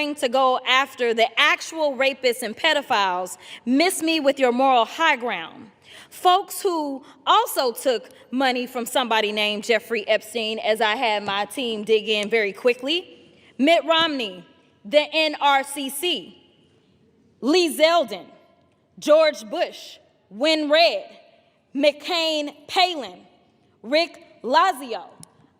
daring to go after the actual rapists and pedophiles miss me with your moral high ground. Folks who also took money from somebody named Jeffrey Epstein, as I had my team dig in very quickly. Mitt Romney, the NRCC, Lee Zeldin, George Bush, Win Red, McCain Palin, Rick Lazio.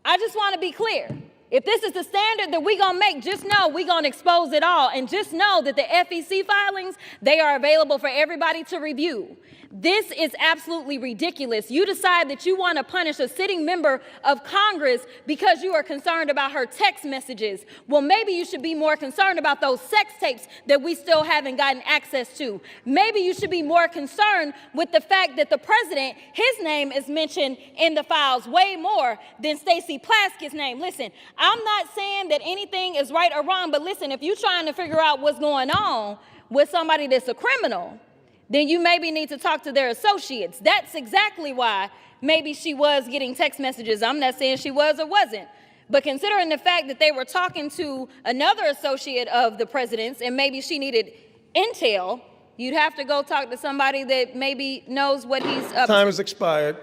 I just want to be clear. If this is the standard that we're going to make, just know we're going to expose it all. And just know that the FEC filings, they are available for everybody to review. This is absolutely ridiculous. You decide that you want to punish a sitting member of Congress because you are concerned about her text messages. Well, maybe you should be more concerned about those sex tapes that we still haven't gotten access to. Maybe you should be more concerned with the fact that the president, his name is mentioned in the files way more than Stacey Plaskett's name. Listen, I'm not saying that anything is right or wrong, but listen, if you're trying to figure out what's going on with somebody that's a criminal, then you maybe need to talk to their associates. That's exactly why maybe she was getting text messages. I'm not saying she was or wasn't. But considering the fact that they were talking to another associate of the president's and maybe she needed intel, you'd have to go talk to somebody that maybe knows what he's up to. Time has expired.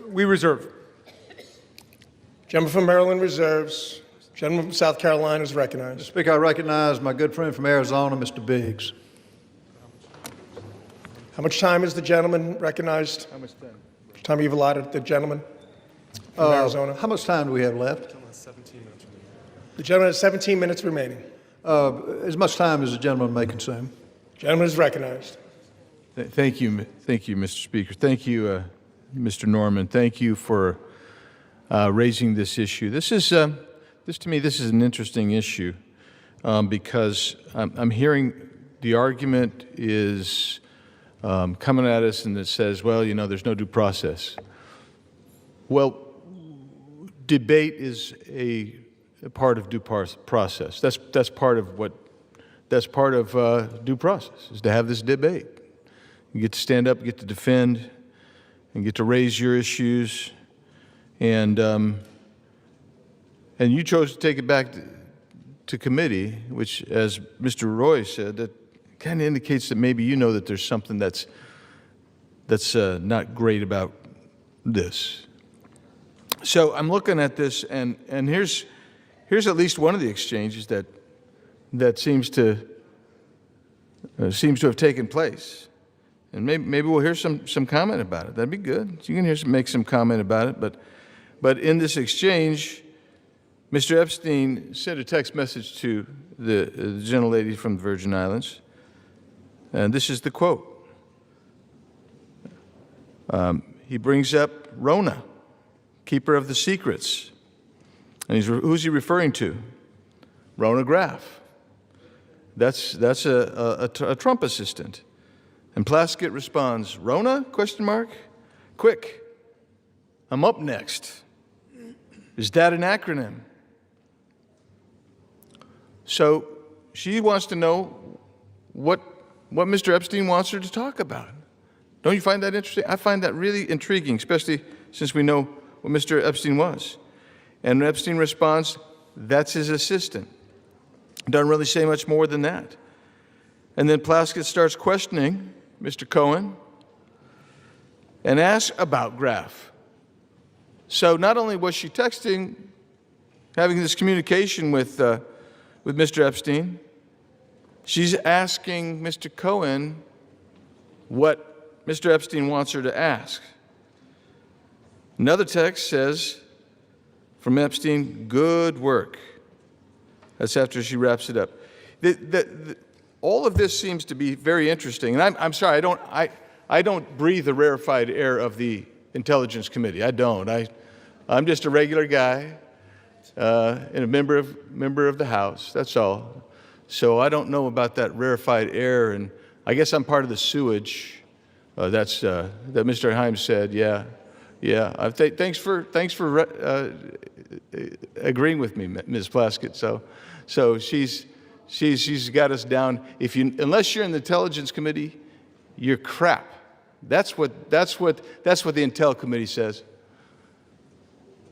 We reserve. Gentleman from Maryland reserves. Gentleman from South Carolina is recognized. Mr. Speaker, I recognize my good friend from Arizona, Mr. Biggs. How much time is the gentleman recognized? How much time? Time you've allotted the gentleman from Arizona? How much time do we have left? The gentleman has 17 minutes remaining. As much time as the gentleman may consume. Gentleman is recognized. Thank you, Mr. Speaker. Thank you, Mr. Norman. Thank you for raising this issue. This to me, this is an interesting issue because I'm hearing the argument is coming at us and it says, well, you know, there's no due process. Well, debate is a part of due process. That's part of due process, is to have this debate. You get to stand up, get to defend, and get to raise your issues. And you chose to take it back to committee, which, as Mr. Roy said, that kind of indicates that maybe you know that there's something that's not great about this. So I'm looking at this, and here's at least one of the exchanges that seems to have taken place, and maybe we'll hear some comment about it. That'd be good. You can make some comment about it, but in this exchange, Mr. Epstein sent a text message to the gentlelady from the Virgin Islands. And this is the quote. He brings up Rona, keeper of the secrets. And who's he referring to? Rona Graff. That's a Trump assistant. And Plaskett responds, Rona, question mark? Quick, I'm up next. Is that an acronym? So she wants to know what Mr. Epstein wants her to talk about. Don't you find that interesting? I find that really intriguing, especially since we know what Mr. Epstein was. And Epstein responds, that's his assistant. Doesn't really say much more than that. And then Plaskett starts questioning Mr. Cohen and asks about Graff. So not only was she texting, having this communication with Mr. Epstein, she's asking Mr. Cohen what Mr. Epstein wants her to ask. Another text says, from Epstein, good work. That's after she wraps it up. All of this seems to be very interesting. And I'm sorry, I don't breathe the rarefied air of the Intelligence Committee. I don't. I'm just a regular guy and a member of the House. That's all. So I don't know about that rarefied air, and I guess I'm part of the sewage. That Mr. Himes said. Yeah. Thanks for agreeing with me, Ms. Plaskett. So she's got us down. Unless you're in the Intelligence Committee, you're crap. That's what the Intel Committee says.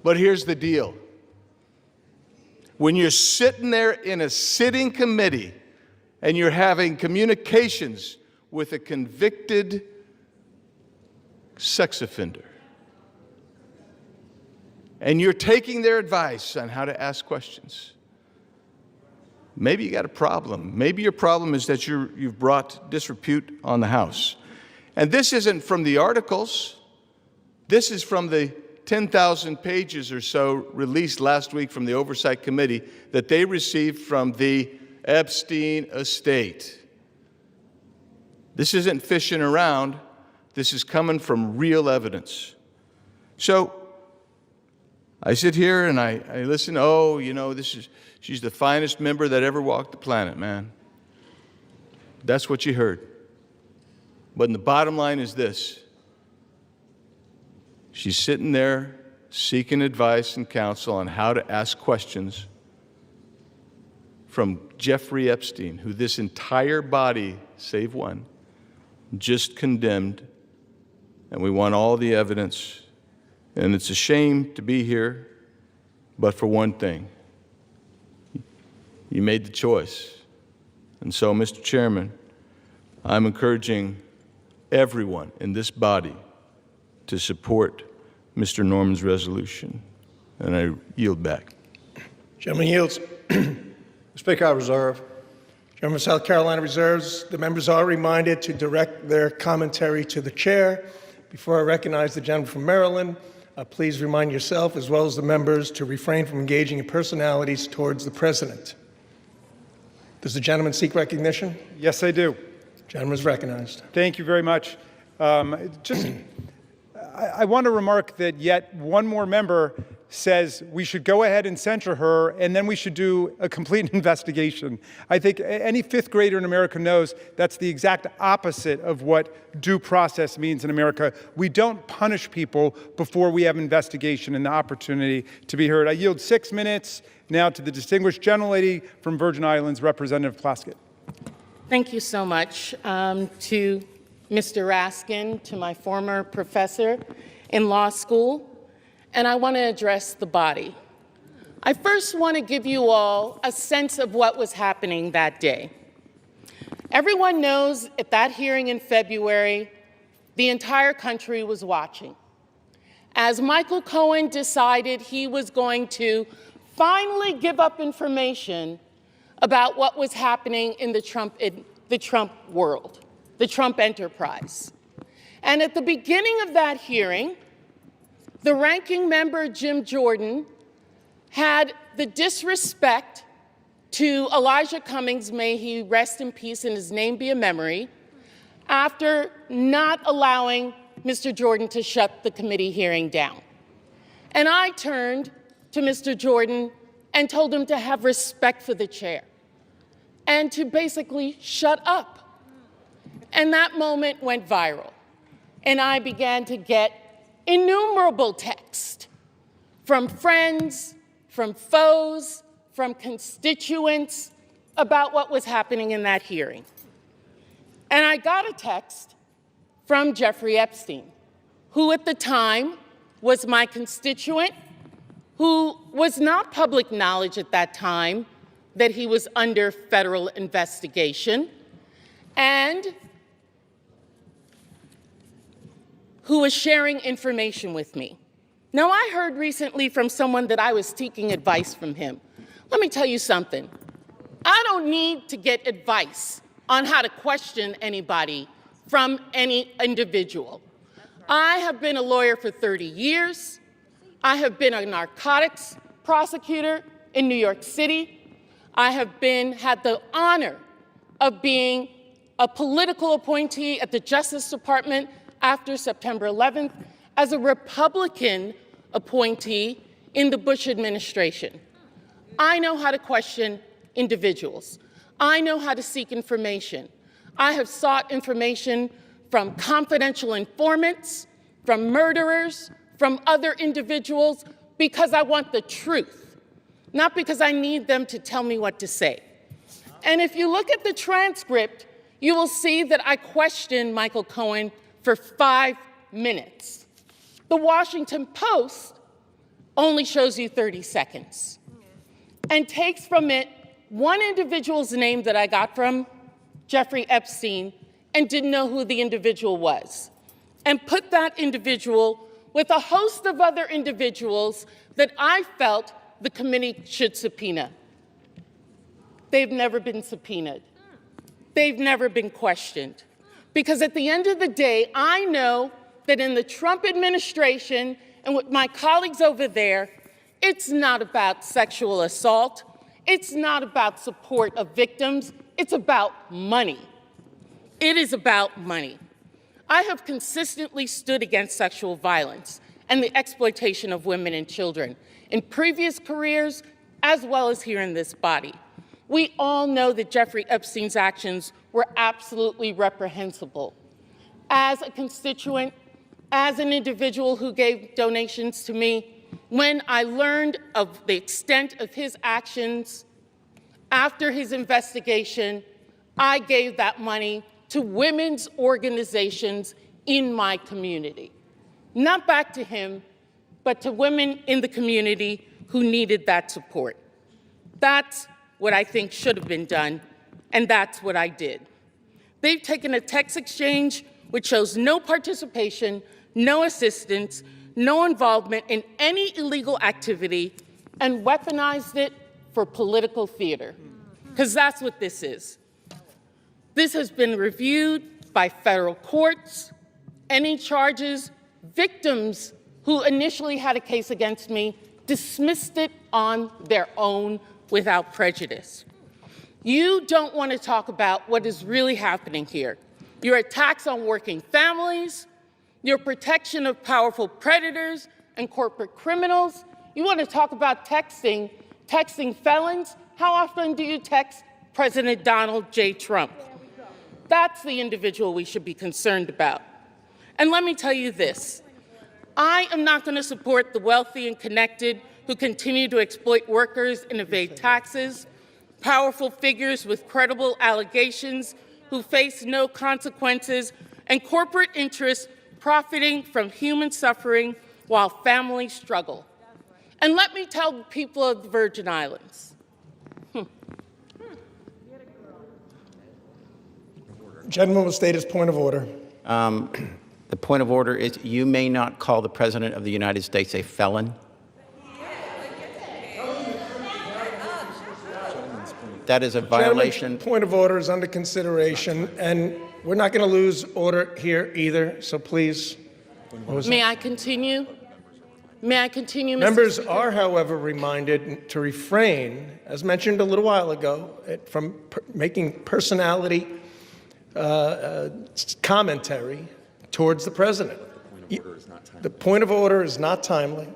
But here's the deal. when you're sitting there in a sitting committee and you're having communications with a convicted sex offender, and you're taking their advice on how to ask questions, maybe you got a problem. Maybe your problem is that you've brought disrepute on the House. And this isn't from the articles. This is from the 10,000 pages or so released last week from the Oversight Committee that they received from the Epstein estate. This isn't fishing around. This is coming from real evidence. So I sit here and I listen, oh, you know, she's the finest member that ever walked the planet, man. That's what you heard. But the bottom line is this. She's sitting there seeking advice and counsel on how to ask questions from Jeffrey Epstein, who this entire body, save one, just condemned, and we want all the evidence. And it's a shame to be here, but for one thing, you made the choice. And so, Mr. Chairman, I'm encouraging everyone in this body to support Mr. Norman's resolution, and I yield back. Gentleman yields. Speaker, I reserve. Gentleman of South Carolina reserves. The members are reminded to direct their commentary to the chair. Before I recognize the gentleman from Maryland, please remind yourself, as well as the members, to refrain from engaging in personalities towards the president. Does the gentleman seek recognition? Yes, I do. Gentleman is recognized. Thank you very much. I want to remark that yet one more member says we should go ahead and censure her, and then we should do a complete investigation. I think any fifth grader in America knows that's the exact opposite of what due process means in America. We don't punish people before we have investigation and the opportunity to be heard. I yield 6 minutes now to the distinguished gentlelady from Virgin Islands, Representative Plaskett. Thank you so much to Mr. Raskin, to my former professor in law school, and I want to address the body. I first want to give you all a sense of what was happening that day. Everyone knows at that hearing in February, the entire country was watching. As Michael Cohen decided he was going to finally give up information about what was happening in the Trump world, the Trump enterprise. And at the beginning of that hearing, the ranking member, Jim Jordan, had the disrespect to Elijah Cummings, may he rest in peace and his name be a memory, after not allowing Mr. Jordan to shut the committee hearing down. And I turned to Mr. Jordan and told him to have respect for the chair and to basically shut up. And that moment went viral. And I began to get innumerable texts from friends, from foes, from constituents about what was happening in that hearing. And I got a text from Jeffrey Epstein, who at the time was my constituent, who was not public knowledge at that time that he was under federal investigation, and who was sharing information with me. Now, I heard recently from someone that I was seeking advice from him. Let me tell you something. I don't need to get advice on how to question anybody from any individual. I have been a lawyer for 30 years. I have been a narcotics prosecutor in New York City. I have had the honor of being a political appointee at the Justice Department after September 11th as a Republican appointee in the Bush administration. I know how to question individuals. I know how to seek information. I have sought information from confidential informants, from murderers, from other individuals, because I want the truth, not because I need them to tell me what to say. And if you look at the transcript, you will see that I questioned Michael Cohen for 5 minutes. The Washington Post only shows you 30 seconds. and takes from it one individual's name that I got from Jeffrey Epstein and didn't know who the individual was, and put that individual with a host of other individuals that I felt the committee should subpoena. They've never been subpoenaed. They've never been questioned. Because at the end of the day, I know that in the Trump administration and with my colleagues over there, it's not about sexual assault. It's not about support of victims. It's about money. It is about money. I have consistently stood against sexual violence and the exploitation of women and children in previous careers as well as here in this body. We all know that Jeffrey Epstein's actions were absolutely reprehensible. As a constituent, as an individual who gave donations to me, when I learned of the extent of his actions after his investigation, I gave that money to women's organizations in my community. Not back to him, but to women in the community who needed that support. That's what I think should have been done, and that's what I did. They've taken a text exchange which shows no participation, no assistance, no involvement in any illegal activity, and weaponized it for political theater, because that's what this is. This has been reviewed by federal courts. Any charges, victims who initially had a case against me dismissed it on their own without prejudice. You don't want to talk about what is really happening here. Your attacks on working families, your protection of powerful predators and corporate criminals. You want to talk about texting felons. How often do you text President Donald J. Trump? That's the individual we should be concerned about. And let me tell you this. I am not going to support the wealthy and connected who continue to exploit workers and evade taxes, powerful figures with credible allegations who face no consequences, and corporate interests profiting from human suffering while families struggle. And let me tell the people of the Virgin Islands, Gentleman will state his point of order. The point of order is you may not call the President of the United States a felon. That is a violation. Gentlemen, point of order is under consideration, and we're not going to lose order here either, so please. May I continue? May I continue, Mr. Members Speaker? are, however, reminded to refrain, as mentioned a little while ago, from making personality commentary towards the President. The point of order is not timely,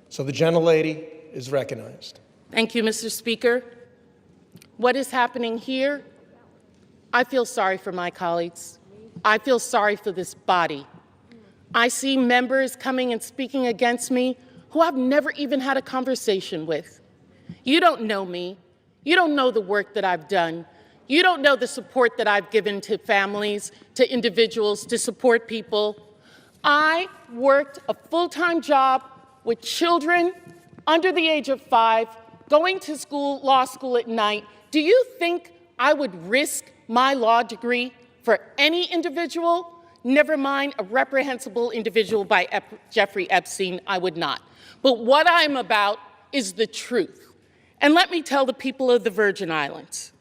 so the gentlelady is recognized. Thank you, Mr. Speaker. What is happening here? I feel sorry for my colleagues. I feel sorry for this body. I see members coming and speaking against me who I've never even had a conversation with. You don't know me. You don't know the work that I've done. You don't know the support that I've given to families, to individuals, to support people. I worked a full-time job with children under the age of 5, going to school, law school at night. Do you think I would risk my law degree for any individual? Never mind a reprehensible individual by Jeffrey Epstein, I would not. But what I'm about is the truth. And let me tell the people of the Virgin Islands,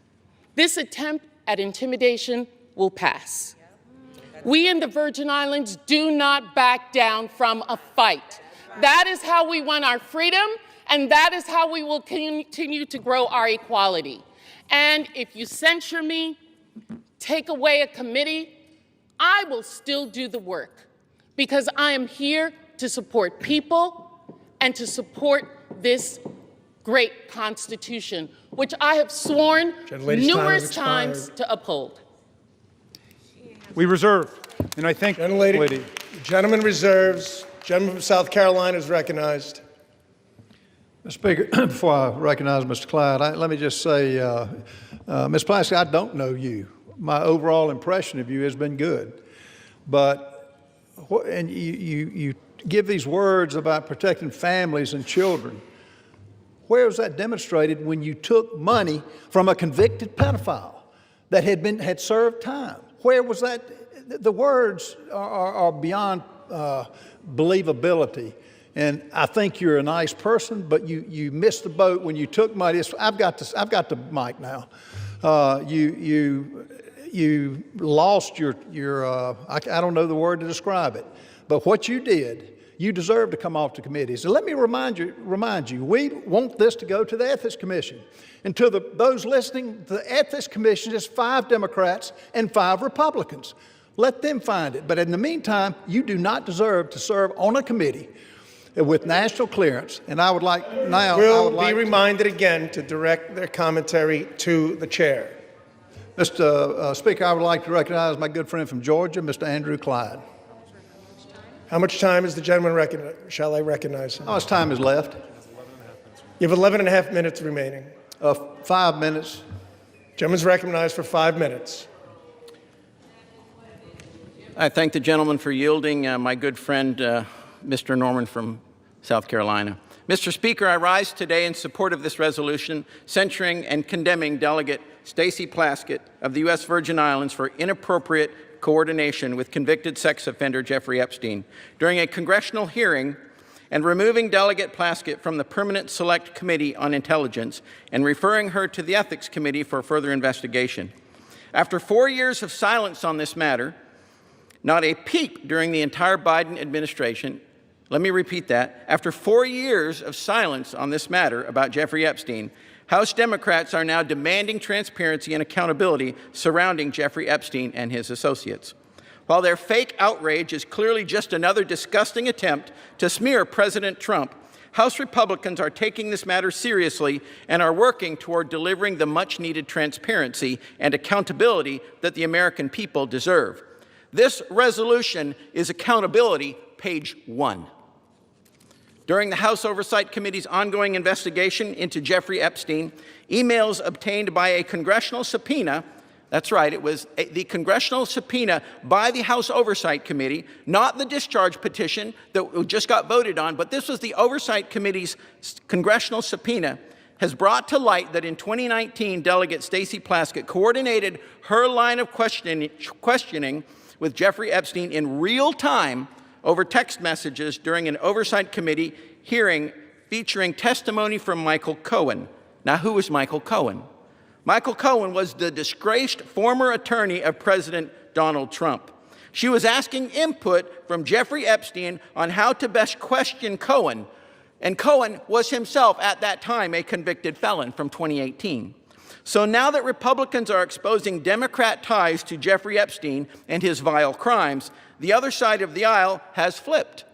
this attempt at intimidation will pass. We in the Virgin Islands do not back down from a fight. That is how we won our freedom, and that is how we will continue to grow our equality. And if you censure me, take away a committee, I will still do the work because I am here to support people and to support this great Constitution, which I have sworn numerous times to uphold. We reserve, and I thank the lady. The gentleman reserves. Gentleman from South Carolina is recognized. Mr. Speaker, before I recognize Mr. Clyde, let me just say, Ms. Pulaski, I don't know you. My overall impression of you has been good. But, and you give these words about protecting families and children. Where was that demonstrated when you took money from a convicted pedophile that had served time? Where was that? The words are beyond believability. And I think you're a nice person, but you missed the boat when you took money. I've got the mic now. You lost your I don't know the word to describe it, but what you did, you deserve to come off the committees. And let me remind you, we want this to go to the Ethics Commission. And to those listening, the Ethics Commission is 5 Democrats and 5 Republicans. Let them find it. But in the meantime, you do not deserve to serve on a committee with national clearance. And I would like now. Will be reminded again to direct their commentary to the chair. Mr. Speaker, I would like to recognize my good friend from Georgia, Mr. Andrew Clyde. How much time is the gentleman shall I recognize him? How much time is left? You have 11 and a half minutes remaining. 5 minutes. Gentleman's recognized for 5 minutes. I thank the gentleman for yielding. My good friend, Mr. Norman from South Carolina. Mr. Speaker, I rise today in support of this resolution censuring and condemning Delegate Stacey Plaskett of the U.S. Virgin Islands for inappropriate coordination with convicted sex offender Jeffrey Epstein during a congressional hearing, and removing Delegate Plaskett from the Permanent Select Committee on Intelligence and referring her to the Ethics Committee for further investigation. After 4 years of silence on this matter, not a peep during the entire Biden administration, let me repeat that, after 4 years of silence on this matter about Jeffrey Epstein, House Democrats are now demanding transparency and accountability surrounding Jeffrey Epstein and his associates. While their fake outrage is clearly just another disgusting attempt to smear President Trump, House Republicans are taking this matter seriously and are working toward delivering the much-needed transparency and accountability that the American people deserve. This resolution is accountability, page 1. During the House Oversight Committee's ongoing investigation into Jeffrey Epstein, emails obtained by a congressional subpoena, that's right, it was the congressional subpoena by the House Oversight Committee, not the discharge petition that just got voted on, but this was the Oversight Committee's congressional subpoena, has brought to light that in 2019, Delegate Stacey Plaskett coordinated her line of questioning with Jeffrey Epstein in real time over text messages during an Oversight Committee hearing featuring testimony from Michael Cohen. Now, who is Michael Cohen? Michael Cohen was the disgraced former attorney of President Donald Trump. She was asking input from Jeffrey Epstein on how to best question Cohen, and Cohen was himself at that time a convicted felon from 2018. So now that Republicans are exposing Democrat ties to Jeffrey Epstein and his vile crimes, the other side of the aisle has flipped.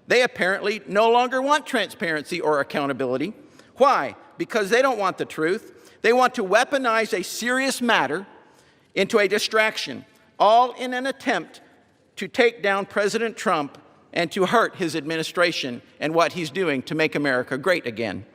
They apparently no longer want transparency or accountability. Why? Because they don't want the truth. They want to weaponize a serious matter into a distraction, all in an attempt to take down President Trump and to hurt his administration and what he's doing to make America great again.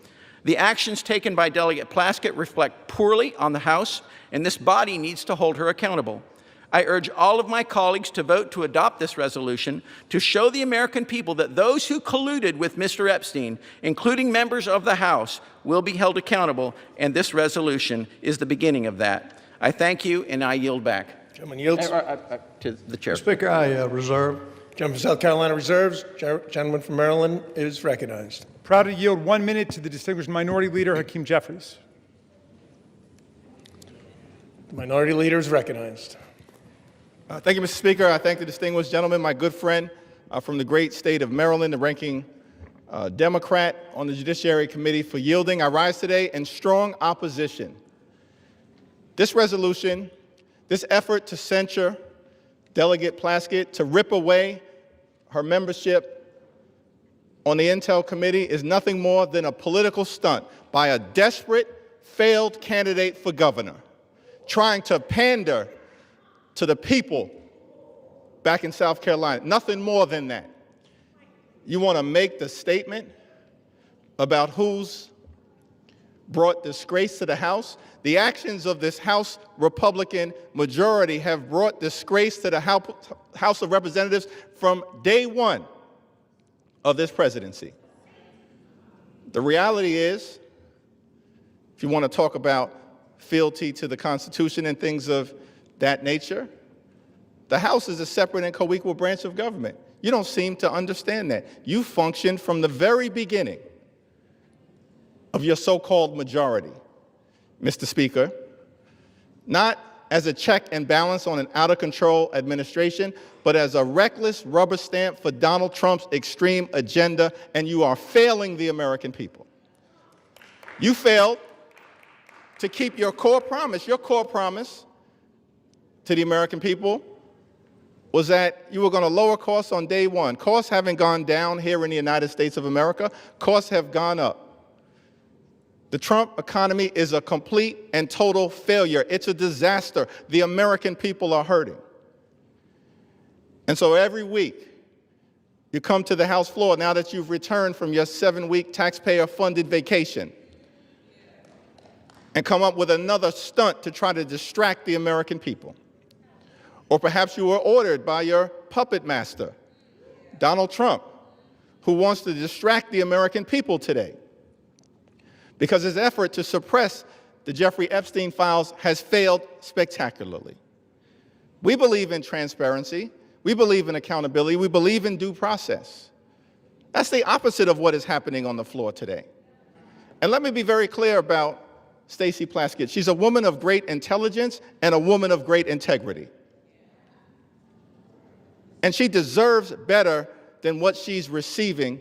The actions taken by Delegate Plaskett reflect poorly on the House, and this body needs to hold her accountable. I urge all of my colleagues to vote to adopt this resolution to show the American people that those who colluded with Mr. Epstein, including members of the House, will be held accountable, and this resolution is the beginning of that. I thank you, and I yield back. Gentleman yields. To the chair. Speaker, I reserve. Gentleman from South Carolina reserves. Gentleman from Maryland is recognized. Proud to yield 1 minute to the distinguished Minority Leader, Hakeem Jeffries. The Minority Leader is recognized. Thank you, Mr. Speaker. I thank the distinguished gentleman, my good friend from the great state of Maryland, the ranking Democrat on the Judiciary Committee, for yielding. I rise today in strong opposition. This resolution, this effort to censure Delegate Plaskett, to rip away her membership on the Intel Committee, is nothing more than a political stunt by a desperate, failed candidate for governor, trying to pander to the people back in South Carolina. Nothing more than that. You want to make the statement about who's brought disgrace to the House? The actions of this House Republican majority have brought disgrace to the House of Representatives from day one of this presidency. The reality is if you want to talk about fealty to the Constitution and things of that nature, the House is a separate and co-equal branch of government. You don't seem to understand that. You functioned from the very beginning of your so-called majority, Mr. Speaker, not as a check and balance on an out-of-control administration, but as a reckless rubber stamp for Donald Trump's extreme agenda, and you are failing the American people. You failed to keep your core promise. Your core promise to the American people was that you were going to lower costs on day one. Costs haven't gone down here in the United States of America. Costs have gone up. The Trump economy is a complete and total failure. It's a disaster. The American people are hurting. And so every week, you come to the House floor now that you've returned from your 7-week taxpayer-funded vacation and come up with another stunt to try to distract the American people. Or perhaps you were ordered by your puppet master, Donald Trump, who wants to distract the American people today because his effort to suppress the Jeffrey Epstein files has failed spectacularly. We believe in transparency. We believe in accountability. We believe in due process. That's the opposite of what is happening on the floor today. And let me be very clear about Stacey Plaskett. She's a woman of great intelligence and a woman of great integrity. And she deserves better than what she's receiving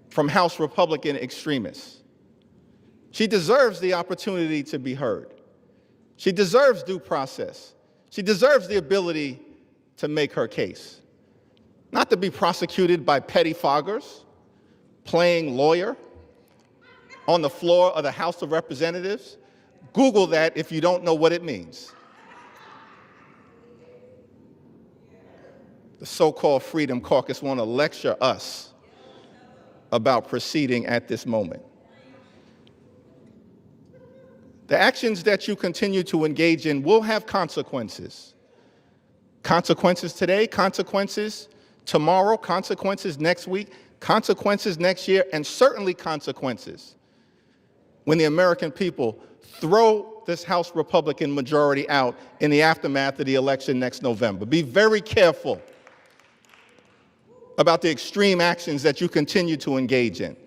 from House Republican extremists. She deserves the opportunity to be heard. She deserves due process. She deserves the ability to make her case, not to be prosecuted by petty foggers, playing lawyer on the floor of the House of Representatives. Google that if you don't know what it means. The so-called Freedom Caucus want to lecture us about proceeding at this moment. The actions that you continue to engage in will have consequences. Consequences today, consequences tomorrow, consequences next week, consequences next year, and certainly consequences when the American people throw this House Republican majority out in the aftermath of the election next November. Be very careful about the extreme actions that you continue to engage in.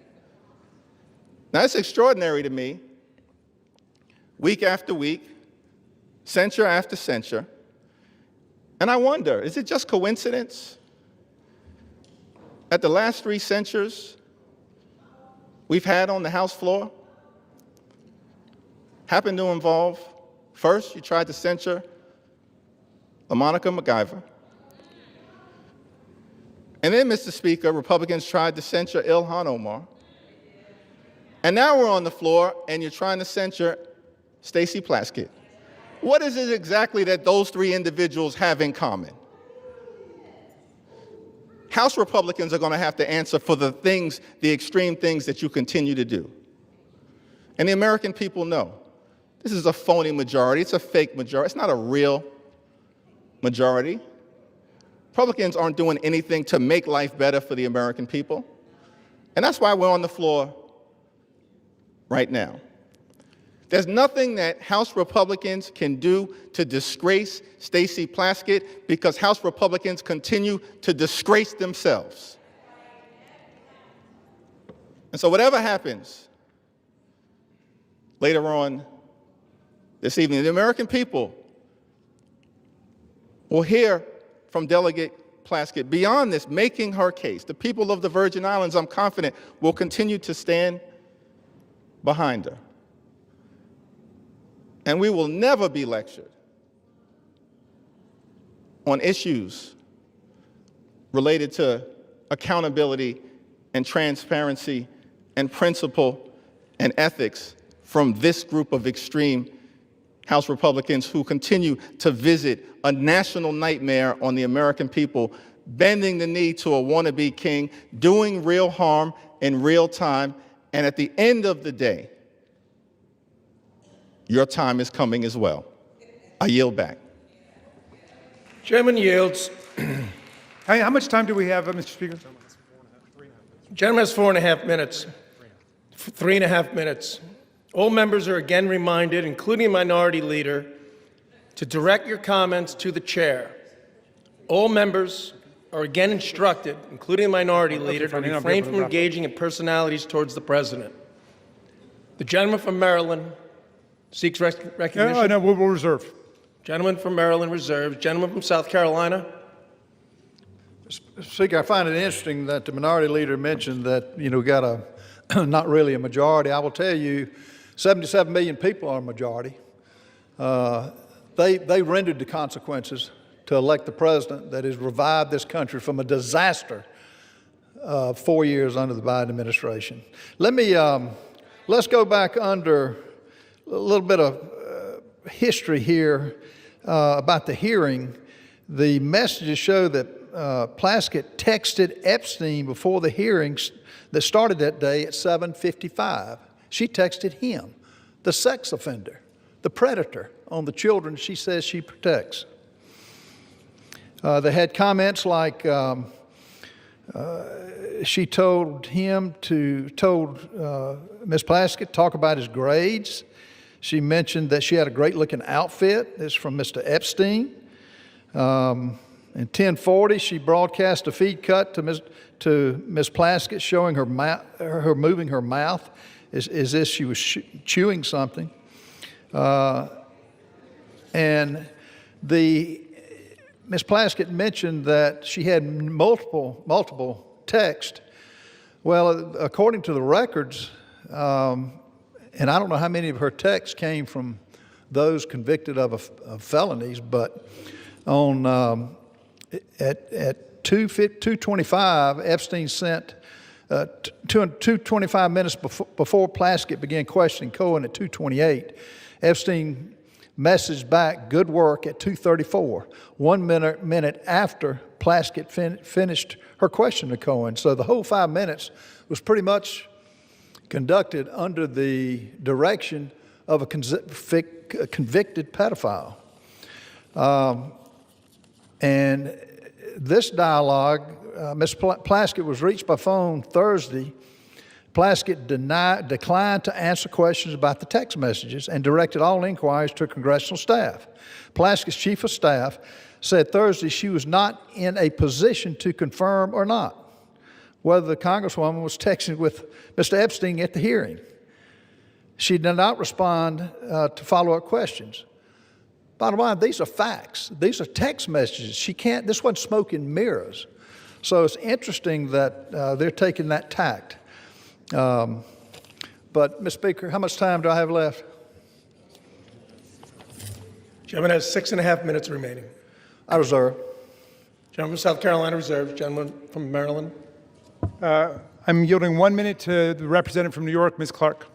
Now, it's extraordinary to me, week after week, censure after censure, and I wonder, is it just coincidence that the last 3 censures we've had on the House floor happen to involve, first, you tried to censure LaMonica MacGyver. And then, Mr. Speaker, Republicans tried to censure Ilhan Omar. And now we're on the floor, and you're trying to censure Stacey Plaskett. What is it exactly that those 3 individuals have in common? House Republicans are going to have to answer for the things, the extreme things that you continue to do. And the American people know. This is a phony majority. It's a fake majority. It's not a real majority. Republicans aren't doing anything to make life better for the American people. And that's why we're on the floor right now. There's nothing that House Republicans can do to disgrace Stacey Plaskett because House Republicans continue to disgrace themselves. And so whatever happens later on this evening, the American people will hear from Delegate Plaskett beyond this, making her case. The people of the Virgin Islands, I'm confident, will continue to stand behind her. And we will never be lectured on issues related to accountability and transparency and principle and ethics from this group of extreme House Republicans who continue to visit a national nightmare on the American people, bending the knee to a wannabe king, doing real harm in real time, and at the end of the day, your time is coming as well. I yield back. Chairman yields. Hey, how much time do we have, Mr. Speaker? Gentleman has 4.5 minutes. 3.5 minutes. All members are again reminded, including Minority Leader, to direct your comments to the chair. All members are again instructed, including Minority Leader, to refrain from engaging in personalities towards the President. The gentleman from Maryland seeks recognition. No, we'll reserve. Gentleman from Maryland reserves. Gentleman from South Carolina. Speaker, I find it interesting that the Minority Leader mentioned that, we got a not really a majority. I will tell you, 77 million people are a majority. They rendered the consequences to elect the president that has revived this country from a disaster 4 years under the Biden administration. Let's go back under a little bit of history here about the hearing. The messages show that Plaskett texted Epstein before the hearings that started that day at 7:55. She texted him, the sex offender, the predator on the children she says she protects. They had comments like she told Ms. Plaskett talk about his grades. She mentioned that she had a great looking outfit. This is from Mr. Epstein. In 10:40, she broadcast a feed cut to Ms. Plaskett showing her moving her mouth as if she was chewing something. And Ms. Plaskett mentioned that she had multiple texts. Well, according to the records, and I don't know how many of her texts came from those convicted of felonies, but on at 2:25, Epstein sent 2:25 minutes before Plaskett began questioning Cohen at 2:28. Epstein messaged back, "Good work," at 2:34, 1 minute after Plaskett finished her question to Cohen. So the whole 5 minutes was pretty much conducted under the direction of a convicted pedophile. And this dialogue, Ms. Plaskett was reached by phone Thursday. Plaskett declined to answer questions about the text messages and directed all inquiries to congressional staff. Plaskett's chief of staff said Thursday she was not in a position to confirm or not whether the Congresswoman was texting with Mr. Epstein at the hearing. She did not respond to follow-up questions. Bottom line, these are facts. These are text messages. This wasn't smoke and mirrors. So it's interesting that they're taking that tact. But, Mr. Speaker, how much time do I have left? Gentleman has 6.5 minutes remaining. I reserve. Gentleman from South Carolina reserves. Gentleman from Maryland. I'm yielding 1 minute to the representative from New York, Ms. Clark.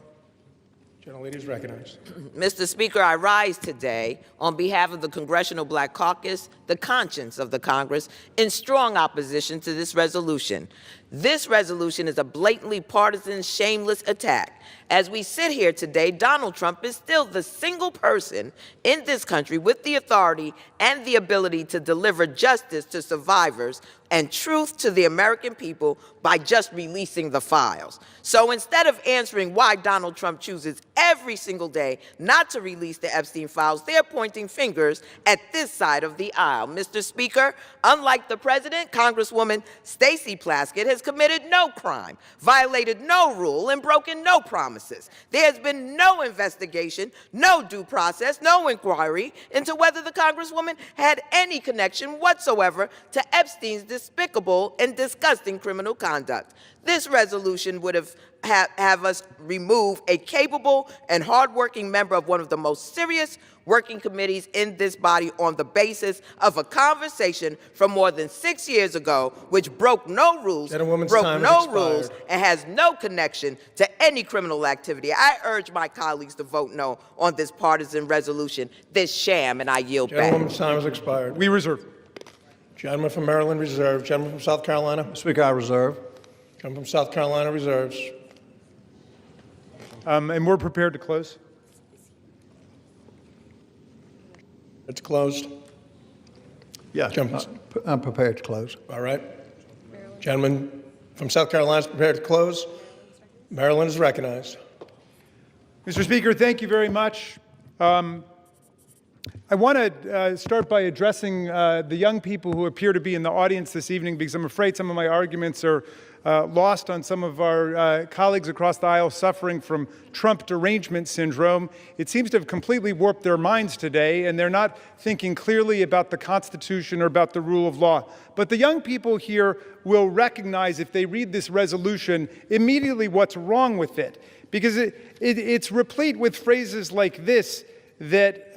Gentlelady is recognized. Mr. Speaker, I rise today on behalf of the Congressional Black Caucus, the conscience of the Congress, in strong opposition to this resolution. This resolution is a blatantly partisan, shameless attack. As we sit here today, Donald Trump is still the single person in this country with the authority and the ability to deliver justice to survivors and truth to the American people by just releasing the files. So instead of answering why Donald Trump chooses every single day not to release the Epstein files, they're pointing fingers at this side of the aisle. Mr. Speaker, unlike the president, Congresswoman Stacey Plaskett has committed no crime, violated no rule, and broken no promises. There has been no investigation, no due process, no inquiry into whether the Congresswoman had any connection whatsoever to Epstein's despicable and disgusting criminal conduct. This resolution would have us remove a capable and hardworking member of one of the most serious working committees in this body on the basis of a conversation from more than 6 years ago, which broke no rules, and has no connection to any criminal activity. I urge my colleagues to vote no on this partisan resolution, this sham, and I yield back. Gentlewoman's time has expired. We reserve. Gentleman from Maryland reserves. Gentleman from South Carolina. Speaker, I reserve. Gentleman from South Carolina reserves. And we're prepared to close. It's closed. Yeah, Gentleman. I'm prepared to close. All right. Gentleman from South Carolina is prepared to close. Maryland is recognized. Mr. Speaker, thank you very much. I want to start by addressing the young people who appear to be in the audience this evening, because I'm afraid some of my arguments are lost on some of our colleagues across the aisle suffering from Trump derangement syndrome. It seems to have completely warped their minds today, and they're not thinking clearly about the Constitution or about the rule of law. But the young people here will recognize, if they read this resolution, immediately what's wrong with it, because it's replete with phrases like this, that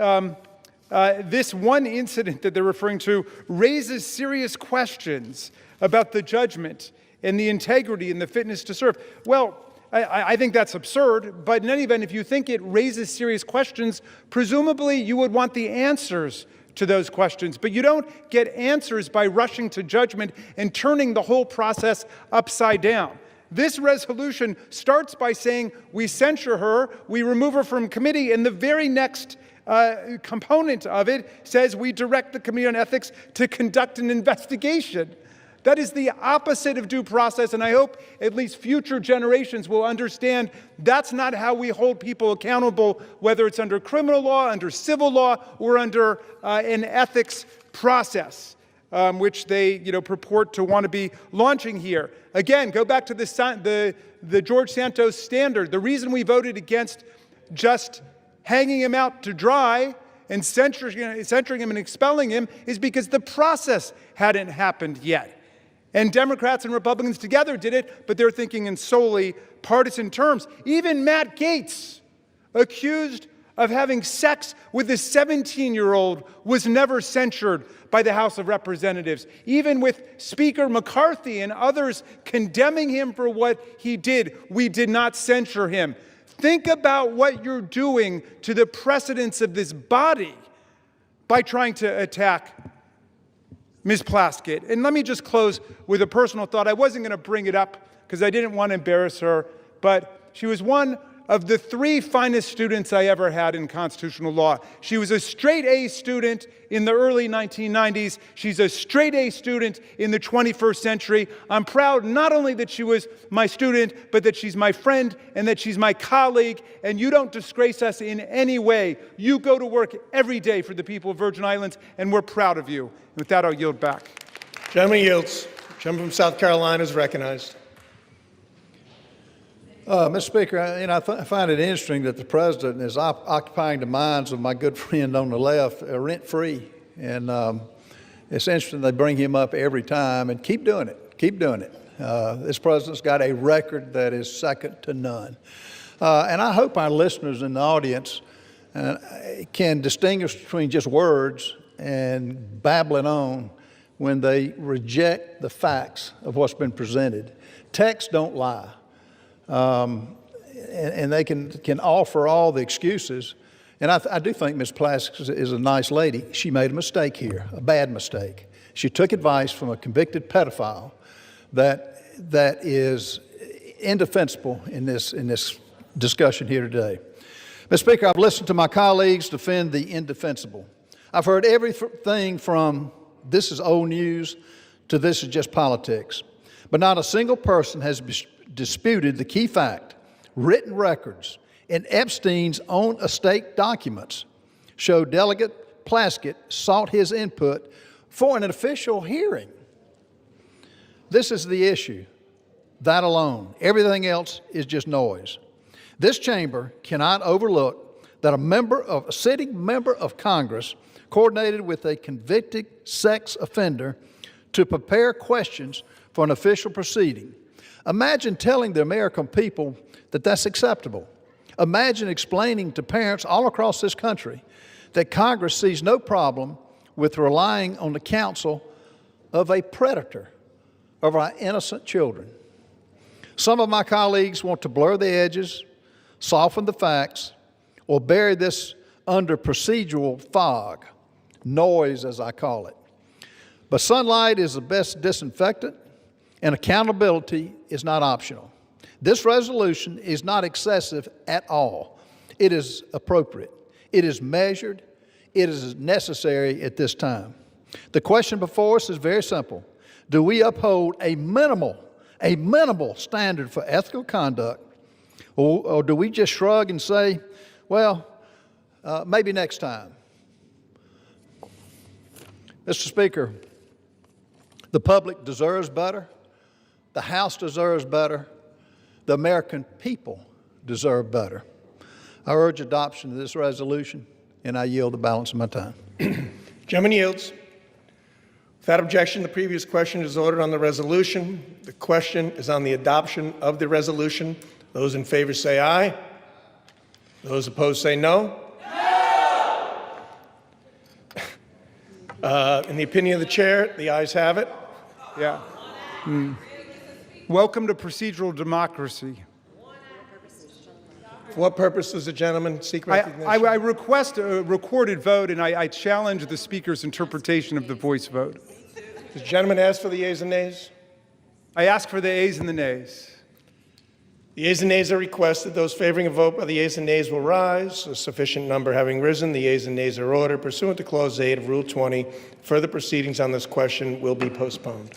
this one incident that they're referring to raises serious questions about the judgment and the integrity and the fitness to serve. Well, I think that's absurd, but in any event, if you think it raises serious questions, presumably you would want the answers to those questions. But you don't get answers by rushing to judgment and turning the whole process upside down. This resolution starts by saying we censure her, we remove her from committee, and the very next component of it says we direct the Committee on Ethics to conduct an investigation. That is the opposite of due process, and I hope at least future generations will understand that's not how we hold people accountable, whether it's under criminal law, under civil law, or under an ethics process, which they purport to want to be launching here. Again, go back to the George Santos standard. The reason we voted against just hanging him out to dry and censoring him and expelling him is because the process hadn't happened yet. And Democrats and Republicans together did it, but they're thinking in solely partisan terms. Even Matt Gaetz, accused of having sex with a 17-year-old, was never censured by the House of Representatives. Even with Speaker McCarthy and others condemning him for what he did, we did not censure him. Think about what you're doing to the precedents of this body by trying to attack Ms. Plaskett. And let me just close with a personal thought. I wasn't going to bring it up because I didn't want to embarrass her, but she was one of the 3 finest students I ever had in constitutional law. She was a straight A student in the early 1990s. She's a straight A student in the 21st century. I'm proud not only that she was my student, but that she's my friend and that she's my colleague, and you don't disgrace us in any way. You go to work every day for the people of Virgin Islands, and we're proud of you. And with that, I'll yield back. Gentleman yields. Gentleman from South Carolina is recognized. Mr. Speaker, I find it interesting that the president is occupying the minds of my good friend on the left rent-free. And it's interesting they bring him up every time, and keep doing it. Keep doing it. This president's got a record that is second to none. And I hope our listeners in the audience can distinguish between just words and babbling on when they reject the facts of what's been presented. Texts don't lie. And they can offer all the excuses. And I do think Ms. Plaskett is a nice lady. She made a mistake here, a bad mistake. She took advice from a convicted pedophile that is indefensible in this discussion here today. Mr. Speaker, I've listened to my colleagues defend the indefensible. I've heard everything from this is old news to this is just politics. But not a single person has disputed the key fact. Written records in Epstein's own estate documents show Delegate Plaskett sought his input for an official hearing. This is the issue, that alone. Everything else is just noise. This chamber cannot overlook that a sitting member of Congress coordinated with a convicted sex offender to prepare questions for an official proceeding. Imagine telling the American people that that's acceptable. Imagine explaining to parents all across this country that Congress sees no problem with relying on the counsel of a predator of our innocent children. Some of my colleagues want to blur the edges, soften the facts, or bury this under procedural fog, noise as I call it. But sunlight is the best disinfectant, and accountability is not optional. This resolution is not excessive at all. It is appropriate. It is measured. It is necessary at this time. The question before us is very simple. Do we uphold a minimal standard for ethical conduct Or do we just shrug and say, well, maybe next time? Mr. Speaker, the public deserves better. The House deserves better. The American people deserve better. I urge adoption of this resolution, and I yield the balance of my time. Gentleman yields. Without objection, the previous question is ordered on the resolution. The question is on the adoption of the resolution. Those in favor say aye. Those opposed say no. In the opinion of the chair, the ayes have it. Yeah. Welcome to procedural democracy. For what purpose does the gentleman seek recognition? I request a recorded vote, and I challenge the Speaker's interpretation of the voice vote. Does the gentleman ask for the yeas and nays? I ask for the ayes and the nays. The yeas and nays are requested. Those favoring a vote by the yeas and nays will rise. A sufficient number having risen, the yeas and nays are ordered. Pursuant to Clause 8 of Rule 20, further proceedings on this question will be postponed.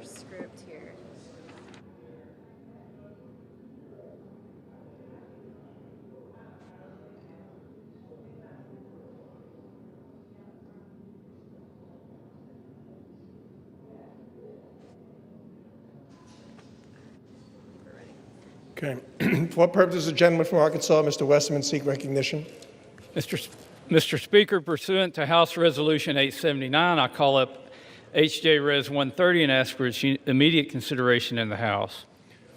Script here. Okay. For what purpose does the gentleman from Arkansas, Mr. Westerman, seek recognition? Mr. Speaker, pursuant to House Resolution 879, I call up H.J. Res. 130 and ask for its immediate consideration in the House.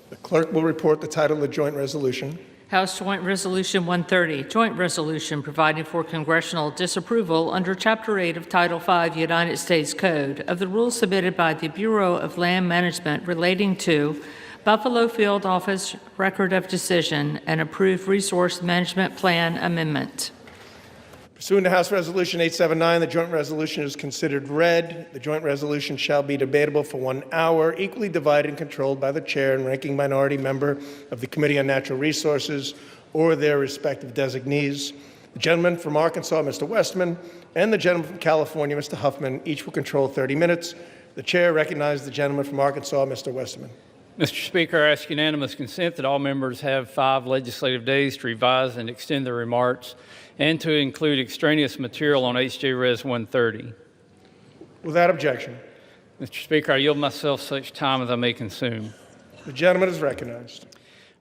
The clerk will report the title of the joint resolution. House Joint Resolution 130, Joint Resolution providing for congressional disapproval under Chapter 8 of Title 5 United States Code of the rules submitted by the Bureau of Land Management relating to Buffalo Field Office Record of Decision and Approved Resource Management Plan Amendment. Pursuant to House Resolution 879, the joint resolution is considered read. The joint resolution shall be debatable for 1 hour, equally divided and controlled by the chair and ranking minority member of the Committee on Natural Resources or their respective designees. The gentleman from Arkansas, Mr. Westman, and the gentleman from California, Mr. Huffman, each will control 30 minutes. The chair recognizes the gentleman from Arkansas, Mr. Westerman. Mr. Speaker, I ask unanimous consent that all members have 5 legislative days to revise and extend their remarks and to include extraneous material on H.J. Res. 130. Without objection. Mr. Speaker, I yield myself such time as I may consume. The gentleman is recognized.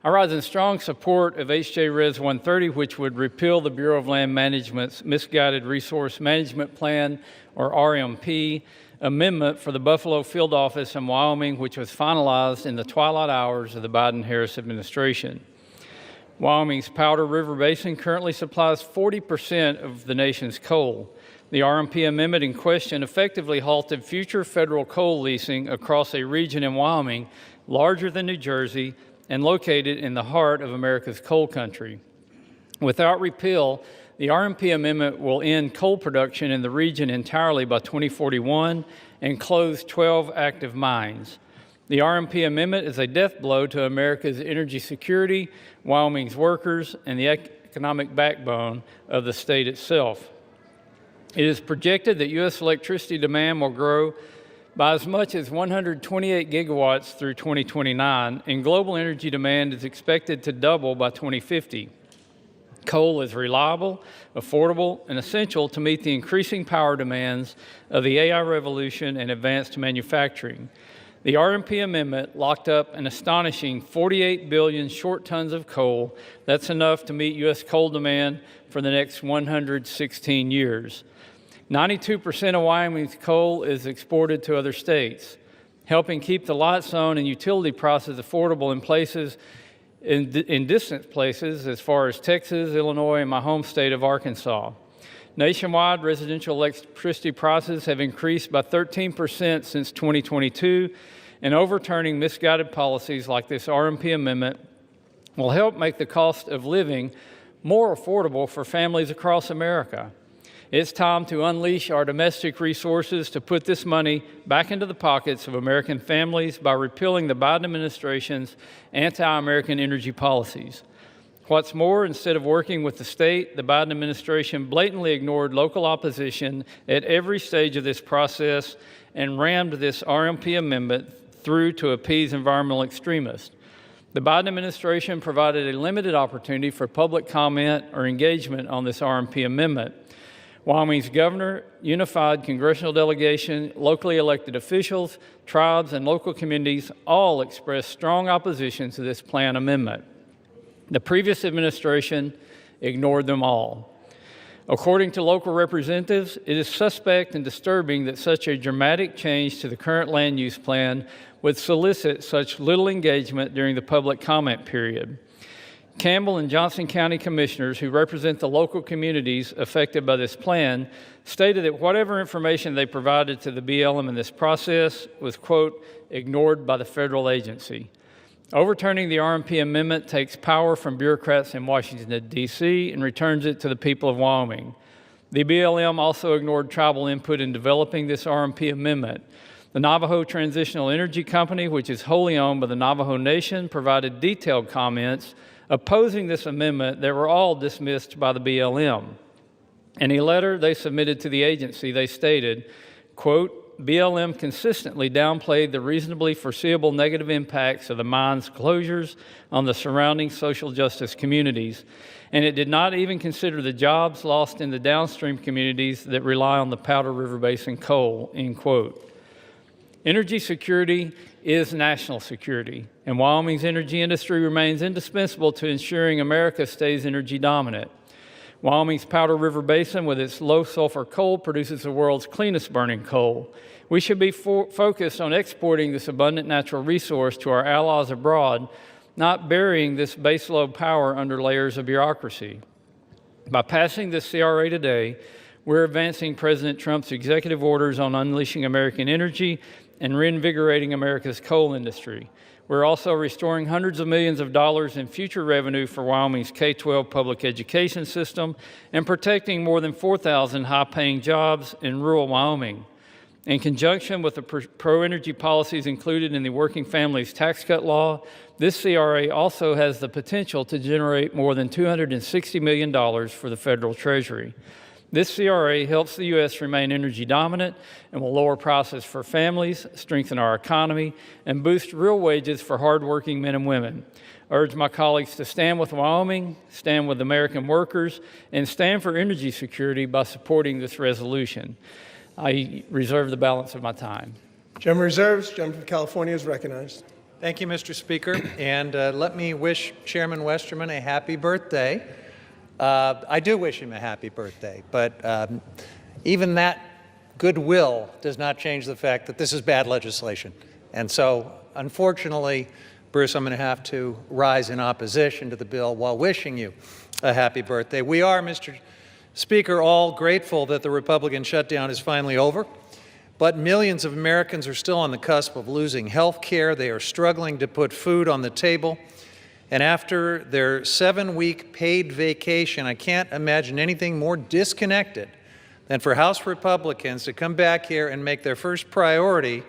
I rise in strong support of H.J. Res. 130, which would repeal the Bureau of Land Management's Misguided Resource Management Plan, or RMP, amendment for the Buffalo field office in Wyoming, which was finalized in the twilight hours of the Biden-Harris administration. Wyoming's Powder River Basin currently supplies 40% of the nation's coal. The RMP amendment in question effectively halted future federal coal leasing across a region in Wyoming larger than New Jersey and located in the heart of America's coal country. Without repeal, the RMP amendment will end coal production in the region entirely by 2041 and close 12 active mines. The RMP amendment is a death blow to America's energy security, Wyoming's workers, and the economic backbone of the state itself. It is projected that U.S. electricity demand will grow by as much as 128 gigawatts through 2029, and global energy demand is expected to double by 2050. Coal is reliable, affordable, and essential to meet the increasing power demands of the AI revolution and advanced manufacturing. The RMP amendment locked up an astonishing 48 billion short tons of coal. That's enough to meet U.S. coal demand for the next 116 years. 92% of Wyoming's coal is exported to other states, helping keep the lights on and utility prices affordable in distant places as far as Texas, Illinois, and my home state of Arkansas. Nationwide, residential electricity prices have increased by 13% since 2022, and overturning misguided policies like this RMP amendment will help make the cost of living more affordable for families across America. It's time to unleash our domestic resources to put this money back into the pockets of American families by repealing the Biden administration's anti-American energy policies. What's more, instead of working with the state, the Biden administration blatantly ignored local opposition at every stage of this process and rammed this RMP amendment through to appease environmental extremists. The Biden administration provided a limited opportunity for public comment or engagement on this RMP amendment. Wyoming's governor, unified congressional delegation, locally elected officials, tribes, and local communities all expressed strong opposition to this plan amendment. The previous administration ignored them all. According to local representatives, it is suspect and disturbing that such a dramatic change to the current land use plan would solicit such little engagement during the public comment period. Campbell and Johnson County commissioners who represent the local communities affected by this plan stated that whatever information they provided to the BLM in this process was, quote, ignored by the federal agency. Overturning the RMP amendment takes power from bureaucrats in Washington, D.C. and returns it to the people of Wyoming. The BLM also ignored tribal input in developing this RMP amendment. The Navajo Transitional Energy Company, which is wholly owned by the Navajo Nation, provided detailed comments opposing this amendment that were all dismissed by the BLM. In a letter they submitted to the agency, they stated, quote, BLM consistently downplayed the reasonably foreseeable negative impacts of the mine's closures on the surrounding social justice communities, and it did not even consider the jobs lost in the downstream communities that rely on the Powder River Basin coal, end quote. Energy security is national security, and Wyoming's energy industry remains indispensable to ensuring America stays energy dominant. Wyoming's Powder River Basin, with its low-sulfur coal, produces the world's cleanest burning coal. We should be focused on exporting this abundant natural resource to our allies abroad, not burying this baseload power under layers of bureaucracy. By passing this CRA today, we're advancing President Trump's executive orders on unleashing American energy and reinvigorating America's coal industry. We're also restoring hundreds of millions of dollars in future revenue for Wyoming's K-12 public education system and protecting more than 4,000 high-paying jobs in rural Wyoming. In conjunction with the pro-energy policies included in the Working Families Tax Cut Law, this CRA also has the potential to generate more than $260 million for the federal treasury. This CRA helps the U.S. remain energy dominant and will lower prices for families, strengthen our economy, and boost real wages for hardworking men and women. I urge my colleagues to stand with Wyoming, stand with American workers, and stand for energy security by supporting this resolution. I reserve the balance of my time. Gentleman reserves. Gentleman from California is recognized. Thank you, Mr. Speaker. And let me wish Chairman Westerman a happy birthday. I do wish him a happy birthday, but even that goodwill does not change the fact that this is bad legislation. And so, unfortunately, Bruce, I'm going to have to rise in opposition to the bill while wishing you a happy birthday. We are, Mr. Speaker, all grateful that the Republican shutdown is finally over, but millions of Americans are still on the cusp of losing health care. They are struggling to put food on the table. And after their 7-week paid vacation, I can't imagine anything more disconnected than for House Republicans to come back here and make their first priority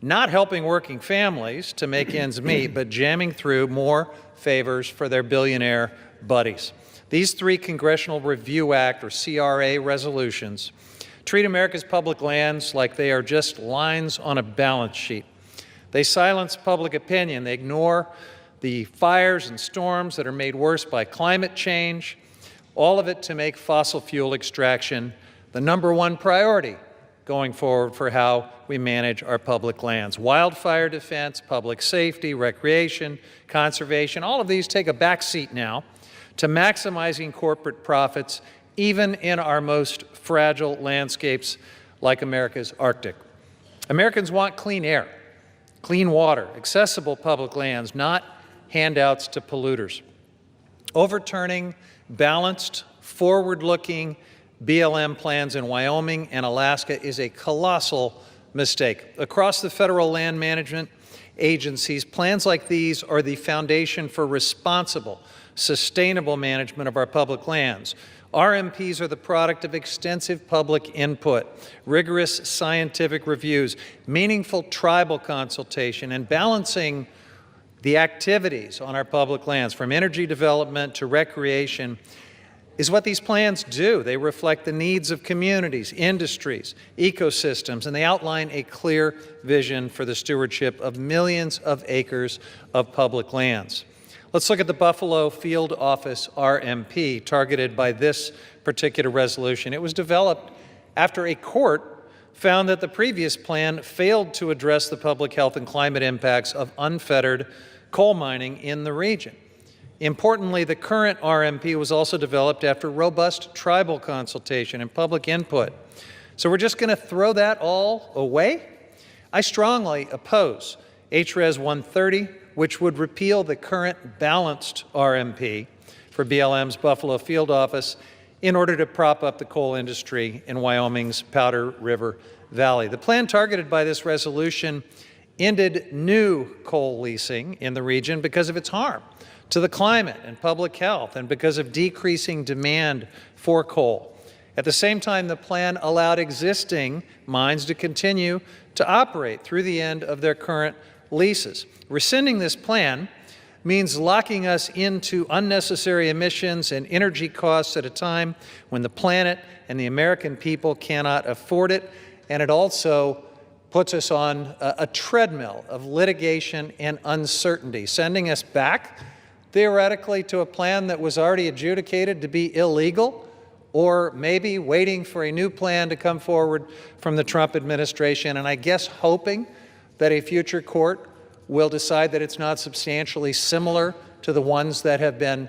not helping working families to make ends meet, but jamming through more favors for their billionaire buddies. These 3 Congressional Review Act, or CRA, resolutions treat America's public lands like they are just lines on a balance sheet. They silence public opinion. They ignore the fires and storms that are made worse by climate change, all of it to make fossil fuel extraction the #1 priority going forward for how we manage our public lands. Wildfire defense, public safety, recreation, conservation, all of these take a back seat now to maximizing corporate profits, even in our most fragile landscapes like America's Arctic. Americans want clean air, clean water, accessible public lands, not handouts to polluters. Overturning balanced, forward-looking BLM plans in Wyoming and Alaska is a colossal mistake. Across the federal land management agencies, plans like these are the foundation for responsible, sustainable management of our public lands. RMPs are the product of extensive public input, rigorous scientific reviews, meaningful tribal consultation, and balancing the activities on our public lands, from energy development to recreation, is what these plans do. They reflect the needs of communities, industries, ecosystems, and they outline a clear vision for the stewardship of millions of acres of public lands. Let's look at the Buffalo Field Office RMP targeted by this particular resolution. It was developed after a court found that the previous plan failed to address the public health and climate impacts of unfettered coal mining in the region. Importantly, the current RMP was also developed after robust tribal consultation and public input. So we're just going to throw that all away? I strongly oppose HRES 130, which would repeal the current balanced RMP for BLM's Buffalo Field Office in order to prop up the coal industry in Wyoming's Powder River Valley. The plan targeted by this resolution ended new coal leasing in the region because of its harm to the climate and public health, and because of decreasing demand for coal. At the same time, the plan allowed existing mines to continue to operate through the end of their current leases. Rescinding this plan means locking us into unnecessary emissions and energy costs at a time when the planet and the American people cannot afford it, and it also puts us on a treadmill of litigation and uncertainty, sending us back theoretically to a plan that was already adjudicated to be illegal, or maybe waiting for a new plan to come forward from the Trump administration, and I guess hoping that a future court will decide that it's not substantially similar to the ones that have been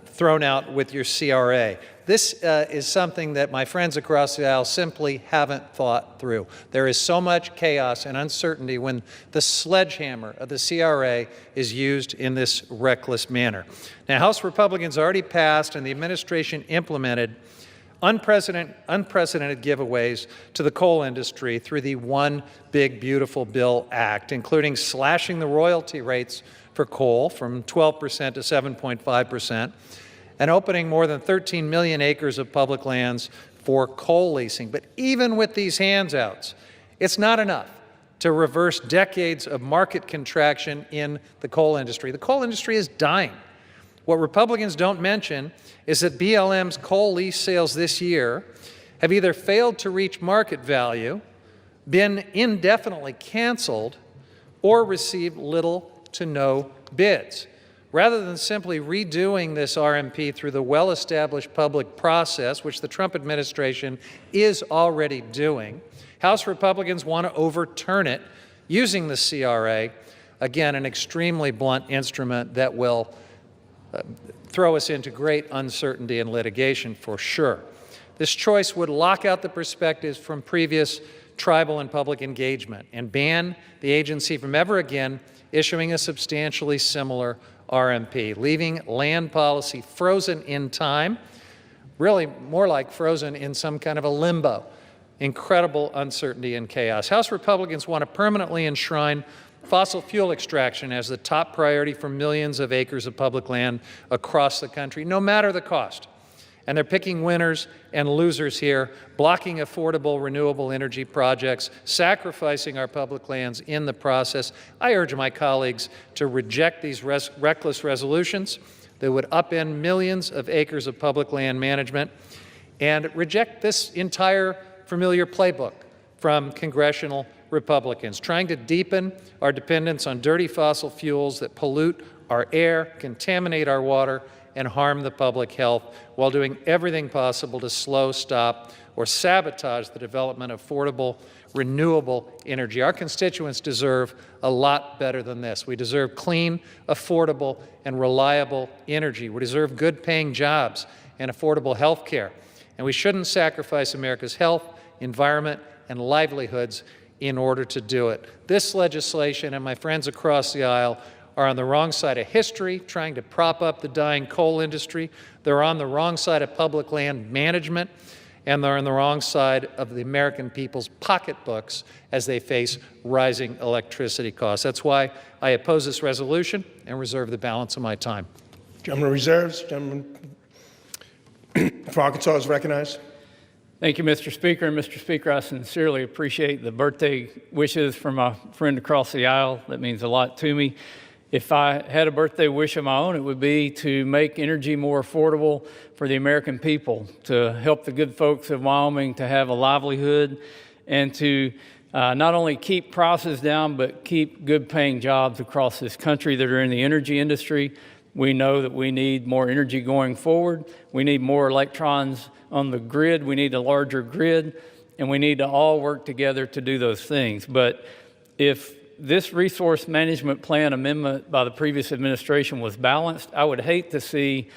thrown out with your CRA. This is something that my friends across the aisle simply haven't thought through. There is so much chaos and uncertainty when the sledgehammer of the CRA is used in this reckless manner. Now, House Republicans already passed and the administration implemented unprecedented giveaways to the coal industry through the One Big Beautiful Bill Act, including slashing the royalty rates for coal from 12% to 7.5%, and opening more than 13 million acres of public lands for coal leasing. But even with these handouts, it's not enough to reverse decades of market contraction in the coal industry. The coal industry is dying. What Republicans don't mention is that BLM's coal lease sales this year have either failed to reach market value, been indefinitely canceled, or received little to no bids. Rather than simply redoing this RMP through the well-established public process, which the Trump administration is already doing, House Republicans want to overturn it using the CRA, again, an extremely blunt instrument that will throw us into great uncertainty and litigation for sure. This choice would lock out the perspectives from previous tribal and public engagement and ban the agency from ever again issuing a substantially similar RMP, leaving land policy frozen in time, really more like frozen in some kind of a limbo. Incredible uncertainty and chaos. House Republicans want to permanently enshrine fossil fuel extraction as the top priority for millions of acres of public land across the country, no matter the cost. And they're picking winners and losers here, blocking affordable renewable energy projects, sacrificing our public lands in the process. I urge my colleagues to reject these reckless resolutions that would upend millions of acres of public land management and reject this entire familiar playbook from congressional Republicans, trying to deepen our dependence on dirty fossil fuels that pollute our air, contaminate our water, and harm the public health, while doing everything possible to slow, stop, or sabotage the development of affordable, renewable energy. Our constituents deserve a lot better than this. We deserve clean, affordable, and reliable energy. We deserve good-paying jobs and affordable health care. And we shouldn't sacrifice America's health, environment, and livelihoods in order to do it. This legislation and my friends across the aisle are on the wrong side of history, trying to prop up the dying coal industry. They're on the wrong side of public land management, and they're on the wrong side of the American people's pocketbooks as they face rising electricity costs. That's why I oppose this resolution and reserve the balance of my time. Gentleman reserves. Gentleman for Arkansas is recognized. Thank you, Mr. Speaker. And Mr. Speaker, I sincerely appreciate the birthday wishes from my friend across the aisle. That means a lot to me. If I had a birthday wish of my own, it would be to make energy more affordable for the American people, to help the good folks of Wyoming to have a livelihood, and to not only keep prices down, but keep good-paying jobs across this country that are in the energy industry. We know that we need more energy going forward. We need more electrons on the grid. We need a larger grid, and we need to all work together to do those things. But if this resource management plan amendment by the previous administration was balanced, I would hate to see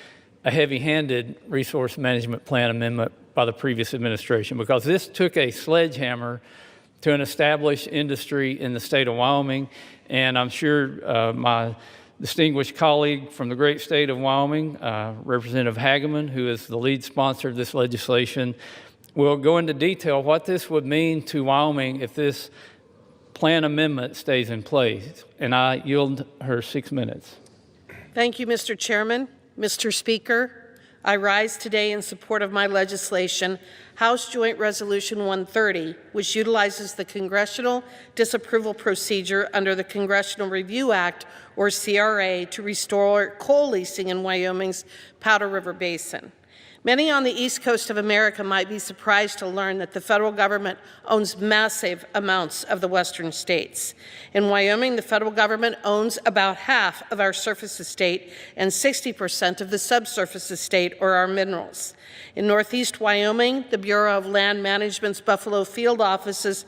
a heavy-handed resource management plan amendment by the previous administration, because this took a sledgehammer to an established industry in the state of Wyoming. And I'm sure my distinguished colleague from the great state of Wyoming, Representative Hageman, who is the lead sponsor of this legislation, will go into detail what this would mean to Wyoming if this plan amendment stays in place. And I yield her 6 minutes. Thank you, Mr. Chairman. Mr. Speaker, I rise today in support of my legislation, House Joint Resolution 130, which utilizes the Congressional Disapproval Procedure under the Congressional Review Act, or CRA, to restore coal leasing in Wyoming's Powder River Basin. Many on the East Coast of America might be surprised to learn that the federal government owns massive amounts of the western states. In Wyoming, the federal government owns about half of our surface estate and 60% of the subsurface estate, or our minerals. In Northeast Wyoming, the Bureau of Land Management's Buffalo Field Office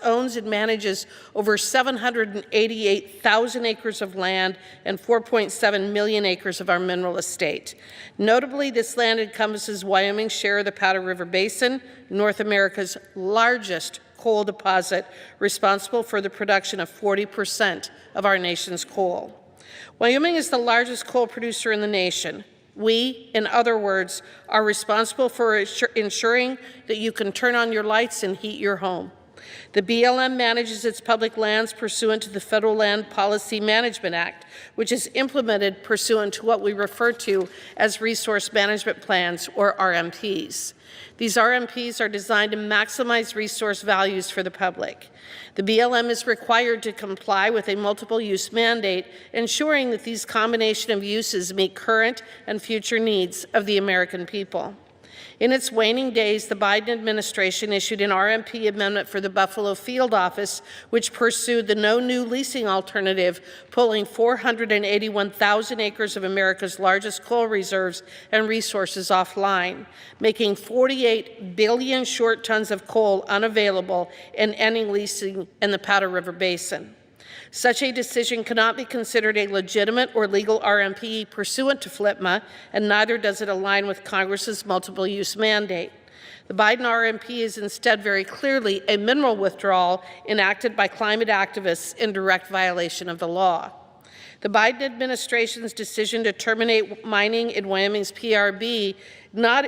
owns and manages over 788,000 acres of land and 4.7 million acres of our mineral estate. Notably, this land encompasses Wyoming's share of the Powder River Basin, North America's largest coal deposit, responsible for the production of 40% of our nation's coal. Wyoming is the largest coal producer in the nation. We, in other words, are responsible for ensuring that you can turn on your lights and heat your home. The BLM manages its public lands pursuant to the Federal Land Policy Management Act, which is implemented pursuant to what we refer to as Resource Management Plans, or RMPs. These RMPs are designed to maximize resource values for the public. The BLM is required to comply with a multiple-use mandate, ensuring that these combination of uses meet current and future needs of the American people. In its waning days, the Biden administration issued an RMP amendment for the Buffalo Field Office, which pursued the no new leasing alternative, pulling 481,000 acres of America's largest coal reserves and resources offline, making 48 billion short tons of coal unavailable and ending leasing in the Powder River Basin. Such a decision cannot be considered a legitimate or legal RMP pursuant to FLPMA, and neither does it align with Congress's multiple-use mandate. The Biden RMP is instead very clearly a mineral withdrawal enacted by climate activists in direct violation of the law. The Biden administration's decision to terminate mining in Wyoming's PRB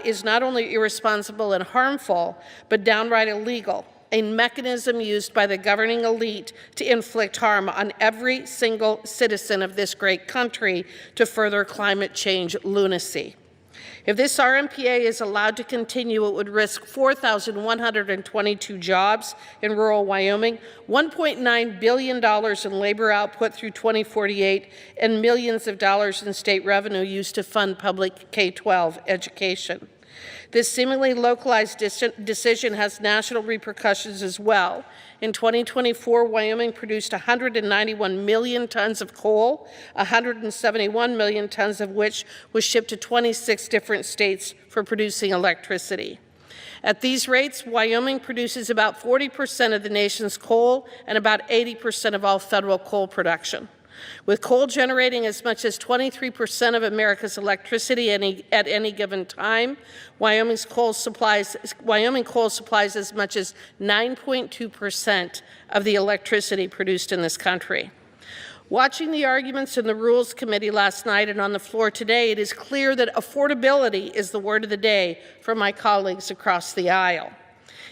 is not only irresponsible and harmful, but downright illegal, a mechanism used by the governing elite to inflict harm on every single citizen of this great country to further climate change lunacy. If this RMPA is allowed to continue, it would risk 4,122 jobs in rural Wyoming, $1.9 billion in labor output through 2048, and millions of dollars in state revenue used to fund public K-12 education. This seemingly localized decision has national repercussions as well. In 2024, Wyoming produced 191 million tons of coal, 171 million tons of which was shipped to 26 different states for producing electricity. At these rates, Wyoming produces about 40% of the nation's coal and about 80% of all federal coal production. With coal generating as much as 23% of America's electricity at any given time, Wyoming coal supplies as much as 9.2% of the electricity produced in this country. Watching the arguments in the Rules Committee last night and on the floor today, it is clear that affordability is the word of the day for my colleagues across the aisle.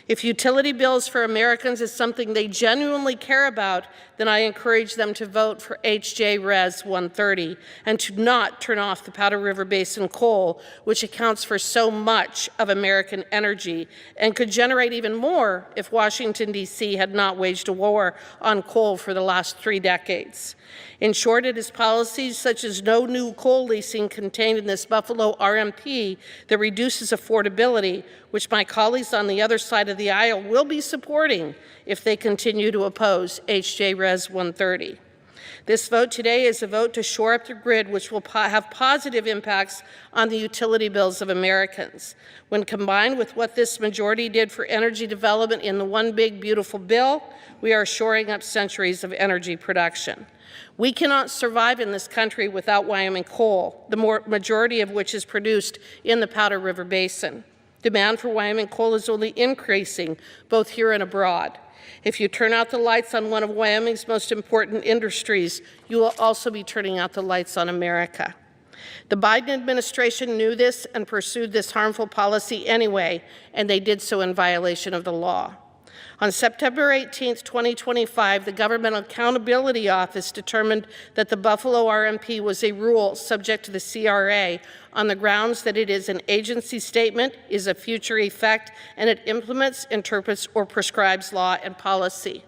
If utility bills for Americans is something they genuinely care about, then I encourage them to vote for H.J. Res. 130 and to not turn off the Powder River Basin coal, which accounts for so much of American energy and could generate even more if Washington, D.C. had not waged a war on coal for the last 3 decades. In short, it is policies such as no new coal leasing contained in this Buffalo RMP that reduces affordability, which my colleagues on the other side of the aisle will be supporting if they continue to oppose H.J. Res. 130. This vote today is a vote to shore up the grid, which will have positive impacts on the utility bills of Americans. When combined with what this majority did for energy development in the One Big Beautiful Bill, we are shoring up centuries of energy production. We cannot survive in this country without Wyoming coal, the majority of which is produced in the Powder River Basin. Demand for Wyoming coal is only increasing, both here and abroad. If you turn out the lights on one of Wyoming's most important industries, you will also be turning out the lights on America. The Biden administration knew this and pursued this harmful policy anyway, and they did so in violation of the law. On September 18, 2025, the Government Accountability Office determined that the Buffalo RMP was a rule subject to the CRA on the grounds that it is an agency statement, is a future effect, and it implements, interprets, or prescribes law and policy.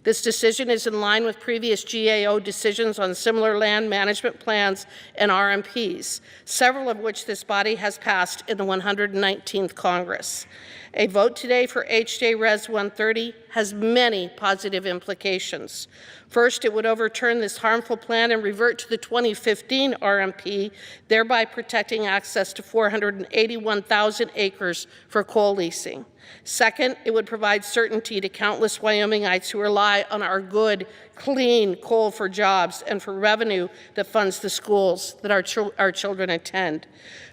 This decision is in line with previous GAO decisions on similar land management plans and RMPs, several of which this body has passed in the 119th Congress. A vote today for H.J. Res. 130 has many positive implications. First, it would overturn this harmful plan and revert to the 2015 RMP, thereby protecting access to 481,000 acres for coal leasing. Second, it would provide certainty to countless Wyomingites who rely on our good, clean coal for jobs and for revenue that funds the schools that our children attend.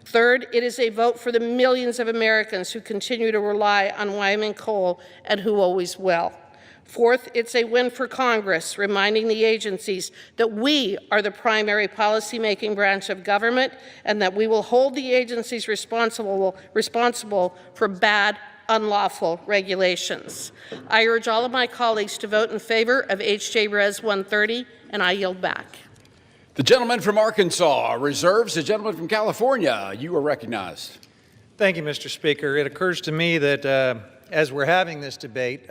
Third, it is a vote for the millions of Americans who continue to rely on Wyoming coal and who always will. Fourth, it's a win for Congress, reminding the agencies that we are the primary policymaking branch of government and that we will hold the agencies responsible for bad, unlawful regulations. I urge all of my colleagues to vote in favor of H.J. Res. 130, and I yield back. The gentleman from Arkansas reserves. The gentleman from California, you are recognized. Thank you, Mr. Speaker. It occurs to me that as we're having this debate,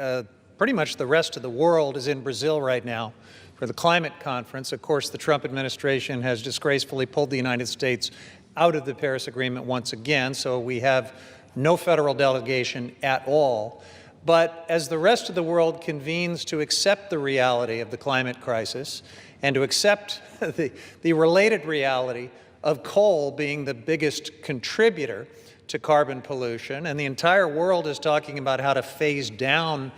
pretty much the rest of the world is in Brazil right now for the climate conference. Of course, the Trump administration has disgracefully pulled the United States out of the Paris Agreement once again, so we have no federal delegation at all. But as the rest of the world convenes to accept the reality of the climate crisis and to accept the related reality of coal being the biggest contributor to carbon pollution, and the entire world is talking about how to phase down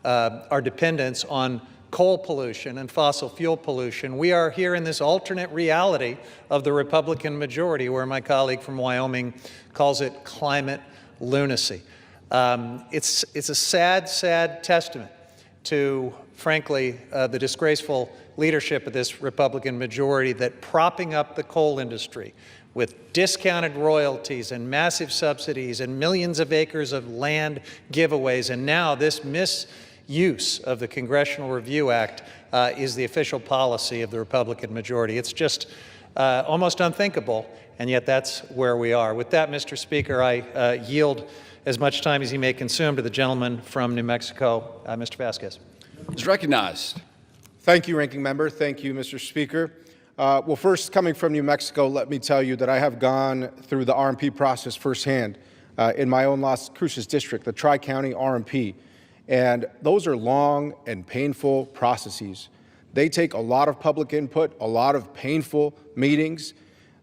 our dependence on coal pollution and fossil fuel pollution, we are here in this alternate reality of the Republican majority, where my colleague from Wyoming calls it climate lunacy. It's a sad, sad testament to, frankly, the disgraceful leadership of this Republican majority that propping up the coal industry with discounted royalties and massive subsidies and millions of acres of land giveaways, and now this misuse of the Congressional Review Act is the official policy of the Republican majority. It's just almost unthinkable, and yet that's where we are. With that, Mr. Speaker, I yield as much time as he may consume to the gentleman from New Mexico, Mr. Vasquez. Is recognized. Thank you, Ranking Member. Thank you, Mr. Speaker. Well, first, coming from New Mexico, let me tell you that I have gone through the RMP process firsthand in my own Las Cruces district, the Tri-County RMP. And those are long and painful processes. They take a lot of public input, a lot of painful meetings.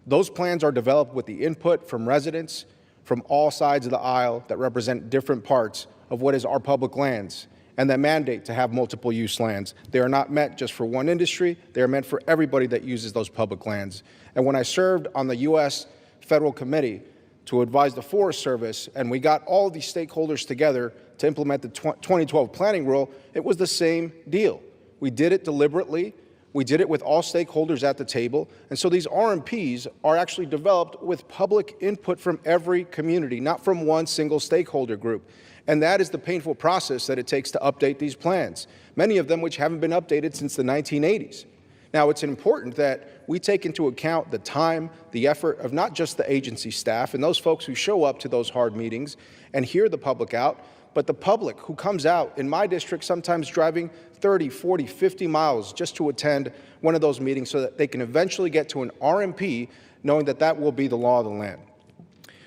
Those plans are developed with the input from residents from all sides of the aisle that represent different parts of what is our public lands and that mandate to have multiple use lands. They are not meant just for one industry. They are meant for everybody that uses those public lands. And when I served on the U.S. Federal Committee to advise the Forest Service, and we got all these stakeholders together to implement the 2012 planning rule, it was the same deal. We did it deliberately. We did it with all stakeholders at the table. And so these RMPs are actually developed with public input from every community, not from one single stakeholder group. And that is the painful process that it takes to update these plans, many of them which haven't been updated since the 1980s. Now, it's important that we take into account the time, the effort of not just the agency staff and those folks who show up to those hard meetings and hear the public out, but the public who comes out in my district, sometimes driving 30, 40, 50 miles just to attend one of those meetings so that they can eventually get to an RMP knowing that that will be the law of the land.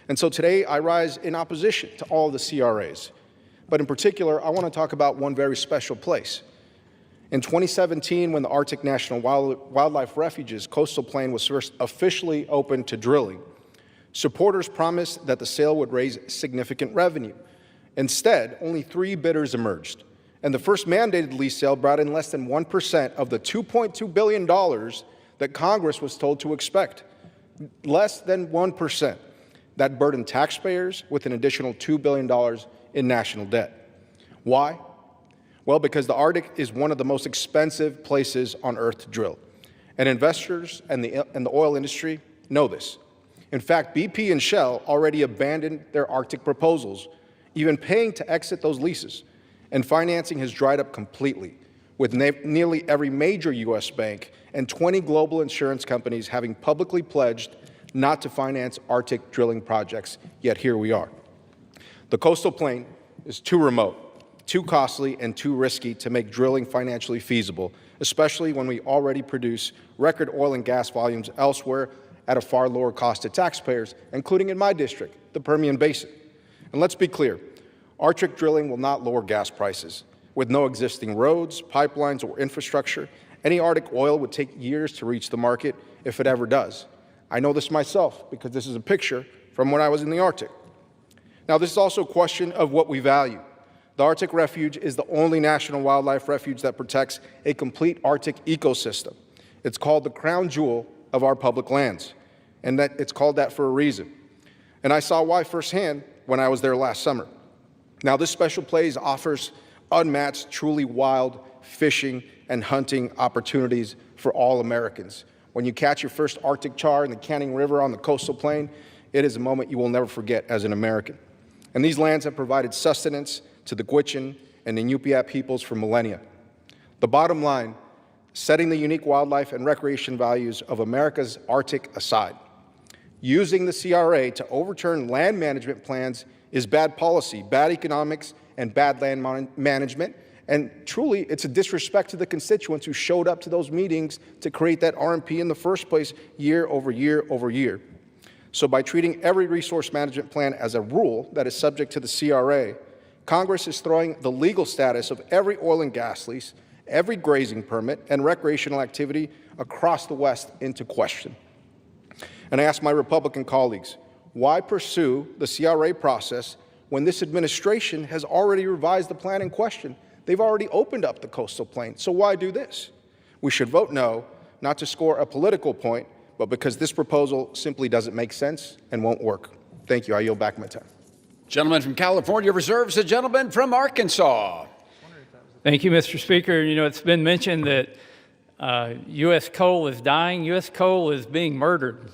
And so today I rise in opposition to all the CRAs. But in particular, I want to talk about one very special place. In 2017, when the Arctic National Wildlife Refuge's coastal plain was first officially opened to drilling, supporters promised that the sale would raise significant revenue. Instead, only 3 bidders emerged. And the first mandated lease sale brought in less than 1% of the $2.2 billion that Congress was told to expect. Less than 1%. That burdened taxpayers with an additional $2 billion in national debt. Why? Well, because the Arctic is one of the most expensive places on Earth to drill. And investors and the oil industry know this. In fact, BP and Shell already abandoned their Arctic proposals, even paying to exit those leases. And financing has dried up completely, with nearly every major U.S. bank and 20 global insurance companies having publicly pledged not to finance Arctic drilling projects, yet here we are. The coastal plain is too remote, too costly, and too risky to make drilling financially feasible, especially when we already produce record oil and gas volumes elsewhere at a far lower cost to taxpayers, including in my district, the Permian Basin. And let's be clear, Arctic drilling will not lower gas prices. With no existing roads, pipelines, or infrastructure, any Arctic oil would take years to reach the market if it ever does. I know this myself because this is a picture from when I was in the Arctic. Now, this is also a question of what we value. The Arctic Refuge is the only national wildlife refuge that protects a complete Arctic ecosystem. It's called the crown jewel of our public lands, and that it's called that for a reason. And I saw why firsthand when I was there last summer. Now, this special place offers unmatched, truly wild fishing and hunting opportunities for all Americans. When you catch your first Arctic char in the Canning River on the coastal plain, it is a moment you will never forget as an American. And these lands have provided sustenance to the Gwich'in and Inupiat peoples for millennia. The bottom line, setting the unique wildlife and recreation values of America's Arctic aside, using the CRA to overturn land management plans is bad policy, bad economics, and bad land management. And truly, it's a disrespect to the constituents who showed up to those meetings to create that RMP in the first place year over year over year. So by treating every resource management plan as a rule that is subject to the CRA, Congress is throwing the legal status of every oil and gas lease, every grazing permit, and recreational activity across the West into question. And I ask my Republican colleagues, why pursue the CRA process when this administration has already revised the plan in question? They've already opened up the coastal plain, so why do this? We should vote no, not to score a political point, but because this proposal simply doesn't make sense and won't work. Thank you. I yield back my time. Gentleman from California reserves the gentleman from Arkansas. Thank you, Mr. Speaker. You know, it's been mentioned that U.S. coal is dying. U.S. coal is being murdered.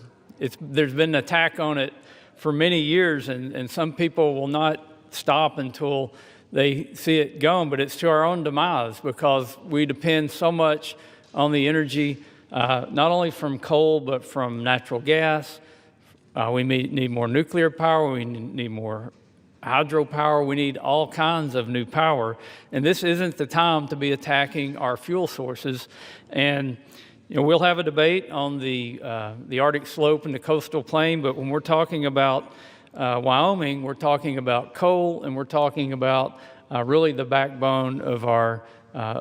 There's been an attack on it for many years, and some people will not stop until they see it gone, but it's to our own demise because we depend so much on the energy, not only from coal, but from natural gas. We need more nuclear power. We need more hydropower. We need all kinds of new power. And this isn't the time to be attacking our fuel sources. And you know, we'll have a debate on the Arctic slope and the coastal plain, but when we're talking about Wyoming, we're talking about coal, and we're talking about really the backbone of our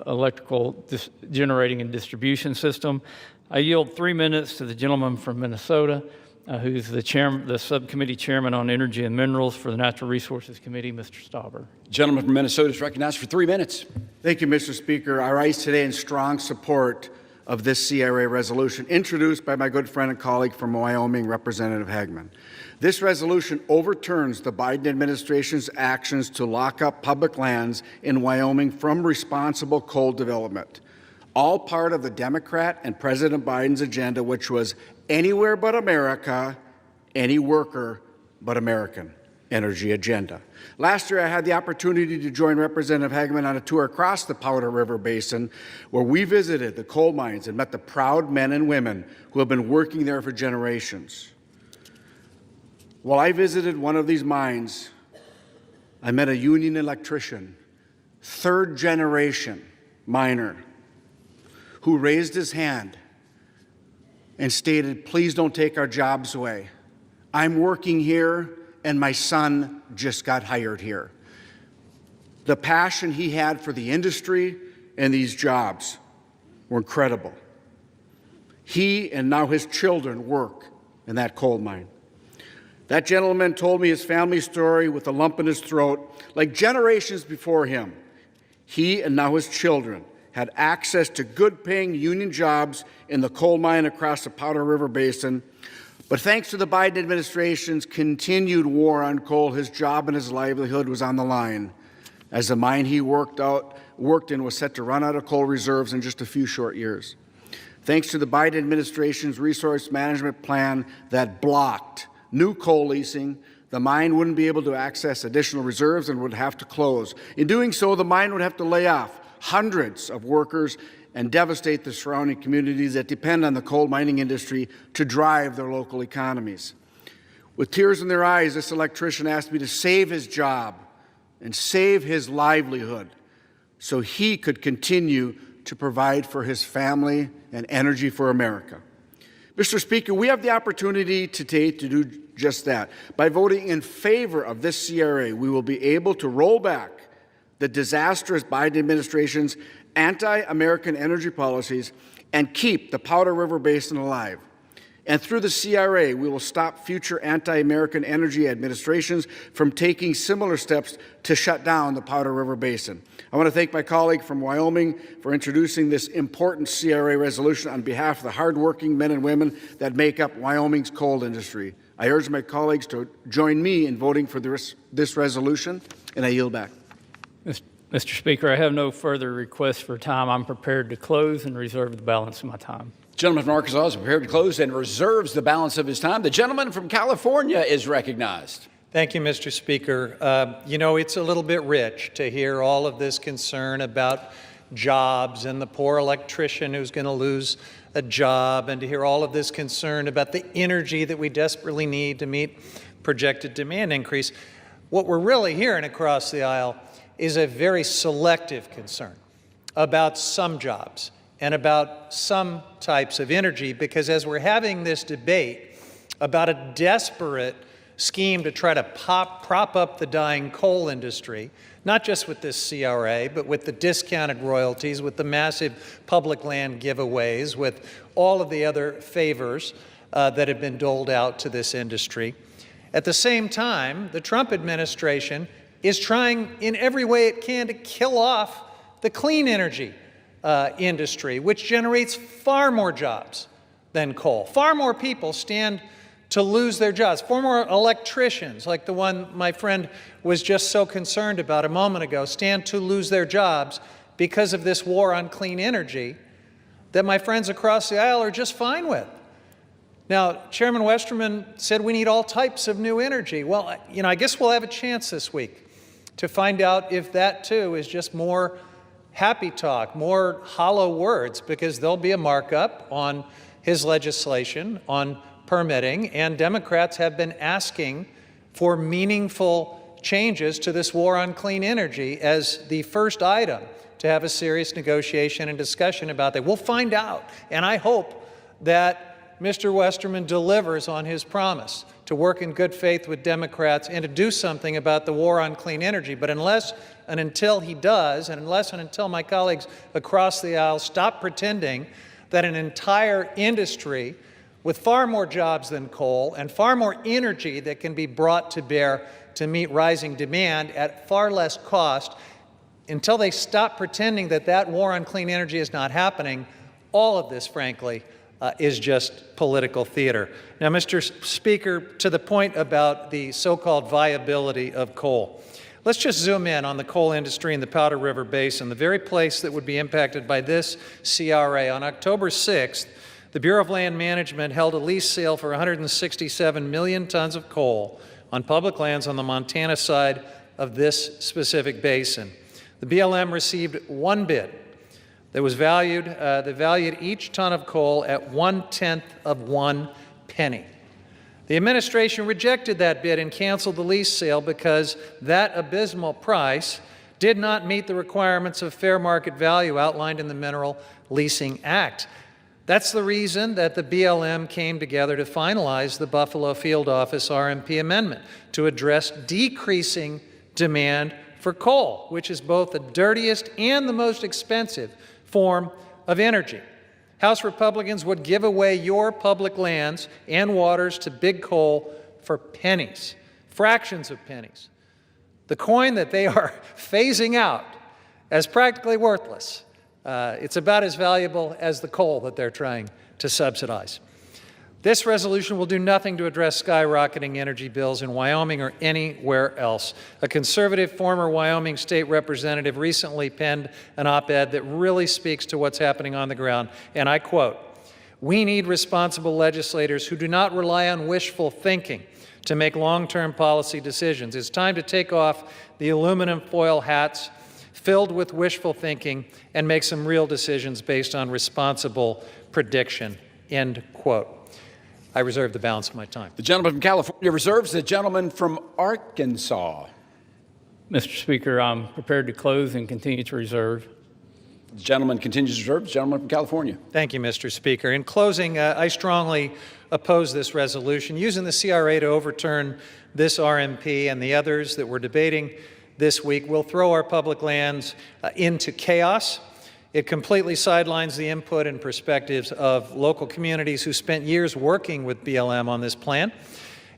electrical generating and distribution system. I yield 3 minutes to the gentleman from Minnesota, who's the subcommittee chairman on energy and minerals for the Natural Resources Committee, Mr. Stauber. Gentleman from Minnesota is recognized for 3 minutes. Thank you, Mr. Speaker. I rise today in strong support of this CRA resolution introduced by my good friend and colleague from Wyoming, Representative Hagman. This resolution overturns the Biden administration's actions to lock up public lands in Wyoming from responsible coal development, all part of the Democrat and President Biden's agenda, which was anywhere but America, any worker but American energy agenda. Last year, I had the opportunity to join Representative Hagman on a tour across the Powder River Basin, where we visited the coal mines and met the proud men and women who have been working there for generations. While I visited one of these mines, I met a union electrician, third-generation miner, who raised his hand and stated, "Please don't take our jobs away. I'm working here, and my son just got hired here." The passion he had for the industry and these jobs were incredible. He and now his children work in that coal mine. That gentleman told me his family story with a lump in his throat. Like generations before him, he and now his children had access to good-paying union jobs in the coal mine across the Powder River Basin. But thanks to the Biden administration's continued war on coal, his job and his livelihood was on the line, as the mine he worked in was set to run out of coal reserves in just a few short years. Thanks to the Biden administration's resource management plan that blocked new coal leasing, the mine wouldn't be able to access additional reserves and would have to close. In doing so, the mine would have to lay off hundreds of workers and devastate the surrounding communities that depend on the coal mining industry to drive their local economies. With tears in their eyes, this electrician asked me to save his job and save his livelihood so he could continue to provide for his family and energy for America. Mr. Speaker, we have the opportunity today to do just that. By voting in favor of this CRA, we will be able to roll back the disastrous Biden administration's anti-American energy policies and keep the Powder River Basin alive. And through the CRA, we will stop future anti-American energy administrations from taking similar steps to shut down the Powder River Basin. I want to thank my colleague from Wyoming for introducing this important CRA resolution on behalf of the hardworking men and women that make up Wyoming's coal industry. I urge my colleagues to join me in voting for this resolution, and I yield back. Mr. Speaker, I have no further requests for time. I'm prepared to close and reserve the balance of my time. Gentleman from Arkansas is prepared to close and reserves the balance of his time. The gentleman from California is recognized. Thank you, Mr. Speaker. You know, it's a little bit rich to hear all of this concern about jobs and the poor electrician who's going to lose a job, and to hear all of this concern about the energy that we desperately need to meet projected demand increase. What we're really hearing across the aisle is a very selective concern about some jobs and about some types of energy, because as we're having this debate about a desperate scheme to try to prop up the dying coal industry, not just with this CRA, but with the discounted royalties, with the massive public land giveaways, with all of the other favors that have been doled out to this industry. At the same time, the Trump administration is trying in every way it can to kill off the clean energy industry, which generates far more jobs than coal. Far more people stand to lose their jobs. Former electricians, like the one my friend was just so concerned about a moment ago, stand to lose their jobs because of this war on clean energy that my friends across the aisle are just fine with. Now, Chairman Westerman said we need all types of new energy. Well, I guess we'll have a chance this week to find out if that too is just more happy talk, more hollow words, because there'll be a markup on his legislation on permitting, and Democrats have been asking for meaningful changes to this war on clean energy as the first item to have a serious negotiation and discussion about that. We'll find out, and I hope that Mr. Westerman delivers on his promise to work in good faith with Democrats and to do something about the war on clean energy. But unless and until he does, and unless and until my colleagues across the aisle stop pretending that an entire industry with far more jobs than coal and far more energy that can be brought to bear to meet rising demand at far less cost, until they stop pretending that that war on clean energy is not happening, all of this, frankly, is just political theater. Now, Mr. Speaker, to the point about the so-called viability of coal, let's just zoom in on the coal industry in the Powder River Basin, the very place that would be impacted by this CRA. On October 6th, the Bureau of Land Management held a lease sale for 167 million tons of coal on public lands on the Montana side of this specific basin. The BLM received one bid that was valued each ton of coal at 1/10 of 1 penny. The administration rejected that bid and canceled the lease sale because that abysmal price did not meet the requirements of fair market value outlined in the Mineral Leasing Act. That's the reason that the BLM came together to finalize the Buffalo Field Office RMP amendment to address decreasing demand for coal, which is both the dirtiest and the most expensive form of energy. House Republicans would give away your public lands and waters to big coal for pennies, fractions of pennies. The coin that they are phasing out as practically worthless. It's about as valuable as the coal that they're trying to subsidize. This resolution will do nothing to address skyrocketing energy bills in Wyoming or anywhere else. A conservative former Wyoming state representative recently penned an op-ed that really speaks to what's happening on the ground, and I quote, "We need responsible legislators who do not rely on wishful thinking to make long-term policy decisions. It's time to take off the aluminum foil hats filled with wishful thinking and make some real decisions based on responsible prediction," end quote. I reserve the balance of my time. The gentleman from California reserves. The gentleman from Arkansas. Mr. Speaker, I'm prepared to close and continue to reserve. The gentleman continues to reserve. The gentleman from California. Thank you, Mr. Speaker. In closing, I strongly oppose this resolution. Using the CRA to overturn this RMP and the others that we're debating this week will throw our public lands into chaos. It completely sidelines the input and perspectives of local communities who spent years working with BLM on this plan.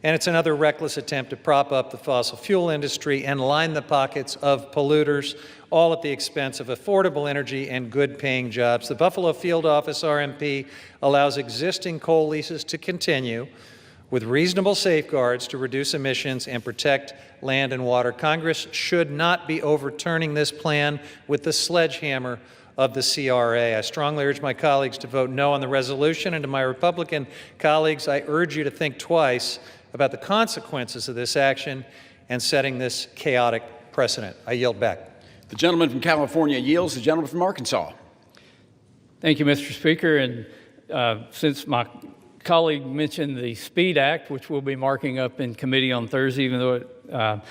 And it's another reckless attempt to prop up the fossil fuel industry and line the pockets of polluters, all at the expense of affordable energy and good-paying jobs. The Buffalo Field Office RMP allows existing coal leases to continue with reasonable safeguards to reduce emissions and protect land and water. Congress should not be overturning this plan with the sledgehammer of the CRA. I strongly urge my colleagues to vote no on the resolution, and to my Republican colleagues, I urge you to think twice about the consequences of this action and setting this chaotic precedent. I yield back. The gentleman from California yields. The gentleman from Arkansas. Thank you, Mr. Speaker. And since my colleague mentioned the SPEED Act, which we'll be marking up in committee on Thursday, even though it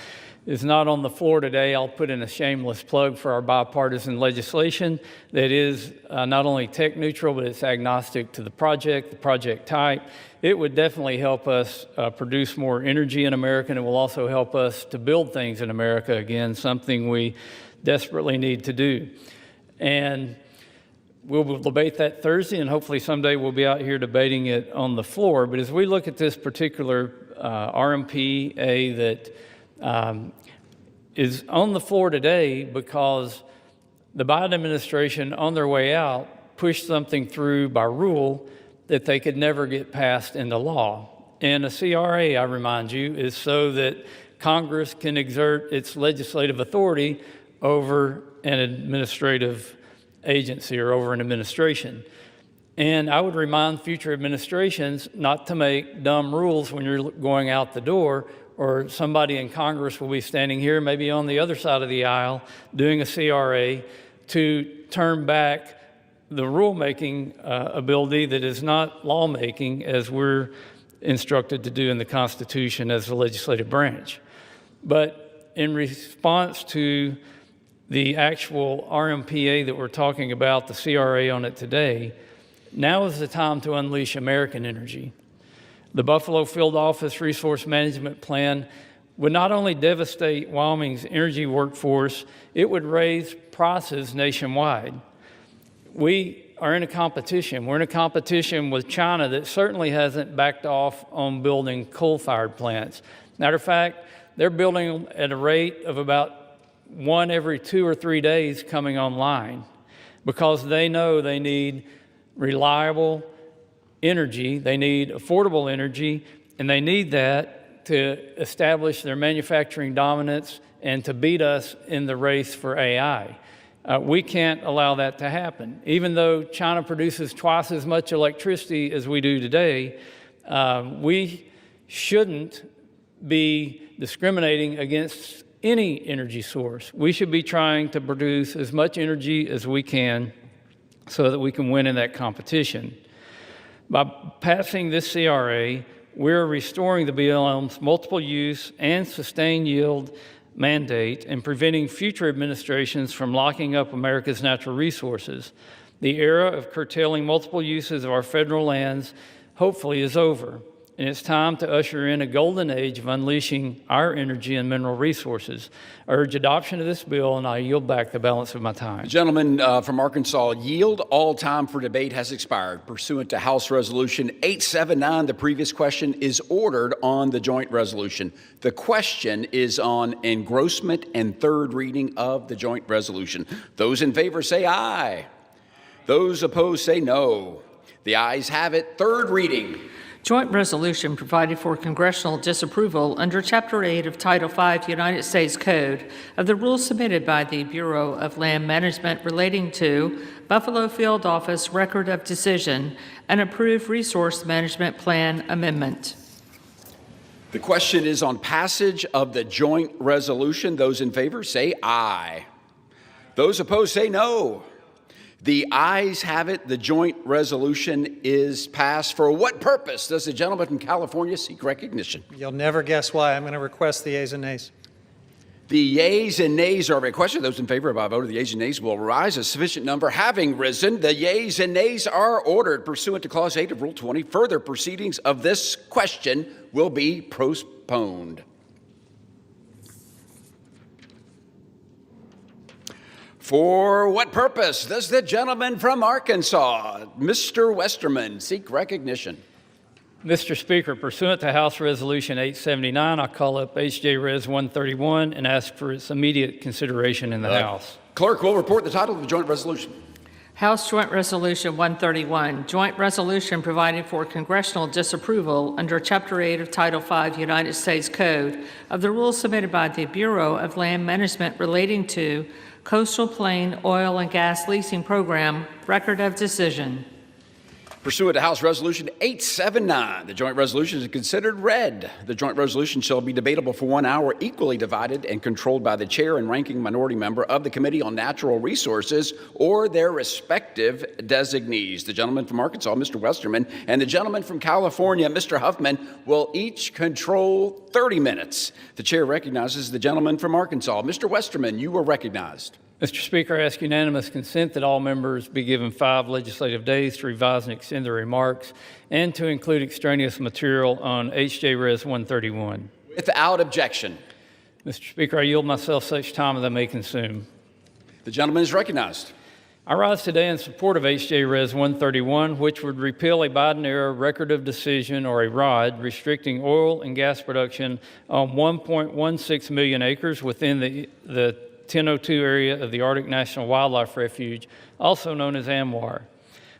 is not on the floor today, I'll put in a shameless plug for our bipartisan legislation that is not only tech neutral, but it's agnostic to the project type. It would definitely help us produce more energy in America, and it will also help us to build things in America again, something we desperately need to do. And we'll debate that Thursday, and hopefully someday we'll be out here debating it on the floor. But as we look at this particular RMP-A that is on the floor today because the Biden administration, on their way out, pushed something through by rule that they could never get passed into law. And a CRA, I remind you, is so that Congress can exert its legislative authority over an administrative agency or over an administration. And I would remind future administrations not to make dumb rules when you're going out the door, or somebody in Congress will be standing here, maybe on the other side of the aisle, doing a CRA to turn back the rulemaking ability that is not lawmaking as we're instructed to do in the Constitution as the legislative branch. But in response to the actual RMPA that we're talking about, the CRA on it today, now is the time to unleash American energy. The Buffalo Field Office Resource Management Plan would not only devastate Wyoming's energy workforce, it would raise prices nationwide. We are in a competition. We're in a competition with China that certainly hasn't backed off on building coal-fired plants. Matter of fact, they're building at a rate of about one every 2 or 3 days coming online because they know they need reliable energy, they need affordable energy, and they need that to establish their manufacturing dominance and to beat us in the race for AI. We can't allow that to happen. Even though China produces twice as much electricity as we do today, we shouldn't be discriminating against any energy source. We should be trying to produce as much energy as we can so that we can win in that competition. By passing this CRA, we're restoring the BLM's multiple use and sustained yield mandate and preventing future administrations from locking up America's natural resources. The era of curtailing multiple uses of our federal lands hopefully is over, and it's time to usher in a golden age of unleashing our energy and mineral resources. I urge adoption of this bill, and I yield back the balance of my time. The gentleman from Arkansas, yield. All time for debate has expired. Pursuant to House Resolution 879, the previous question is ordered on the joint resolution. The question is on engrossment and third reading of the joint resolution. Those in favor say aye. Those opposed say no. The ayes have it. Third reading. Joint resolution provided for congressional disapproval under Chapter 8 of Title 5 United States Code of the rules submitted by the Bureau of Land Management relating to Buffalo Field Office Record of Decision and approved Resource Management Plan Amendment. The question is on passage of the joint resolution. Those in favor say aye. Those opposed say no. The ayes have it. The joint resolution is passed. For what purpose does the gentleman from California seek recognition? You'll never guess why. I'm going to request the yeas and nays. The yeas and nays are requested. Those in favor by vote of the yeas and nays will rise. A sufficient number having risen, the yeas and nays are ordered. Pursuant to Clause 8 of Rule 20, further proceedings of this question will be postponed. For what purpose does the gentleman from Arkansas, Mr. Westerman, seek recognition? Mr. Speaker, pursuant to House Resolution 879, I call up H.J. Res. 131 and ask for its immediate consideration in the House. Clerk will report the title of the joint resolution. House Joint Resolution 131, joint resolution providing for congressional disapproval under Chapter 8 of Title 5 United States Code of the rules submitted by the Bureau of Land Management relating to Coastal Plain Oil and Gas Leasing Program, Record of Decision. Pursuant to House Resolution 879, the joint resolution is considered read. The joint resolution shall be debatable for 1 hour, equally divided and controlled by the chair and ranking minority member of the Committee on Natural Resources or their respective designees. The gentleman from Arkansas, Mr. Westerman, and the gentleman from California, Mr. Huffman, will each control 30 minutes. The chair recognizes the gentleman from Arkansas. Mr. Westerman, you are recognized. Mr. Speaker, I ask unanimous consent that all members be given 5 legislative days to revise and extend their remarks and to include extraneous material on H.J. Res. 131. Without objection. Mr. Speaker, I yield myself such time as I may consume. The gentleman is recognized. I rise today in support of H.J. Res. 131, which would repeal a Biden-era record of decision, or a ROD, restricting oil and gas production on 1.16 million acres within the 1002 area of the Arctic National Wildlife Refuge, also known as ANWR.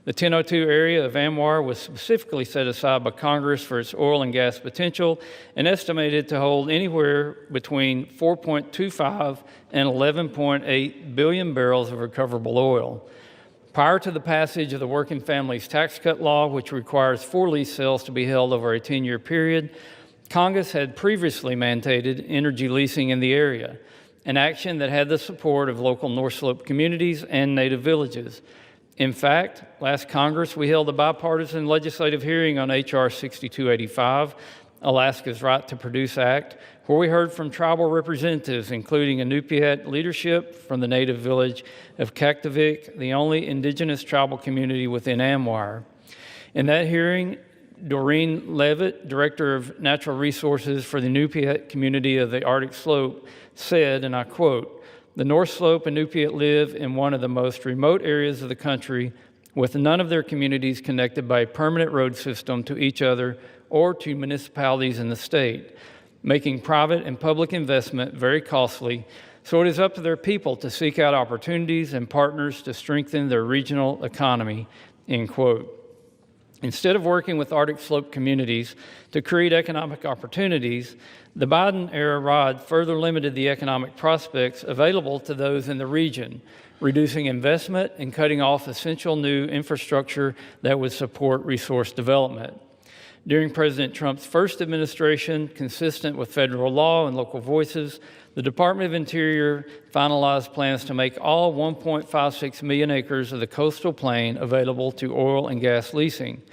The 1002 area of ANWR was specifically set aside by Congress for its oil and gas potential and estimated to hold anywhere between 4.25 and 11.8 billion barrels of recoverable oil. Prior to the passage of the Working Families Tax Cut Law, which requires 4 lease sales to be held over a 10-year period, Congress had previously mandated energy leasing in the area, an action that had the support of local North Slope communities and Native villages. In fact, last Congress, we held a bipartisan legislative hearing on H.R. 6285, Alaska's Right to Produce Act, where we heard from tribal representatives, including Inupiat leadership from the native village of Kaktovik, the only indigenous tribal community within ANWR. In that hearing, Doreen Levitt, Director of Natural Resources for the Inupiat community of the Arctic Slope, said, and I quote, "The North Slope Inupiat live in one of the most remote areas of the country, with none of their communities connected by a permanent road system to each other or to municipalities in the state, making private and public investment very costly, so it is up to their people to seek out opportunities and partners to strengthen their regional economy," end quote. Instead of working with Arctic Slope communities to create economic opportunities, the Biden-era ROD further limited the economic prospects available to those in the region, reducing investment and cutting off essential new infrastructure that would support resource development. During President Trump's first administration, consistent with federal law and local voices, the Department of Interior finalized plans to make all 1.56 million acres of the coastal plain available to oil and gas leasing.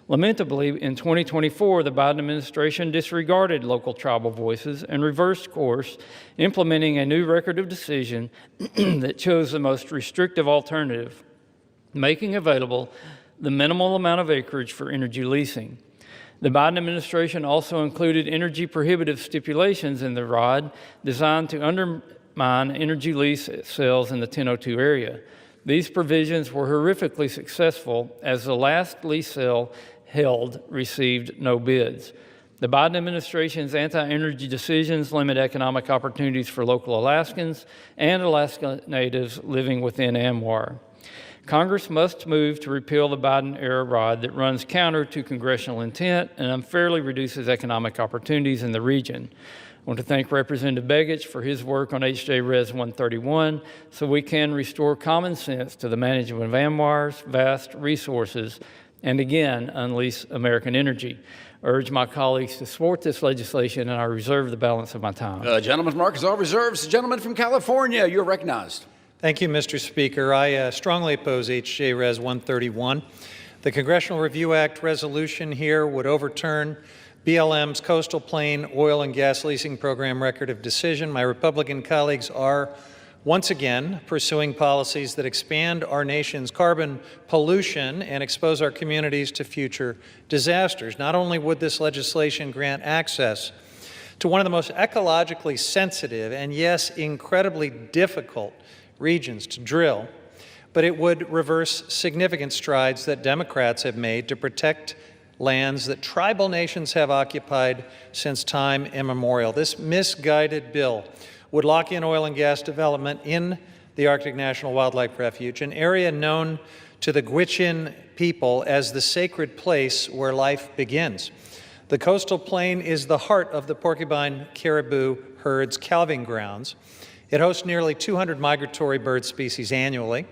Lamentably, in 2024, the Biden administration disregarded local tribal voices and reversed course, implementing a new record of decision that chose the most restrictive alternative, making available the minimal amount of acreage for energy leasing. The Biden administration also included energy prohibitive stipulations in the ROD designed to undermine energy lease sales in the 1002 area. These provisions were horrifically successful, as the last lease sale held received no bids. The Biden administration's anti-energy decisions limit economic opportunities for local Alaskans and Alaska Natives living within ANWR. Congress must move to repeal the Biden-era ROD that runs counter to congressional intent and unfairly reduces economic opportunities in the region. I want to thank Representative Begich for his work on H.J. Res. 131 so we can restore common sense to the management of ANWR's vast resources and again unleash American energy. I urge my colleagues to support this legislation, and I reserve the balance of my time. Gentleman's mark is all reserves. The gentleman from California, you're recognized. Thank you, Mr. Speaker. I strongly oppose H.J. Res. 131. The Congressional Review Act resolution here would overturn BLM's Coastal Plain Oil and Gas Leasing Program record of decision. My Republican colleagues are once again pursuing policies that expand our nation's carbon pollution and expose our communities to future disasters. Not only would this legislation grant access to one of the most ecologically sensitive and, yes, incredibly difficult regions to drill, but it would reverse significant strides that Democrats have made to protect lands that tribal nations have occupied since time immemorial. This misguided bill would lock in oil and gas development in the Arctic National Wildlife Refuge, an area known to the Gwich'in people as the sacred place where life begins. The coastal plain is the heart of the porcupine caribou herd's calving grounds. It hosts nearly 200 migratory bird species annually,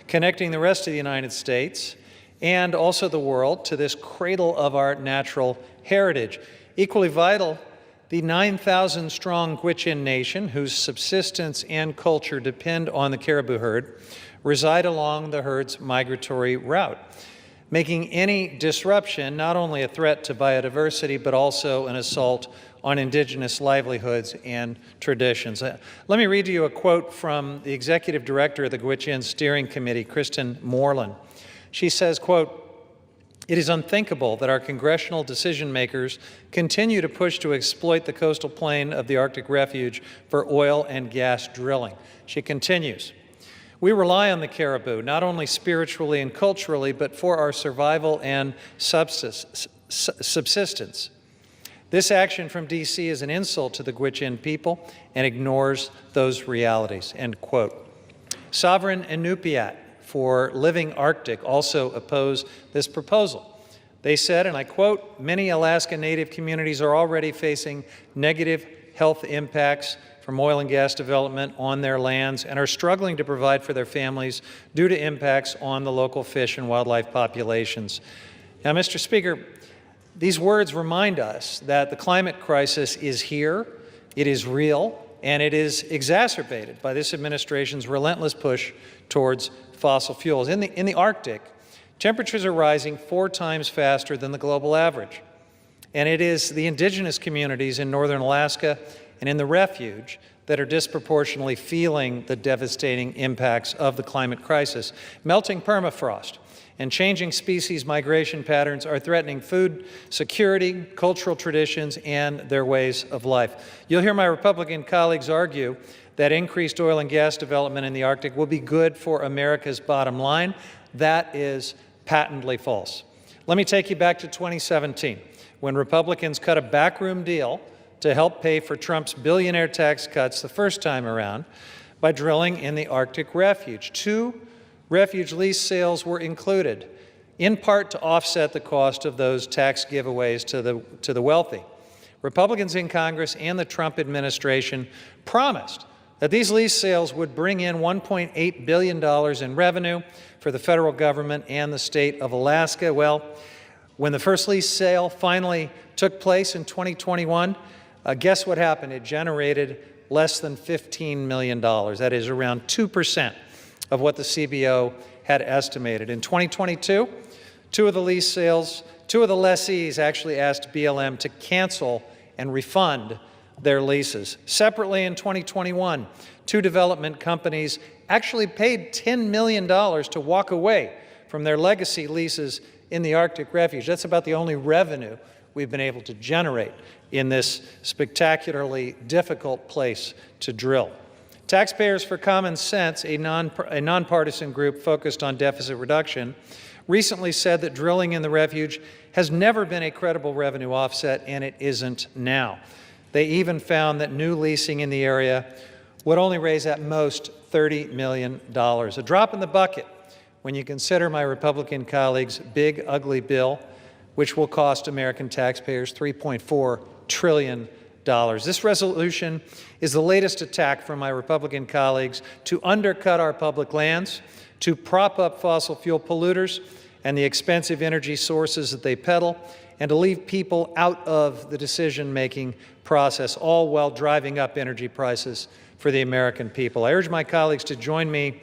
connecting the rest of the United States and also the world to this cradle of our natural heritage. Equally vital, the 9,000-strong Gwich'in Nation, whose subsistence and culture depend on the caribou herd, reside along the herd's migratory route, making any disruption not only a threat to biodiversity, but also an assault on indigenous livelihoods and traditions. Let me read to you a quote from the executive director of the Gwich'in Steering Committee, Kristen Moreland. She says, quote, "It is unthinkable that our congressional decision makers continue to push to exploit the coastal plain of the Arctic Refuge for oil and gas drilling." She continues, "We rely on the caribou, not only spiritually and culturally, but for our survival and subsistence. This action from D.C. is an insult to the Gwich'in people and ignores those realities," end quote. Sovereign Inupiat for Living Arctic also oppose this proposal. They said, and I quote, "Many Alaska Native communities are already facing negative health impacts from oil and gas development on their lands and are struggling to provide for their families due to impacts on the local fish and wildlife populations." Now, Mr. Speaker, these words remind us that the climate crisis is here, it is real, and it is exacerbated by this administration's relentless push towards fossil fuels. In the Arctic, temperatures are rising 4 times faster than the global average. And it is the indigenous communities in northern Alaska and in the refuge that are disproportionately feeling the devastating impacts of the climate crisis. Melting permafrost and changing species migration patterns are threatening food security, cultural traditions, and their ways of life. You'll hear my Republican colleagues argue that increased oil and gas development in the Arctic will be good for America's bottom line. That is patently false. Let me take you back to 2017, when Republicans cut a backroom deal to help pay for Trump's billionaire tax cuts the first time around by drilling in the Arctic refuge. 2 refuge lease sales were included, in part to offset the cost of those tax giveaways to the wealthy. Republicans in Congress and the Trump administration promised that these lease sales would bring in $1.8 billion in revenue for the federal government and the state of Alaska. Well, when the first lease sale finally took place in 2021, guess what happened? It generated less than $15 million. That is around 2% of what the CBO had estimated. In 2022, 2 of the lease sales, 2 of the lessees actually asked BLM to cancel and refund their leases. Separately, in 2021, 2 development companies actually paid $10 million to walk away from their legacy leases in the Arctic refuge. That's about the only revenue we've been able to generate in this spectacularly difficult place to drill. Taxpayers for Common Sense, a nonpartisan group focused on deficit reduction, recently said that drilling in the refuge has never been a credible revenue offset, and it isn't now. They even found that new leasing in the area would only raise at most $30 million, a drop in the bucket when you consider my Republican colleagues' big, ugly bill, which will cost American taxpayers $3.4 trillion. This resolution is the latest attack from my Republican colleagues to undercut our public lands, to prop up fossil fuel polluters and the expensive energy sources that they peddle, and to leave people out of the decision-making process, all while driving up energy prices for the American people. I urge my colleagues to join me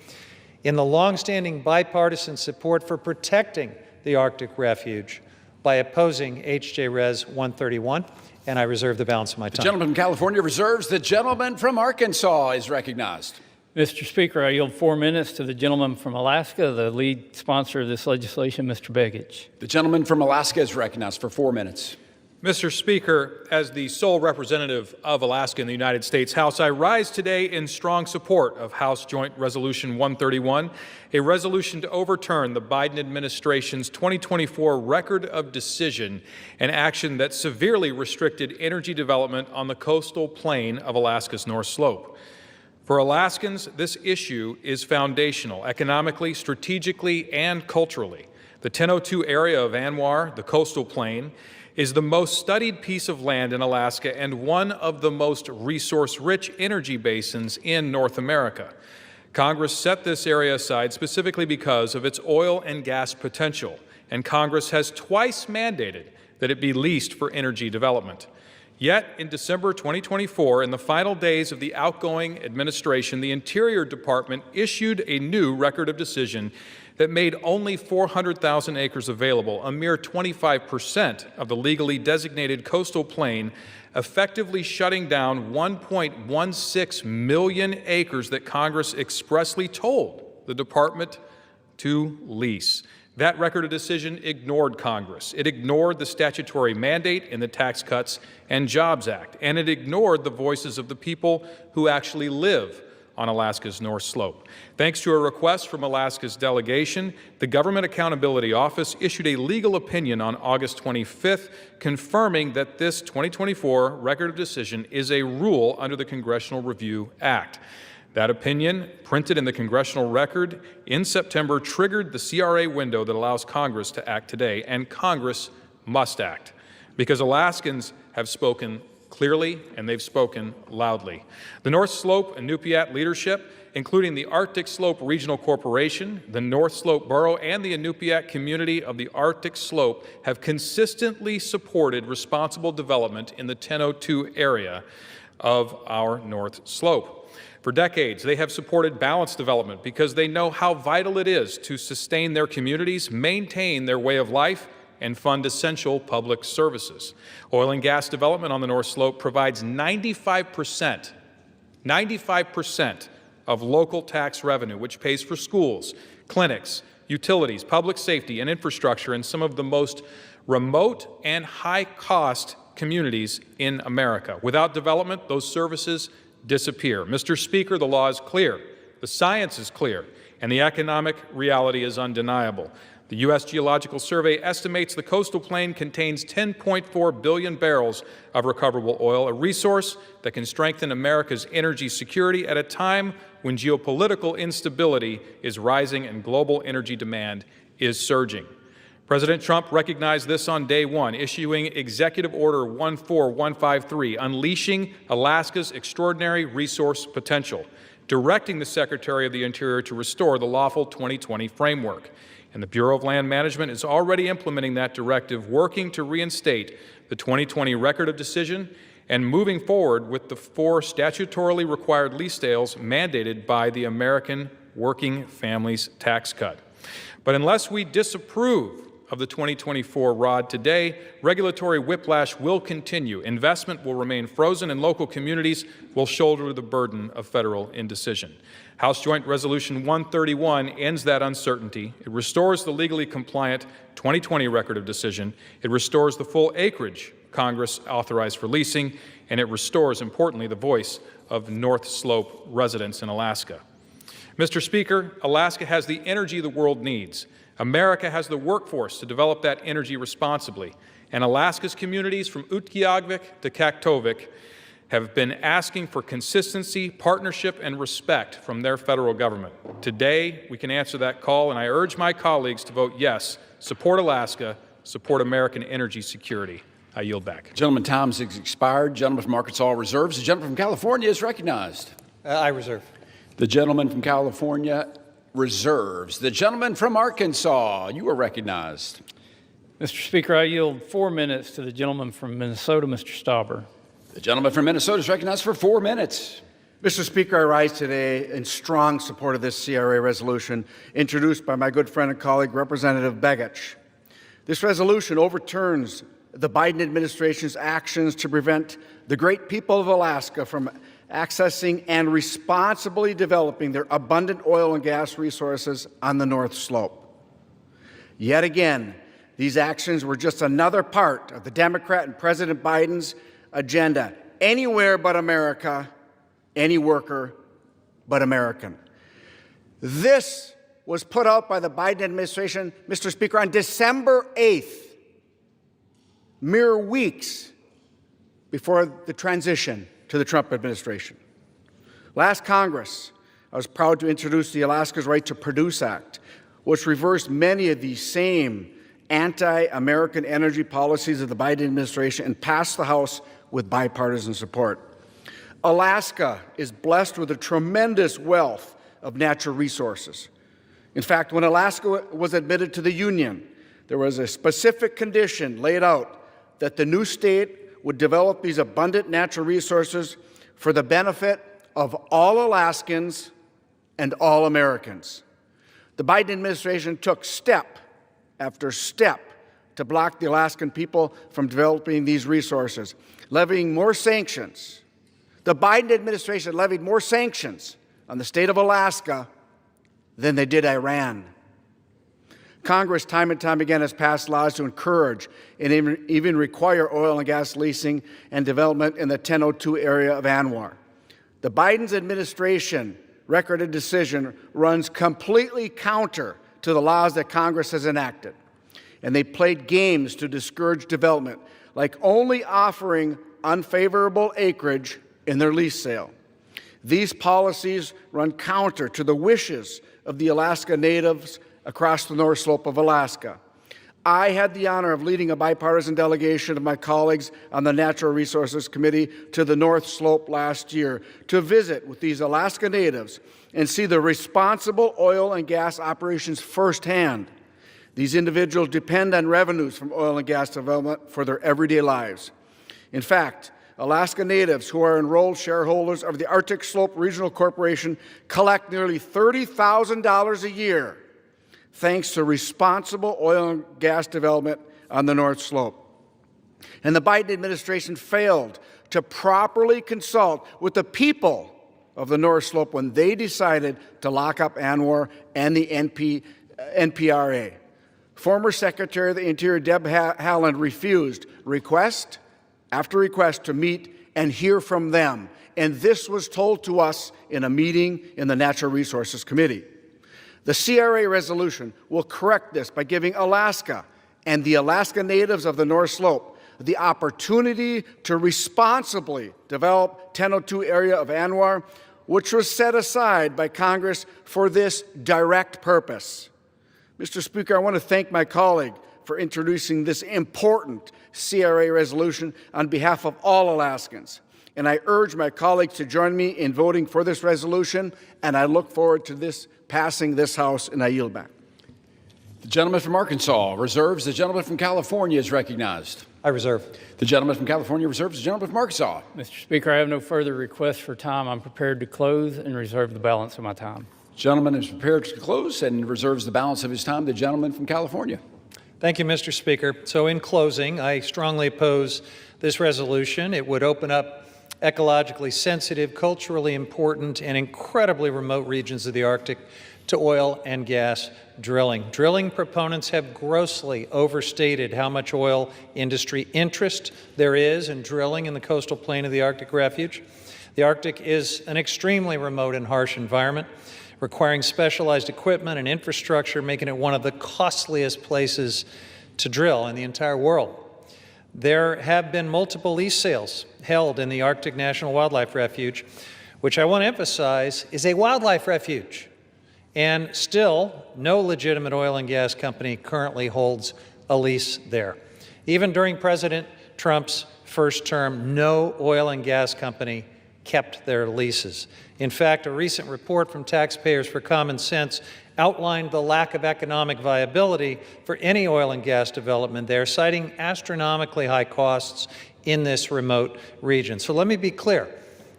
in the longstanding bipartisan support for protecting the Arctic refuge by opposing H.J. Res. 131, and I reserve the balance of my time. The gentleman from California reserves. The gentleman from Arkansas is recognized. Mr. Speaker, I yield 4 minutes to the gentleman from Alaska, the lead sponsor of this legislation, Mr. Begich. The gentleman from Alaska is recognized for 4 minutes. Mr. Speaker, as the sole representative of Alaska in the United States House, I rise today in strong support of House Joint Resolution 131, a resolution to overturn the Biden administration's 2024 record of decision and action that severely restricted energy development on the coastal plain of Alaska's North Slope. For Alaskans, this issue is foundational economically, strategically, and culturally. The 1002 area of ANWR, the coastal plain, is the most studied piece of land in Alaska and one of the most resource-rich energy basins in North America. Congress set this area aside specifically because of its oil and gas potential, and Congress has twice mandated that it be leased for energy development. Yet, in December 2024, in the final days of the outgoing administration, the Interior Department issued a new record of decision that made only 400,000 acres available, a mere 25% of the legally designated coastal plain, effectively shutting down 1.16 million acres that Congress expressly told the department to lease. That record of decision ignored Congress. It ignored the statutory mandate in the Tax Cuts and Jobs Act, and it ignored the voices of the people who actually live on Alaska's North Slope. Thanks to a request from Alaska's delegation, the Government Accountability Office issued a legal opinion on August 25th, confirming that this 2024 record of decision is a rule under the Congressional Review Act. That opinion, printed in the Congressional Record in September, triggered the CRA window that allows Congress to act today, and Congress must act, because Alaskans have spoken clearly and they've spoken loudly. The North Slope and Inupiat leadership, including the Arctic Slope Regional Corporation, the North Slope Borough, and the Inupiat community of the Arctic Slope, have consistently supported responsible development in the 1002 area of our North Slope. For decades, they have supported balanced development because they know how vital it is to sustain their communities, maintain their way of life, and fund essential public services. Oil and gas development on the North Slope provides 95% of local tax revenue, which pays for schools, clinics, utilities, public safety, and infrastructure in some of the most remote and high-cost communities in America. Without development, those services disappear. Mr. Speaker, the law is clear, the science is clear, and the economic reality is undeniable. The U.S. Geological Survey estimates the coastal plain contains 10.4 billion barrels of recoverable oil, a resource that can strengthen America's energy security at a time when geopolitical instability is rising and global energy demand is surging. President Trump recognized this on day one, issuing Executive Order 14153, unleashing Alaska's extraordinary resource potential, directing the Secretary of the Interior to restore the lawful 2020 framework. And the Bureau of Land Management is already implementing that directive, working to reinstate the 2020 Record of Decision and moving forward with the 4 statutorily required lease sales mandated by the American Working Families Tax Cut. But unless we disapprove of the 2024 ROD today, regulatory whiplash will continue. Investment will remain frozen, and local communities will shoulder the burden of federal indecision. House Joint Resolution 131 ends that uncertainty. It restores the legally compliant 2020 Record of Decision. It restores the full acreage Congress authorized for leasing, and it restores, importantly, the voice of North Slope residents in Alaska. Mr. Speaker, Alaska has the energy the world needs. America has the workforce to develop that energy responsibly, and Alaska's communities from Utqiagvik to Kaktovik have been asking for consistency, partnership, and respect from their federal government. Today, we can answer that call, and I urge my colleagues to vote yes, support Alaska, support American energy security. I yield back. Gentleman, time has expired. Gentleman from Arkansas reserves. The gentleman from California is recognized. I reserve. The gentleman from California reserves. The gentleman from Arkansas, you are recognized. Mr. Speaker, I yield 4 minutes to the gentleman from Minnesota, Mr. Stauber. The gentleman from Minnesota is recognized for 4 minutes. Mr. Speaker, I rise today in strong support of this CRA resolution introduced by my good friend and colleague, Representative Begich. This resolution overturns the Biden administration's actions to prevent the great people of Alaska from accessing and responsibly developing their abundant oil and gas resources on the North Slope. Yet again, these actions were just another part of the Democrat and President Biden's agenda. Anywhere but America, any worker but American. This was put out by the Biden administration, Mr. Speaker, on December 8th, mere weeks before the transition to the Trump administration. Last Congress, I was proud to introduce the Alaska's Right to Produce Act, which reversed many of the same anti-American energy policies of the Biden administration and passed the House with bipartisan support. Alaska is blessed with a tremendous wealth of natural resources. In fact, when Alaska was admitted to the Union, there was a specific condition laid out that the new state would develop these abundant natural resources for the benefit of all Alaskans and all Americans. The Biden administration took step after step to block the Alaskan people from developing these resources, levying more sanctions. The Biden administration levied more sanctions on the state of Alaska than they did Iran. Congress time and time again has passed laws to encourage and even require oil and gas leasing and development in the 1002 area of ANWR. The Biden administration record of decision runs completely counter to the laws that Congress has enacted. And they played games to discourage development, like only offering unfavorable acreage in their lease sale. These policies run counter to the wishes of the Alaska Natives across the North Slope of Alaska. I had the honor of leading a bipartisan delegation of my colleagues on the Natural Resources Committee to the North Slope last year to visit with these Alaska Natives and see the responsible oil and gas operations firsthand. These individuals depend on revenues from oil and gas development for their everyday lives. In fact, Alaska Natives who are enrolled shareholders of the Arctic Slope Regional Corporation collect nearly $30,000 a year thanks to responsible oil and gas development on the North Slope. And the Biden administration failed to properly consult with the people of the North Slope when they decided to lock up ANWR and the NPRA. Former Secretary of the Interior Deb Haaland refused request after request to meet and hear from them. And this was told to us in a meeting in the Natural Resources Committee. The CRA resolution will correct this by giving Alaska and the Alaska Natives of the North Slope the opportunity to responsibly develop 1002 area of ANWR, which was set aside by Congress for this direct purpose. Mr. Speaker, I want to thank my colleague for introducing this important CRA resolution on behalf of all Alaskans. And I urge my colleagues to join me in voting for this resolution, and I look forward to this passing this House, and I yield back. The gentleman from Arkansas reserves. The gentleman from California is recognized. I reserve. The gentleman from California reserves. The gentleman from Arkansas. Mr. Speaker, I have no further requests for time. I'm prepared to close and reserve the balance of my time. Gentleman is prepared to close and reserves the balance of his time. The gentleman from California. Thank you, Mr. Speaker. So in closing, I strongly oppose this resolution. It would open up ecologically sensitive, culturally important, and incredibly remote regions of the Arctic to oil and gas drilling. Drilling proponents have grossly overstated how much oil industry interest there is in drilling in the coastal plain of the Arctic Refuge. The Arctic is an extremely remote and harsh environment, requiring specialized equipment and infrastructure, making it one of the costliest places to drill in the entire world. There have been multiple lease sales held in the Arctic National Wildlife Refuge, which I want to emphasize is a wildlife refuge. And still, no legitimate oil and gas company currently holds a lease there. Even during President Trump's first term, no oil and gas company kept their leases. In fact, a recent report from Taxpayers for Common Sense outlined the lack of economic viability for any oil and gas development there, citing astronomically high costs in this remote region. So let me be clear.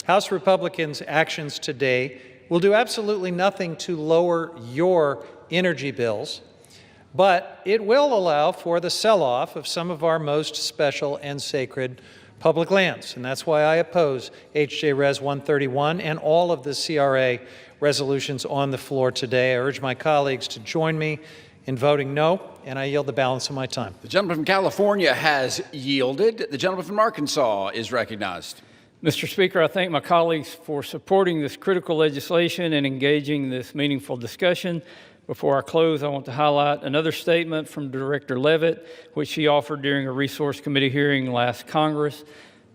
House Republicans' actions today will do absolutely nothing to lower your energy bills, but it will allow for the sell-off of some of our most special and sacred public lands. And that's why I oppose H.J. Res. 131 and all of the CRA resolutions on the floor today. I urge my colleagues to join me in voting no, and I yield the balance of my time. The gentleman from California has yielded. The gentleman from Arkansas is recognized. Mr. Speaker, I thank my colleagues for supporting this critical legislation and engaging this meaningful discussion. Before I close, I want to highlight another statement from Director Levitt, which he offered during a Resource Committee hearing last Congress.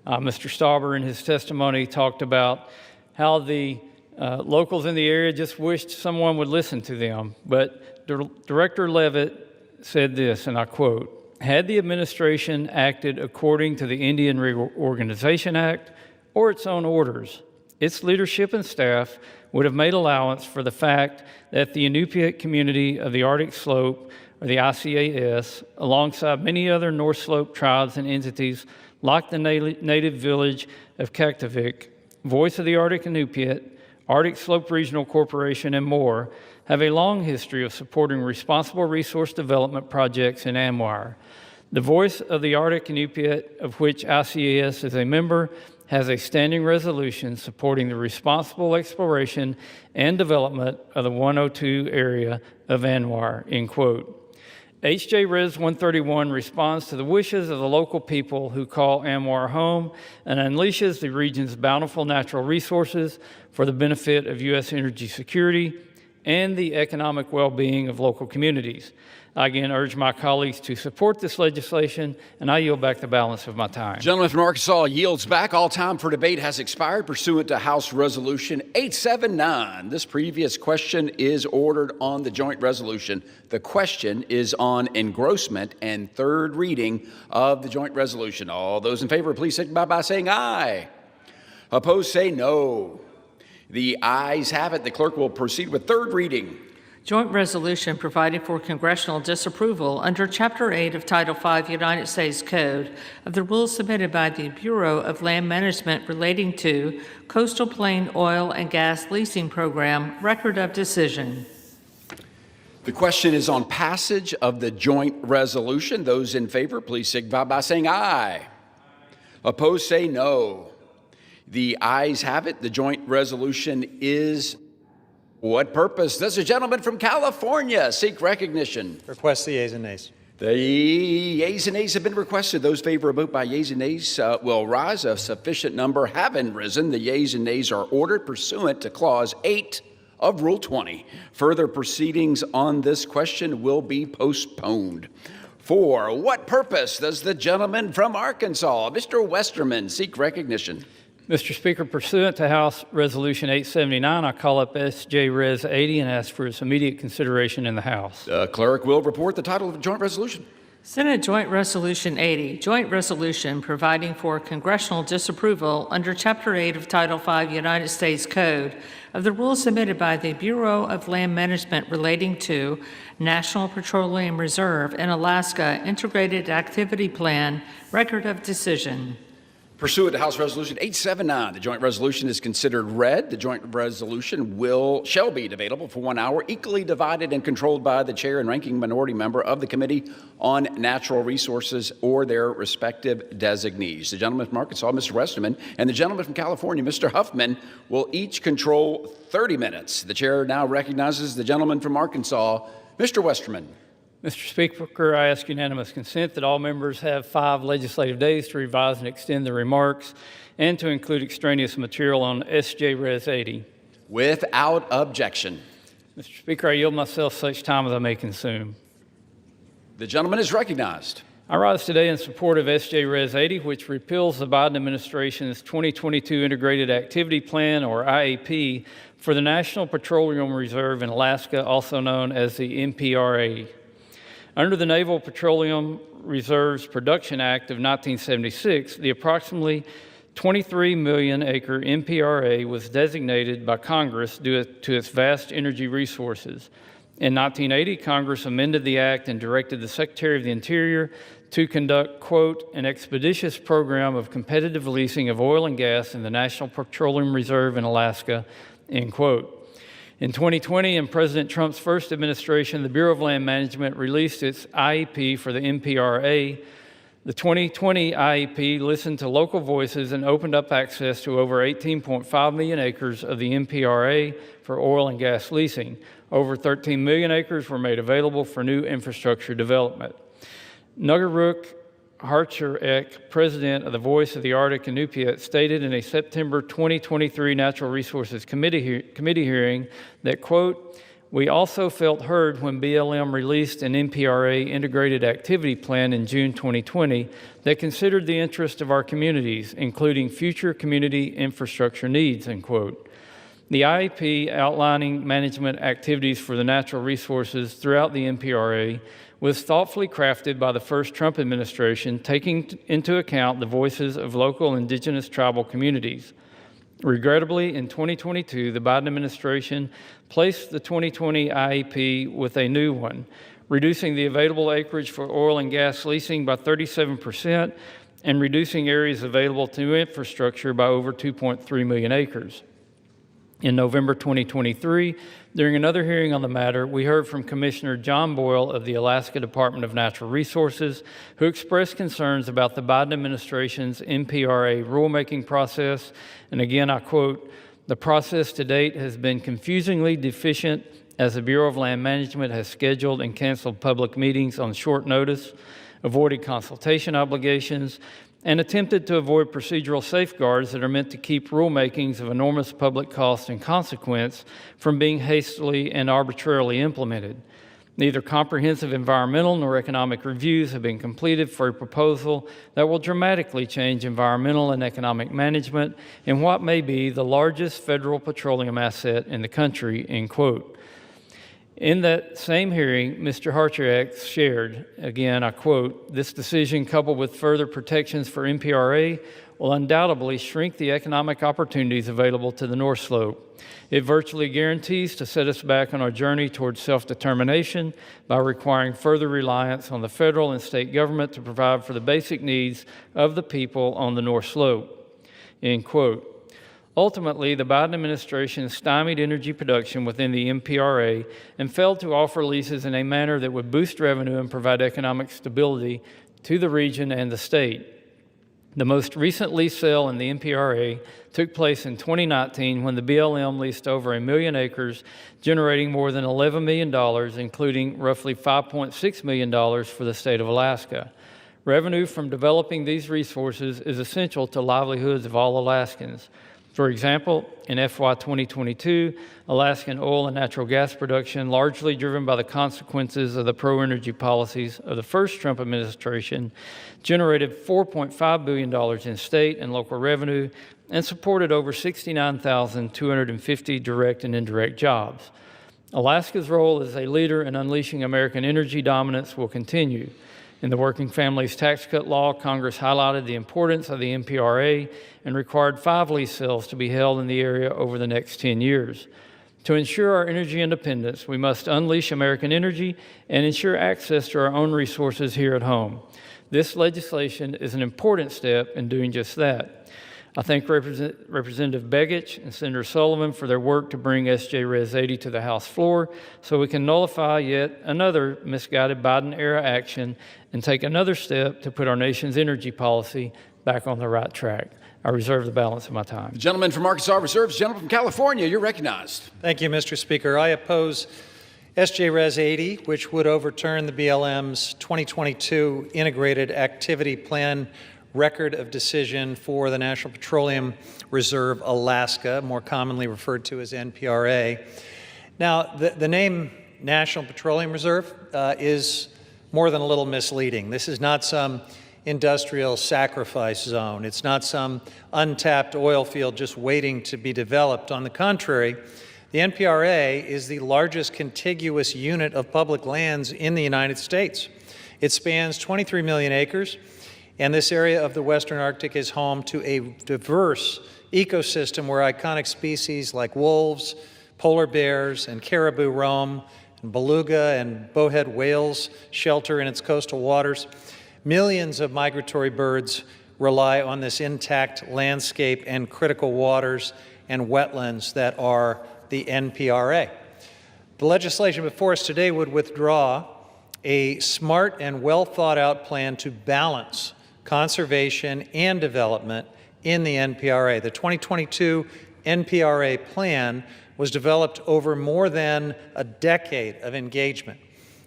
Mr. Stauber, in his testimony, talked about how the locals in the area just wished someone would listen to them. But Director Levitt said this, and I quote, "Had the administration acted according to the Indian Reorganization Act or its own orders, its leadership and staff would have made allowance for the fact that the Inupiat community of the Arctic Slope, or the ICAS, alongside many other North Slope tribes and entities like the native village of Kaktovik, Voice of the Arctic Inupiat, Arctic Slope Regional Corporation, and more, have a long history of supporting responsible resource development projects in ANWR. The Voice of the Arctic Inupiat, of which ICAS is a member, has a standing resolution supporting the responsible exploration and development of the 102 area of ANWR," end quote. H.J. Res. 131 responds to the wishes of the local people who call ANWR home and unleashes the region's bountiful natural resources for the benefit of U.S. energy security, and the economic well-being of local communities. I again urge my colleagues to support this legislation, and I yield back the balance of my time. Gentleman from Arkansas yields back. All time for debate has expired pursuant to House Resolution 879. This previous question is ordered on the joint resolution. The question is on engrossment and third reading of the joint resolution. All those in favor, please signify by saying aye. Opposed, say no. The ayes have it. The clerk will proceed with third reading. Joint resolution providing for congressional disapproval under Chapter 8 of Title 5 United States Code of the rules submitted by the Bureau of Land Management relating to Coastal Plain Oil and Gas Leasing Program Record of Decision. The question is on passage of the joint resolution. Those in favor, please signify by saying aye. Opposed, say no. The ayes have it. The joint resolution is. What purpose does the gentleman from California seek recognition? Request the yeas and nays. The yeas and nays have been requested. Those favor a vote by yeas and nays will rise. A sufficient number having risen. The yeas and nays are ordered pursuant to Clause 8 of Rule 20. Further proceedings on this question will be postponed. For what purpose does the gentleman from Arkansas, Mr. Westerman, seek recognition? Mr. Speaker, pursuant to House Resolution 879, I call up S.J. Res. 80 and ask for its immediate consideration in the House. The clerk will report the title of the joint resolution. Senate Joint Resolution 80, Joint Resolution providing for congressional disapproval under Chapter 8 of Title 5 United States Code of the rules submitted by the Bureau of Land Management relating to National Petroleum Reserve in Alaska Integrated Activity Plan Record of Decision. Pursuant to House Resolution 879, the joint resolution is considered read. The joint resolution shall be debatable for 1 hour, equally divided and controlled by the chair and ranking minority member of the Committee on Natural Resources or their respective designees. The gentleman from Arkansas, Mr. Westerman, and the gentleman from California, Mr. Huffman, will each control 30 minutes. The chair now recognizes the gentleman from Arkansas, Mr. Westerman. Mr. Speaker, I ask unanimous consent that all members have 5 legislative days to revise and extend their remarks and to include extraneous material on S.J. Res. 80. Without objection. Mr. Speaker, I yield myself such time as I may consume. The gentleman is recognized. I rise today in support of S.J. Res. 80, which repeals the Biden administration's 2022 Integrated Activity Plan, or IAP, for the National Petroleum Reserve in Alaska, also known as the NPRA. Under the Naval Petroleum Reserves Production Act of 1976, the approximately 23 million acre NPRA was designated by Congress due to its vast energy resources. In 1980, Congress amended the act and directed the Secretary of the Interior to conduct, quote, an expeditious program of competitive leasing of oil and gas in the National Petroleum Reserve in Alaska, end quote. In 2020, in President Trump's first administration, the Bureau of Land Management released its IEP for the NPRA. The 2020 IEP listened to local voices and opened up access to over 18.5 million acres of the NPRA for oil and gas leasing. Over 13 million acres were made available for new infrastructure development. Nuggeruk Hartcherek, president of the Voice of the Arctic Inupiat, stated in a September 2023 Natural Resources Committee hearing that, quote, we also felt heard when BLM released an NPRA integrated activity plan in June 2020 that considered the interest of our communities, including future community infrastructure needs, end quote. The IEP outlining management activities for the natural resources throughout the NPRA was thoughtfully crafted by the first Trump administration, taking into account the voices of local indigenous tribal communities. Regrettably, in 2022, the Biden administration placed the 2020 IEP with a new one, reducing the available acreage for oil and gas leasing by 37% and reducing areas available to new infrastructure by over 2.3 million acres. In November 2023, during another hearing on the matter, we heard from Commissioner John Boyle of the Alaska Department of Natural Resources, who expressed concerns about the Biden administration's NPRA rulemaking process. And again, I quote, the process to date has been confusingly deficient as the Bureau of Land Management has scheduled and canceled public meetings on short notice, avoided consultation obligations, and attempted to avoid procedural safeguards that are meant to keep rulemakings of enormous public cost and consequence from being hastily and arbitrarily implemented. Neither comprehensive environmental nor economic reviews have been completed for a proposal that will dramatically change environmental and economic management in what may be the largest federal petroleum asset in the country, end quote. In that same hearing, Mr. Hartrex shared, again, I quote, "This decision, coupled with further protections for NPRA, will undoubtedly shrink the economic opportunities available to the North Slope. It virtually guarantees to set us back on our journey towards self-determination by requiring further reliance on the federal and state government to provide for the basic needs of the people on the North Slope," end quote. Ultimately, the Biden administration stymied energy production within the NPRA and failed to offer leases in a manner that would boost revenue and provide economic stability to the region and the state. The most recent lease sale in the NPRA took place in 2019 when the BLM leased over 1 million acres, generating more than $11 million, including roughly $5.6 million for the state of Alaska. Revenue from developing these resources is essential to livelihoods of all Alaskans. For example, in FY 2022, Alaskan oil and natural gas production, largely driven by the consequences of the pro-energy policies of the first Trump administration, generated $4.5 billion in state and local revenue and supported over 69,250 direct and indirect jobs. Alaska's role as a leader in unleashing American energy dominance will continue. In the Working Families Tax Cut Law, Congress highlighted the importance of the NPRA and required 5 lease sales to be held in the area over the next 10 years. To ensure our energy independence, we must unleash American energy and ensure access to our own resources here at home. This legislation is an important step in doing just that. I thank Representative Begich and Senator Sullivan for their work to bring SJ Res 80 to the House floor so we can nullify yet another misguided Biden-era action and take another step to put our nation's energy policy back on the right track. I reserve the balance of my time. The gentleman from Arkansas reserves. Gentleman from California, you're recognized. Thank you, Mr. Speaker. I oppose SJ Res 80, which would overturn the BLM's 2022 Integrated Activity Plan Record of Decision for the National Petroleum Reserve Alaska, more commonly referred to as NPRA. Now, the name National Petroleum Reserve is more than a little misleading. This is not some industrial sacrifice zone. It's not some untapped oil field just waiting to be developed. On the contrary, the NPRA is the largest contiguous unit of public lands in the United States. It spans 23 million acres, and this area of the Western Arctic is home to a diverse ecosystem where iconic species like wolves, polar bears, and caribou roam, and beluga and bowhead whales shelter in its coastal waters. Millions of migratory birds rely on this intact landscape and critical waters and wetlands that are the NPRA. The legislation before us today would withdraw a smart and well-thought-out plan to balance conservation and development in the NPRA. The 2022 NPRA plan was developed over more than a decade of engagement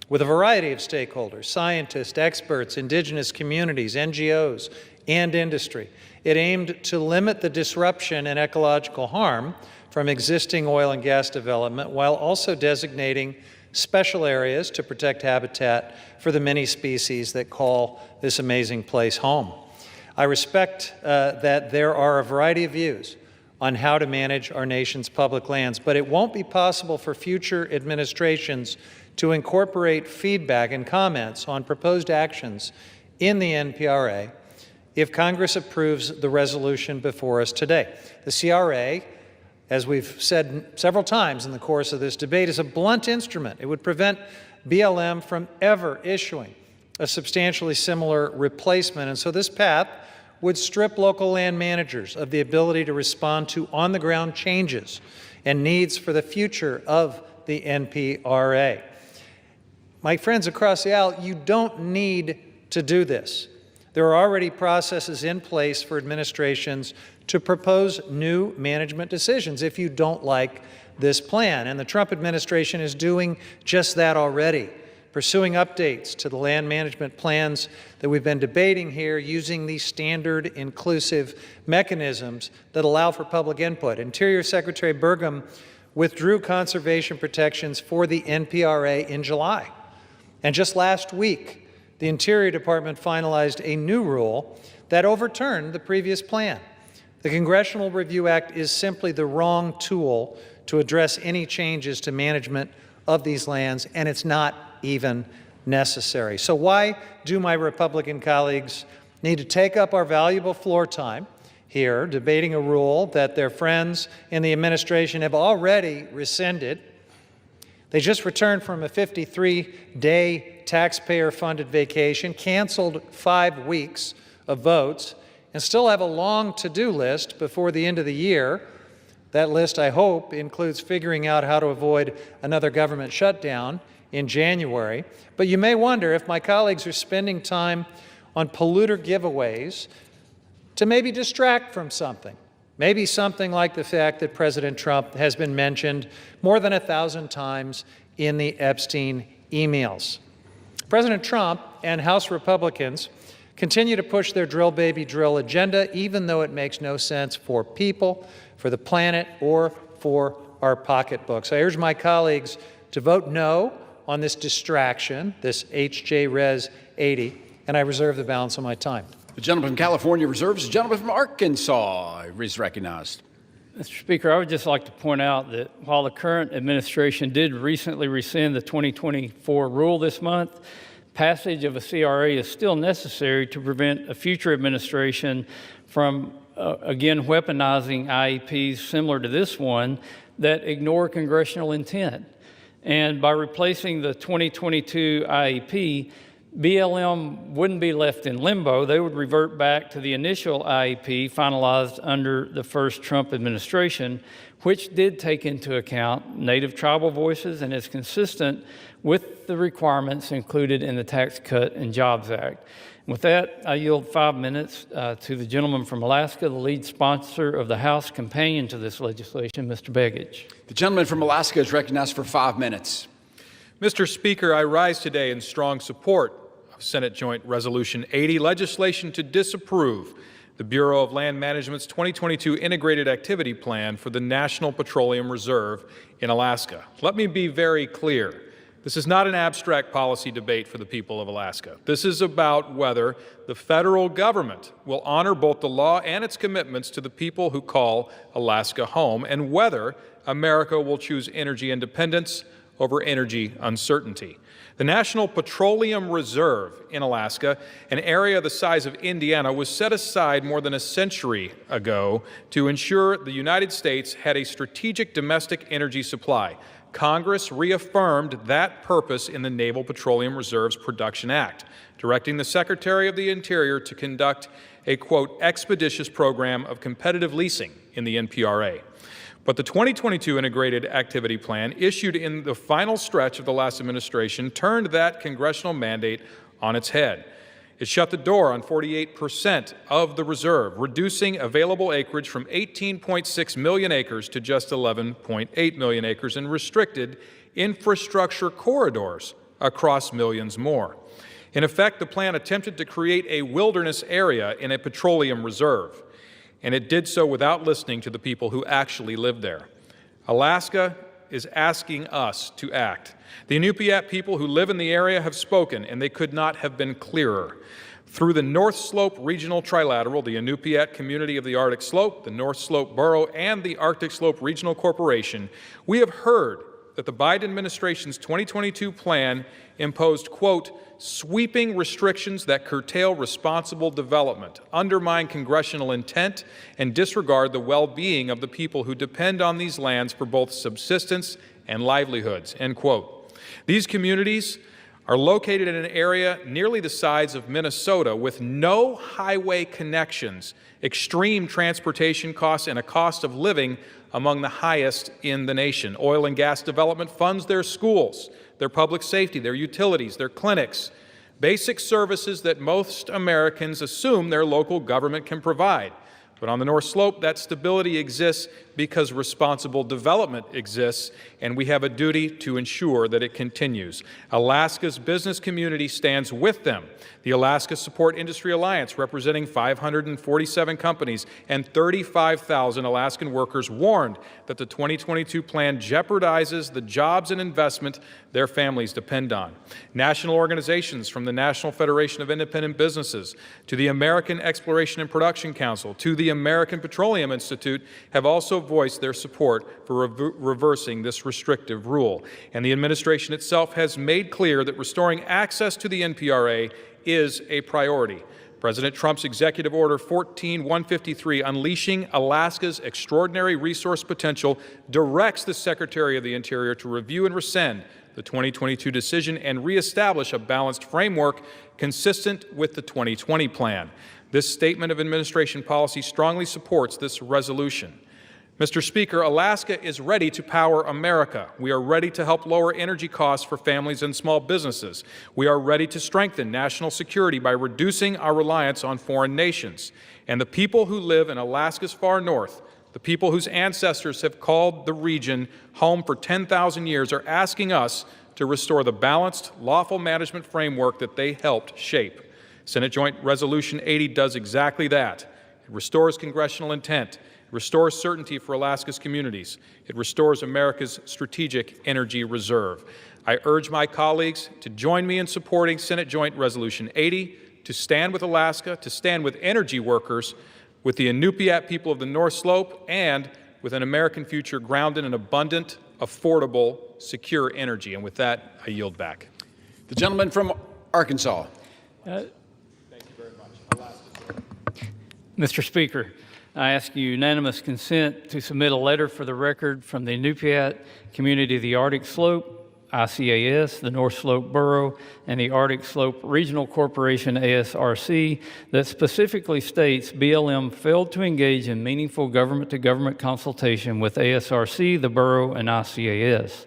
with a variety of stakeholders, scientists, experts, indigenous communities, NGOs, and industry. It aimed to limit the disruption and ecological harm from existing oil and gas development while also designating special areas to protect habitat for the many species that call this amazing place home. I respect that there are a variety of views on how to manage our nation's public lands, but it won't be possible for future administrations to incorporate feedback and comments on proposed actions in the NPRA if Congress approves the resolution before us today. The CRA, as we've said several times in the course of this debate, is a blunt instrument. It would prevent BLM from ever issuing a substantially similar replacement. And so this path would strip local land managers of the ability to respond to on-the-ground changes and needs for the future of the NPRA. My friends across the aisle, you don't need to do this. There are already processes in place for administrations to propose new management decisions if you don't like this plan. And the Trump administration is doing just that already. pursuing updates to the land management plans that we've been debating here using these standard inclusive mechanisms that allow for public input. Interior Secretary Burgum withdrew conservation protections for the NPRA in July. And just last week, the Interior Department finalized a new rule that overturned the previous plan. The Congressional Review Act is simply the wrong tool to address any changes to management of these lands, and it's not even necessary. So why do my Republican colleagues need to take up our valuable floor time here debating a rule that their friends in the administration have already rescinded? They just returned from a 53-day taxpayer-funded vacation, canceled 5 weeks of votes, and still have a long to-do list before the end of the year. That list, I hope, includes figuring out how to avoid another government shutdown in January. But you may wonder if my colleagues are spending time on polluter giveaways to maybe distract from something. Maybe something like the fact that President Trump has been mentioned more than 1,000 times in the Epstein emails. President Trump and House Republicans continue to push their drill baby drill agenda, even though it makes no sense for people, for the planet, or for our pocketbooks. I urge my colleagues to vote no on this distraction, this HJ Res 80, and I reserve the balance of my time. The gentleman from California reserves. The gentleman from Arkansas is recognized. Mr. Speaker, I would just like to point out that while the current administration did recently rescind the 2024 rule this month, passage of a CRA is still necessary to prevent a future administration from, again, weaponizing IEPs similar to this one that ignore congressional intent. And by replacing the 2022 IEP, BLM wouldn't be left in limbo. They would revert back to the initial IEP finalized under the first Trump administration, which did take into account Native tribal voices and is consistent with the requirements included in the Tax Cut and Jobs Act. With that, I yield 5 minutes to the gentleman from Alaska, the lead sponsor of the House companion to this legislation, Mr. Begich. The gentleman from Alaska is recognized for 5 minutes. Mr. Speaker, I rise today in strong support of Senate Joint Resolution 80, legislation to disapprove the Bureau of Land Management's 2022 Integrated Activity Plan for the National Petroleum Reserve in Alaska. Let me be very clear. This is not an abstract policy debate for the people of Alaska. This is about whether the federal government will honor both the law and its commitments to the people who call Alaska home, and whether America will choose energy independence over energy uncertainty. The National Petroleum Reserve in Alaska, an area the size of Indiana, was set aside more than a century ago to ensure the United States had a strategic domestic energy supply. Congress reaffirmed that purpose in the Naval Petroleum Reserves Production Act, directing the Secretary of the Interior to conduct a, quote, expeditious program of competitive leasing in the NPRA. But the 2022 Integrated Activity Plan, issued in the final stretch of the last administration, turned that congressional mandate on its head. It shut the door on 48% of the reserve, reducing available acreage from 18.6 million acres to just 11.8 million acres, and restricted infrastructure corridors across millions more. In effect, the plan attempted to create a wilderness area in a petroleum reserve, and it did so without listening to the people who actually live there. Alaska is asking us to act. The Inupiat people who live in the area have spoken, and they could not have been clearer. Through the North Slope Regional Trilateral, the Inupiat Community of the Arctic Slope, the North Slope Borough, and the Arctic Slope Regional Corporation, we have heard that the Biden administration's 2022 plan imposed, quote, sweeping restrictions that curtail responsible development, undermine congressional intent, and disregard the well-being of the people who depend on these lands for both subsistence and livelihoods, end quote. These communities are located in an area nearly the size of Minnesota with no highway connections, extreme transportation costs, and a cost of living among the highest in the nation. Oil and gas development funds their schools, their public safety, their utilities, their clinics, basic services that most Americans assume their local government can provide. But on the North Slope, that stability exists because responsible development exists, and we have a duty to ensure that it continues. Alaska's business community stands with them. The Alaska Support Industry Alliance, representing 547 companies and 35,000 Alaskan workers, warned that the 2022 plan jeopardizes the jobs and investment their families depend on. National organizations from the National Federation of Independent Businesses to the American Exploration and Production Council to the American Petroleum Institute have also voiced their support for reversing this restrictive rule. And the administration itself has made clear that restoring access to the NPRA is a priority. President Trump's Executive Order 14153, Unleashing Alaska's Extraordinary Resource Potential, directs the Secretary of the Interior to review and rescind the 2022 decision and reestablish a balanced framework consistent with the 2020 plan. This statement of administration policy strongly supports this resolution. Mr. Speaker, Alaska is ready to power America. We are ready to help lower energy costs for families and small businesses. We are ready to strengthen national security by reducing our reliance on foreign nations. And the people who live in Alaska's far north, the people whose ancestors have called the region home for 10,000 years, are asking us to restore the balanced, lawful management framework that they helped shape. Senate Joint Resolution 80 does exactly that. It restores congressional intent. It restores certainty for Alaska's communities. It restores America's strategic energy reserve. I urge my colleagues to join me in supporting Senate Joint Resolution 80, to stand with Alaska, to stand with energy workers, with the Inupiat people of the North Slope, and with an American future grounded in abundant, affordable, secure energy. And with that, I yield back. The gentleman from Arkansas. Thank you very much. Mr. Speaker, I ask unanimous consent to submit a letter for the record from the Inupiat community of the Arctic Slope, ICAS, the North Slope Borough, and the Arctic Slope Regional Corporation, ASRC, that specifically states BLM failed to engage in meaningful government-to-government consultation with ASRC, the borough, and ICAS.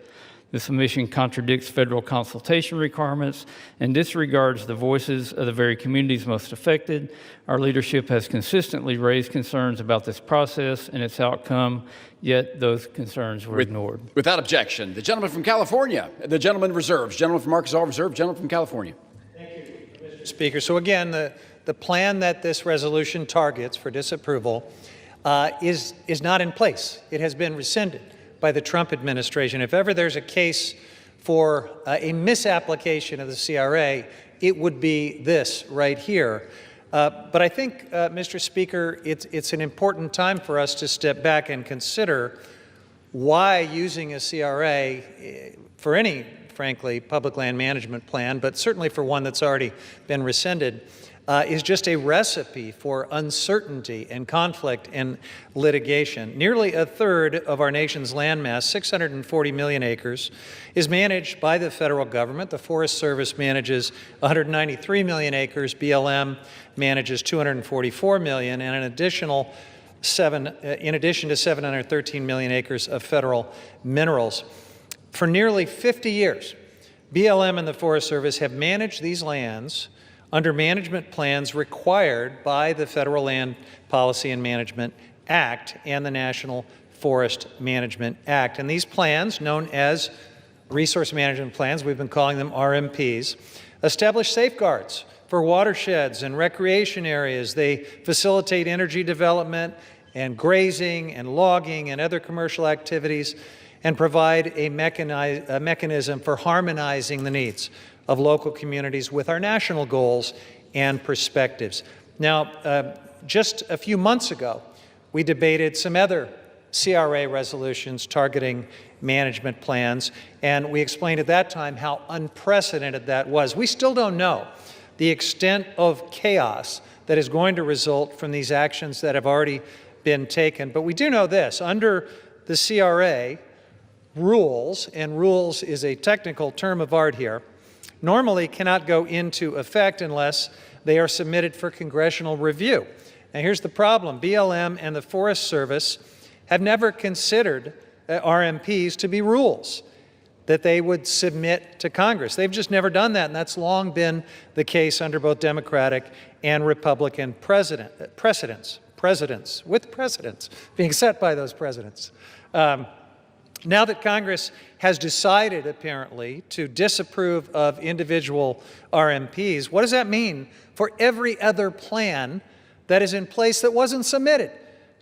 This submission contradicts federal consultation requirements and disregards the voices of the very communities most affected. Our leadership has consistently raised concerns about this process and its outcome, yet those concerns were ignored. Without objection, the gentleman from California, the gentleman reserves, gentleman from Arkansas reserve, gentleman from California. Thank you, Mr. Speaker. So again, the plan that this resolution targets for disapproval is not in place. It has been rescinded by the Trump administration. If ever there's a case for a misapplication of the CRA, it would be this right here. But I think, Mr. Speaker, it's an important time for us to step back and consider why using a CRA for any, frankly, public land management plan, but certainly for one that's already been rescinded, is just a recipe for uncertainty and conflict and litigation. Nearly a third of our nation's landmass, 640 million acres, is managed by the federal government. The Forest Service manages 193 million acres. BLM manages 244 million, and in addition to 713 million acres of federal minerals. For nearly 50 years, BLM and the Forest Service have managed these lands under management plans required by the Federal Land Policy and Management Act and the National Forest Management Act. And these plans, known as resource management plans, we've been calling them RMPs, establish safeguards for watersheds and recreation areas. They facilitate energy development and grazing and logging and other commercial activities, and provide a mechanism for harmonizing the needs of local communities with our national goals and perspectives. Now, just a few months ago, we debated some other CRA resolutions targeting management plans, and we explained at that time how unprecedented that was. We still don't know the extent of chaos that is going to result from these actions that have already been taken, but we do know this: under the CRA, rules, and rules is a technical term of art here, normally cannot go into effect unless they are submitted for congressional review. Now here's the problem. BLM and the Forest Service have never considered RMPs to be rules that they would submit to Congress. They've just never done that, and that's long been the case under both Democratic and Republican precedents. presidents, being set by those presidents. Now that Congress has decided, apparently, to disapprove of individual RMPs, what does that mean for every other plan that is in place that wasn't submitted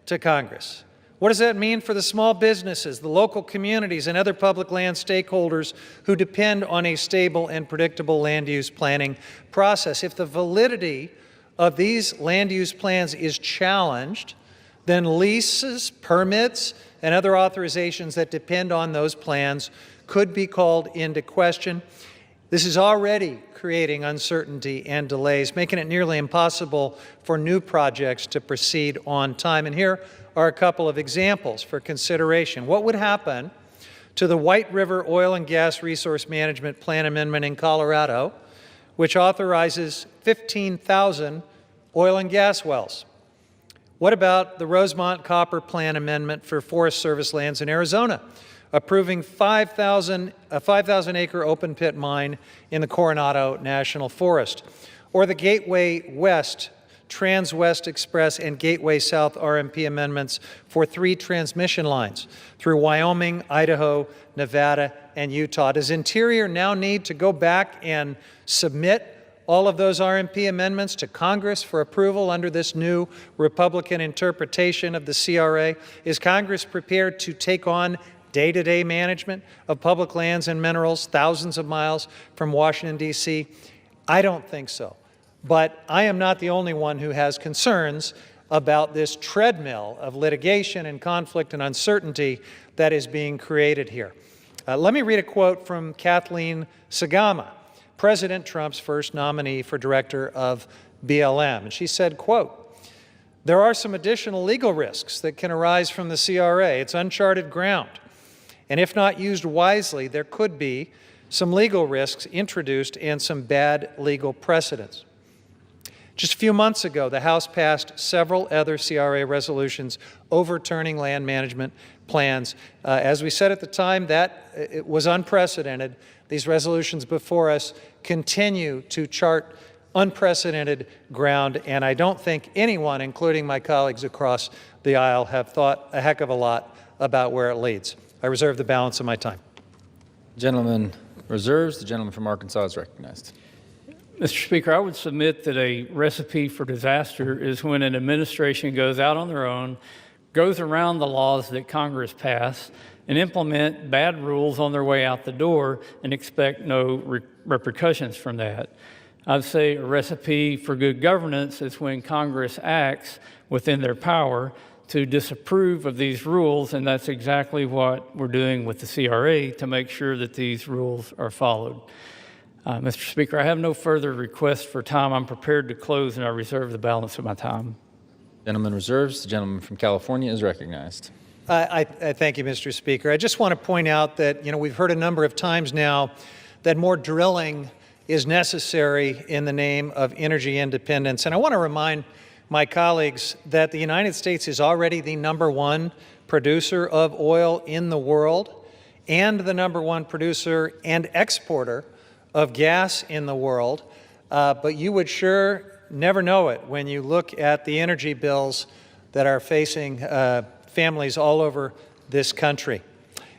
to Congress? What does that mean for the small businesses, the local communities, and other public land stakeholders who depend on a stable and predictable land use planning process? If the validity of these land use plans is challenged, then leases, permits, and other authorizations that depend on those plans could be called into question. This is already creating uncertainty and delays, making it nearly impossible for new projects to proceed on time. And here are a couple of examples for consideration. What would happen to the White River Oil and Gas Resource Management Plan Amendment in Colorado, which authorizes 15,000 oil and gas wells? What about the Rosemont Copper Plan Amendment for Forest Service lands in Arizona, approving a 5,000-acre open pit mine in the Coronado National Forest? Or the Gateway West, Trans-West Express, and Gateway South RMP amendments for 3 transmission lines through Wyoming, Idaho, Nevada, and Utah. Does Interior now need to go back and submit all of those RMP amendments to Congress for approval under this new Republican interpretation of the CRA? Is Congress prepared to take on day-to-day management of public lands and minerals thousands of miles from Washington, D.C.? I don't think so. But I am not the only one who has concerns about this treadmill of litigation and conflict and uncertainty that is being created here. Let me read a quote from Kathleen Sagama, President Trump's first nominee for director of BLM. And she said, quote, "There are some additional legal risks that can arise from the CRA. It's uncharted ground. And if not used wisely, there could be some legal risks introduced and some bad legal precedents." Just a few months ago, the House passed several other CRA resolutions overturning land management plans. As we said at the time, it was unprecedented. These resolutions before us continue to chart unprecedented ground, and I don't think anyone, including my colleagues across the aisle, have thought a heck of a lot about where it leads. I reserve the balance of my time. Gentleman reserves. The gentleman from Arkansas is recognized. Mr. Speaker, I would submit that a recipe for disaster is when an administration goes out on their own, goes around the laws that Congress passed, and implement bad rules on their way out the door and expect no repercussions from that. I'd say a recipe for good governance is when Congress acts within their power to disapprove of these rules, and that's exactly what we're doing with the CRA to make sure that these rules are followed. Mr. Speaker, I have no further requests for time. I'm prepared to close, and I reserve the balance of my time. Gentleman reserves. The gentleman from California is recognized. I thank you, Mr. Speaker. I just want to point out that, we've heard a number of times now that more drilling is necessary in the name of energy independence. And I want to remind my colleagues that the United States is already the #1 producer of oil in the world and the #1 producer and exporter of gas in the world. But you would sure never know it when you look at the energy bills that are facing families all over this country.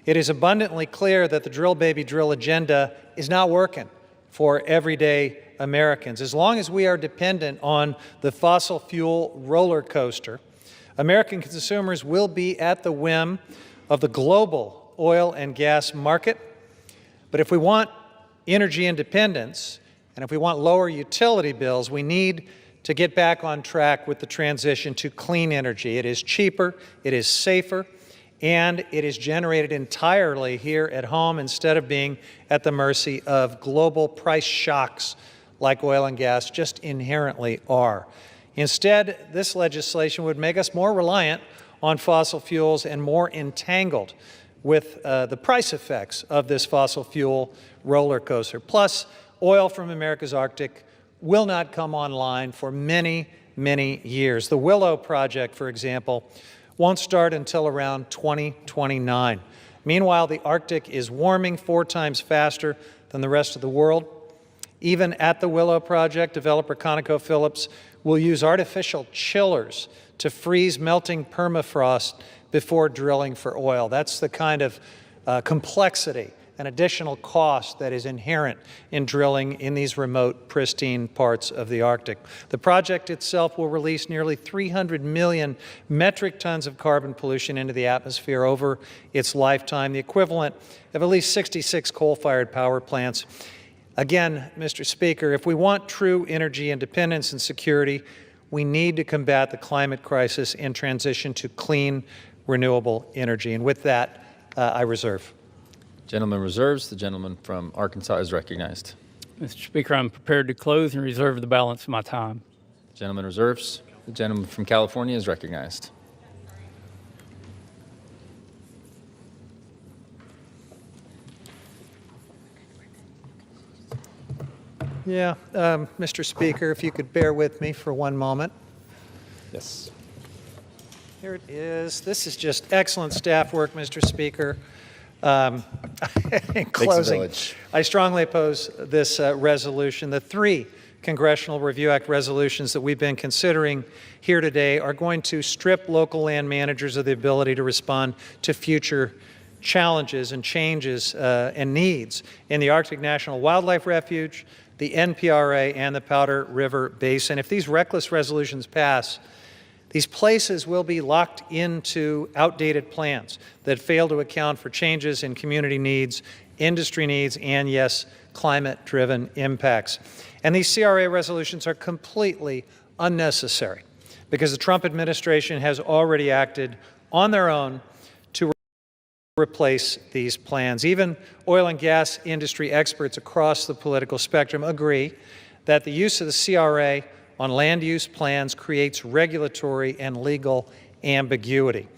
It is abundantly clear that the drill, baby, drill agenda is not working for everyday Americans. As long as we are dependent on the fossil fuel roller coaster, American consumers will be at the whim of the global oil and gas market. But if we want energy independence, and if we want lower utility bills, we need to get back on track with the transition to clean energy. It is cheaper, it is safer, and it is generated entirely here at home instead of being at the mercy of global price shocks like oil and gas just inherently are. Instead, this legislation would make us more reliant on fossil fuels and more entangled with the price effects of this fossil fuel roller coaster. Plus, oil from America's Arctic will not come online for many, many years. The Willow project, for example, won't start until around 2029. Meanwhile, the Arctic is warming 4 times faster than the rest of the world. Even at the Willow project, developer ConocoPhillips will use artificial chillers to freeze melting permafrost before drilling for oil. That's the kind of complexity and additional cost that is inherent in drilling in these remote, pristine parts of the Arctic. The project itself will release nearly 300 million metric tons of carbon pollution into the atmosphere over its lifetime, the equivalent of at least 66 coal-fired power plants. Again, Mr. Speaker, if we want true energy independence and security, we need to combat the climate crisis and transition to clean, renewable energy. And with that, I reserve. Gentleman reserves. The gentleman from Arkansas is recognized. Mr. Speaker, I'm prepared to close and reserve the balance of my time. Gentleman reserves. The gentleman from California is recognized. Yeah, Mr. Speaker, if you could bear with me for one moment. Yes. Here it is. This is just excellent staff work, Mr. Speaker. In closing, I strongly oppose this resolution. The 3 Congressional Review Act resolutions that we've been considering here today are going to strip local land managers of the ability to respond to future challenges and changes and needs in the Arctic National Wildlife Refuge, the NPRA, and the Powder River Basin. If these reckless resolutions pass, these places will be locked into outdated plans that fail to account for changes in community needs, industry needs, and yes, climate-driven impacts. And these CRA resolutions are completely unnecessary because the Trump administration has already acted on their own to replace these plans. Even oil and gas industry experts across the political spectrum agree that the use of the CRA on land use plans creates regulatory and legal ambiguity.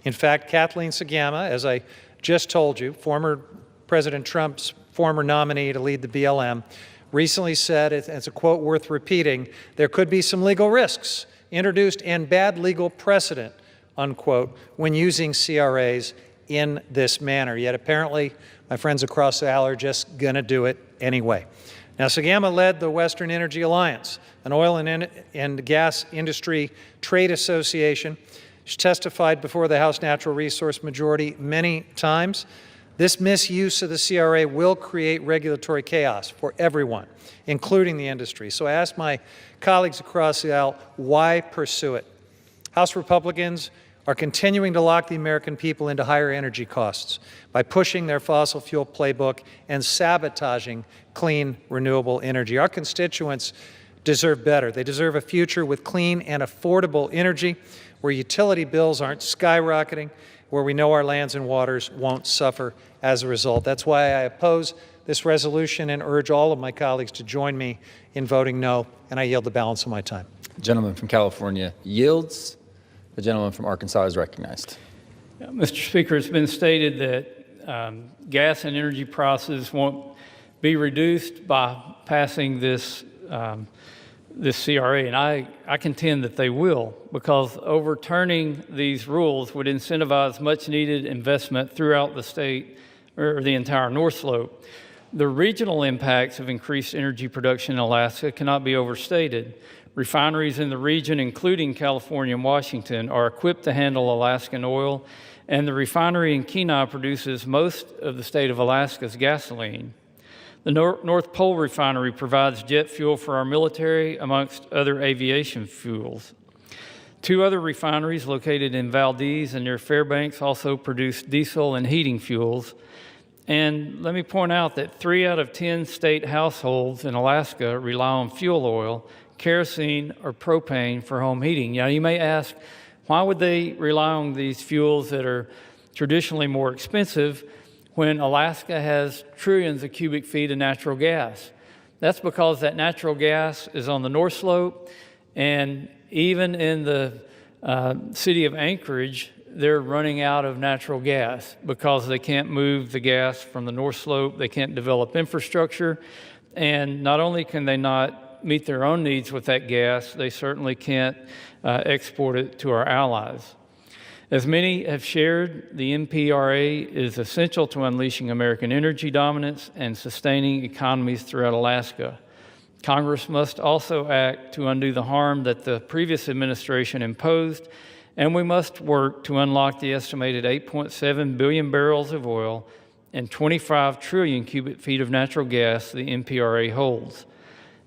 In fact, Kathleen Sagama, as I just told you, former President Trump's former nominee to lead the BLM, recently said, it's a quote worth repeating, there could be some legal risks introduced and bad legal precedent, unquote, when using CRAs in this manner. Yet apparently, my friends across the aisle are just going to do it anyway. Now, Sagama led the Western Energy Alliance, an oil and gas industry trade association. She testified before the House Natural Resource Majority many times. This misuse of the CRA will create regulatory chaos for everyone, including the industry. So I ask my colleagues across the aisle, why pursue it? House Republicans are continuing to lock the American people into higher energy costs by pushing their fossil fuel playbook and sabotaging clean, renewable energy. Our constituents deserve better. They deserve a future with clean and affordable energy where utility bills aren't skyrocketing, where we know our lands and waters won't suffer as a result. That's why I oppose this resolution and urge all of my colleagues to join me in voting no, and I yield the balance of my time. The gentleman from California yields. The gentleman from Arkansas is recognized. Mr. Speaker, it's been stated that gas and energy prices won't be reduced by passing this CRA, and I contend that they will, because overturning these rules would incentivize much-needed investment throughout the state or the entire North Slope. The regional impacts of increased energy production in Alaska cannot be overstated. Refineries in the region, including California and Washington, are equipped to handle Alaskan oil, and the refinery in Kenai produces most of the state of Alaska's gasoline. The North Pole refinery provides jet fuel for our military, amongst other aviation fuels. 2 other refineries located in Valdez and near Fairbanks also produce diesel and heating fuels. And let me point out that 3 out of 10 state households in Alaska rely on fuel oil, kerosene, or propane for home heating. Now, you may ask, why would they rely on these fuels that are traditionally more expensive when Alaska has trillions of cubic feet of natural gas? That's because that natural gas is on the North Slope, and even in the city of Anchorage, they're running out of natural gas because they can't move the gas from the North Slope, they can't develop infrastructure, and not only can they not meet their own needs with that gas, they certainly can't export it to our allies. As many have shared, the NPRA is essential to unleashing American energy dominance and sustaining economies throughout Alaska. Congress must also act to undo the harm that the previous administration imposed, and we must work to unlock the estimated 8.7 billion barrels of oil and 25 trillion cubic feet of natural gas the NPRA holds.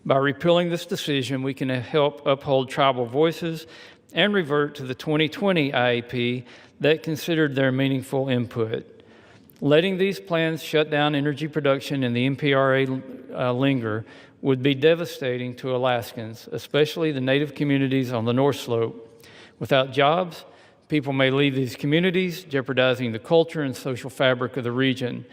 By repealing this decision, we can help uphold tribal voices and revert to the 2020 IAP that considered their meaningful input. Letting these plans shut down energy production in the NPRA linger would be devastating to Alaskans, especially the Native communities on the North Slope. Without jobs, people may leave these communities, jeopardizing the culture and social fabric of the region.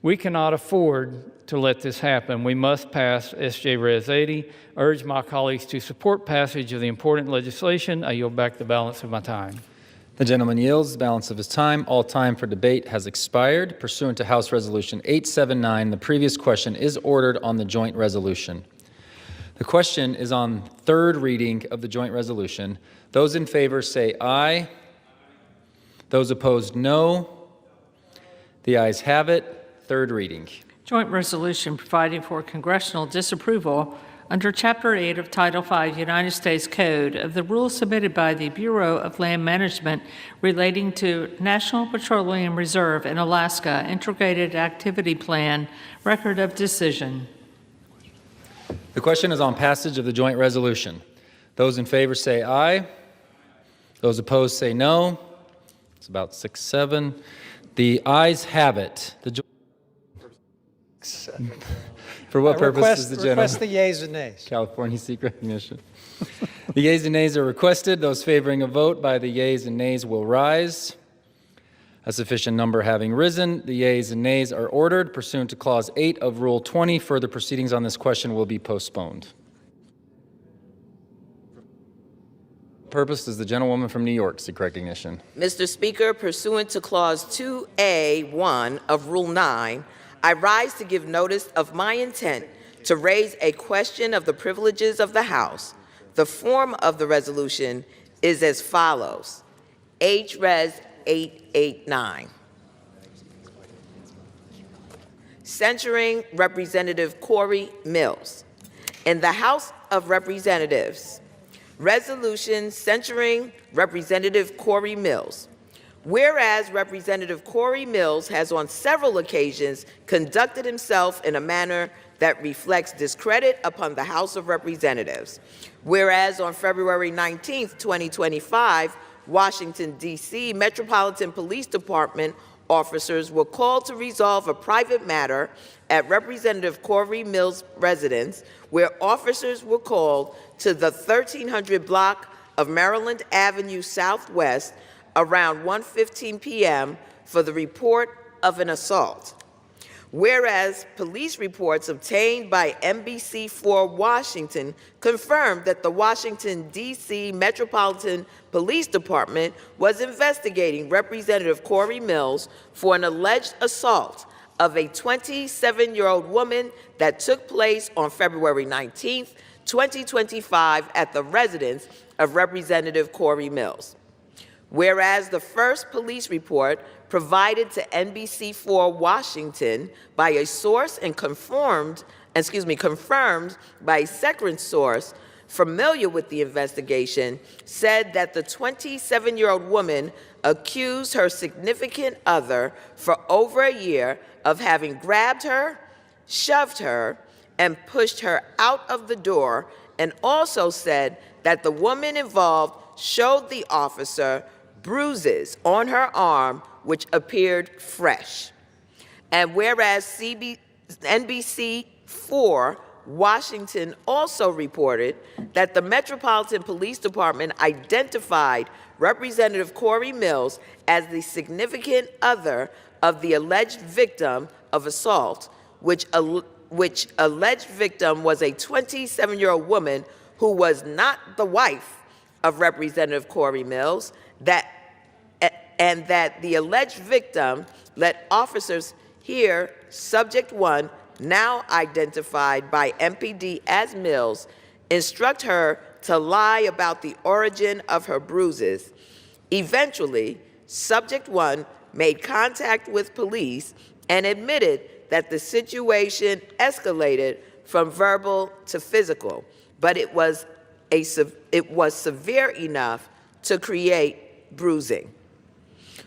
We cannot afford to let this happen. We must pass SJ Res 80. I urge my colleagues to support passage of the important legislation. I yield back the balance of my time. The gentleman yields the balance of his time. All time for debate has expired. Pursuant to House Resolution 879, the previous question is ordered on the joint resolution. The question is on third reading of the joint resolution. Those in favor say aye. Those opposed, no. The ayes have it. Third reading. Joint resolution providing for congressional disapproval under Chapter 8 of Title 5 United States Code of the rules submitted by the Bureau of Land Management relating to National Petroleum Reserve in Alaska Integrated Activity Plan Record of Decision. The question is on passage of the joint resolution. Those in favor say aye. Those opposed say no. It's about 6-7. The ayes have it. For what purpose does the gentleman? Request the yeas and nays. California seek recognition. The yeas and nays are requested. Those favoring a vote by the yeas and nays will rise. A sufficient number having risen, the yeas and nays are ordered. Pursuant to Clause 8 of Rule 20, further proceedings on this question will be postponed. Purpose does the gentlewoman from New York seek recognition? Mr. Speaker, pursuant to Clause 2A1 of Rule 9, I rise to give notice of my intent to raise a question of the privileges of the House. The form of the resolution is as follows. H-Res 889. Censuring Representative Corey Mills. In the House of Representatives, resolution censuring Representative Corey Mills. Whereas Representative Corey Mills has on several occasions conducted himself in a manner that reflects discredit upon the House of Representatives. Whereas on February 19, 2025, Washington, D.C. Metropolitan Police Department officers were called to resolve a private matter at Representative Corey Mills' residence, where officers were called to the 1300 block of Maryland Avenue Southwest around 1:15 p.m. for the report of an assault. Whereas police reports obtained by NBC4 Washington confirmed that the Washington, D.C. Metropolitan Police Department was investigating Representative Corey Mills for an alleged assault of a 27-year-old woman that took place on February 19, 2025 at the residence of Representative Corey Mills. Whereas the first police report provided to NBC4 Washington by a source and confirmed by a second source familiar with the investigation said that the 27-year-old woman accused her significant other for over a year of having grabbed her, shoved her, and pushed her out of the door, and also said that the woman involved showed the officer bruises on her arm which appeared fresh. And whereas NBC4 Washington also reported that the Metropolitan Police Department identified Representative Corey Mills as the significant other of the alleged victim of assault, which alleged victim was a 27-year-old woman who was not the wife of Representative Corey Mills, and that the alleged victim let officers hear Subject 1, now identified by MPD as Mills, instruct her to lie about the origin of her bruises. Eventually, Subject 1 made contact with police and admitted that the situation escalated from verbal to physical, but it was severe enough to create bruising.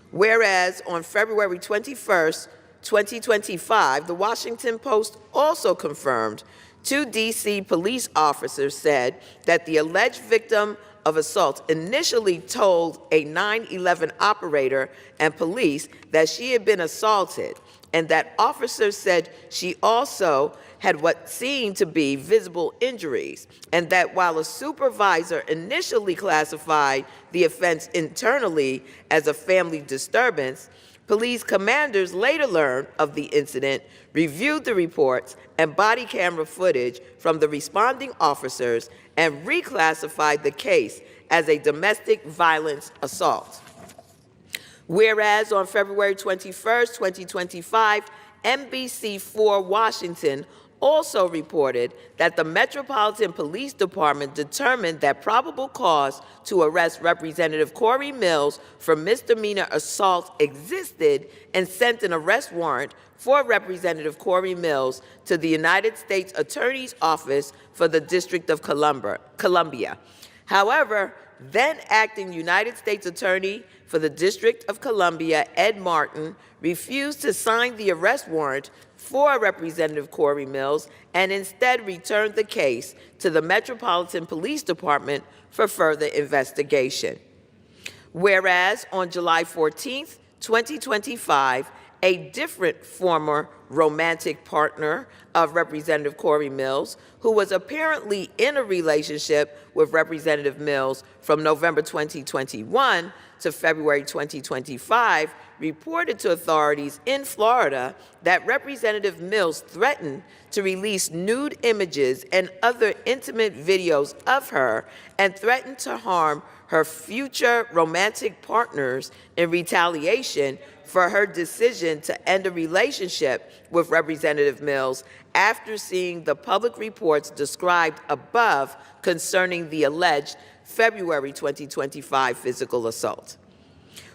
Whereas on February 21st, 2025, the Washington Post also confirmed 2 D.C. police officers said that the alleged victim of assault initially told a 9/11 operator and police that she had been assaulted, and that officers said she also had what seemed to be visible injuries, and that while a supervisor initially classified the offense internally as a family disturbance, police commanders later learned of the incident, reviewed the reports and body camera footage from the responding officers, and reclassified the case as a domestic violence assault. Whereas on February 21st, 2025, NBC4 Washington also reported that the Metropolitan Police Department determined that probable cause to arrest Representative Corey Mills for misdemeanor assault existed and sent an arrest warrant for Representative Corey Mills to the United States Attorney's Office for the District of Columbia. However, then acting United States Attorney for the District of Columbia, Ed Martin, refused to sign the arrest warrant for Representative Corey Mills and instead returned the case to the Metropolitan Police Department for further investigation. Whereas on July 14th, 2025, a different former romantic partner of Representative Corey Mills, who was apparently in a relationship with Representative Mills from November 2021 to February 2025, reported to authorities in Florida that Representative Mills threatened to release nude images and other intimate videos of her and threatened to harm her future romantic partners in retaliation for her decision to end a relationship with Representative Mills after seeing the public reports described above concerning the alleged February 2025 physical assault.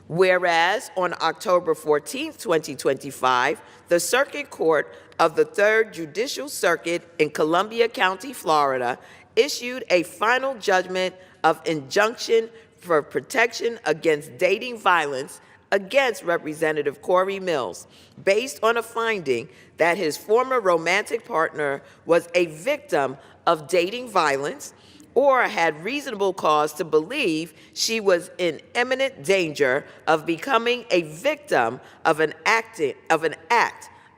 Whereas on October 14, 2025, the Circuit Court of the 3rd Judicial Circuit in Columbia County, Florida, issued a final judgment of injunction for protection against dating violence against Representative Corey Mills, based on a finding that his former romantic partner was a victim of dating violence or had reasonable cause to believe she was in imminent danger of becoming a victim of an act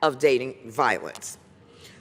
of dating violence.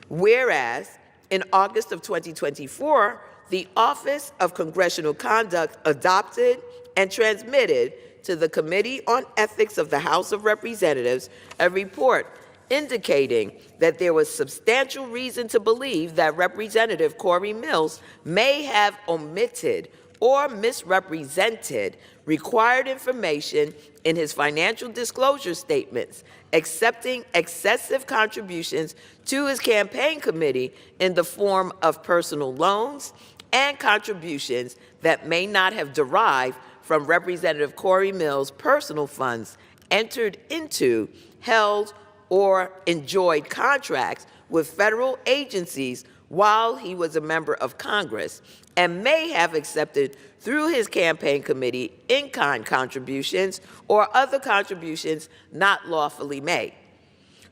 Whereas in August of 2024, the Office of Congressional Conduct adopted and transmitted to the Committee on Ethics of the House of Representatives a report indicating that there was substantial reason to believe that Representative Corey Mills may have omitted or misrepresented required information in his financial disclosure statements, accepting excessive contributions to his campaign committee in the form of personal loans and contributions that may not have derived from Representative Corey Mills' personal funds entered into, held, or enjoyed contracts with federal agencies while he was a member of Congress, and may have accepted through his campaign committee in-kind contributions or other contributions not lawfully made.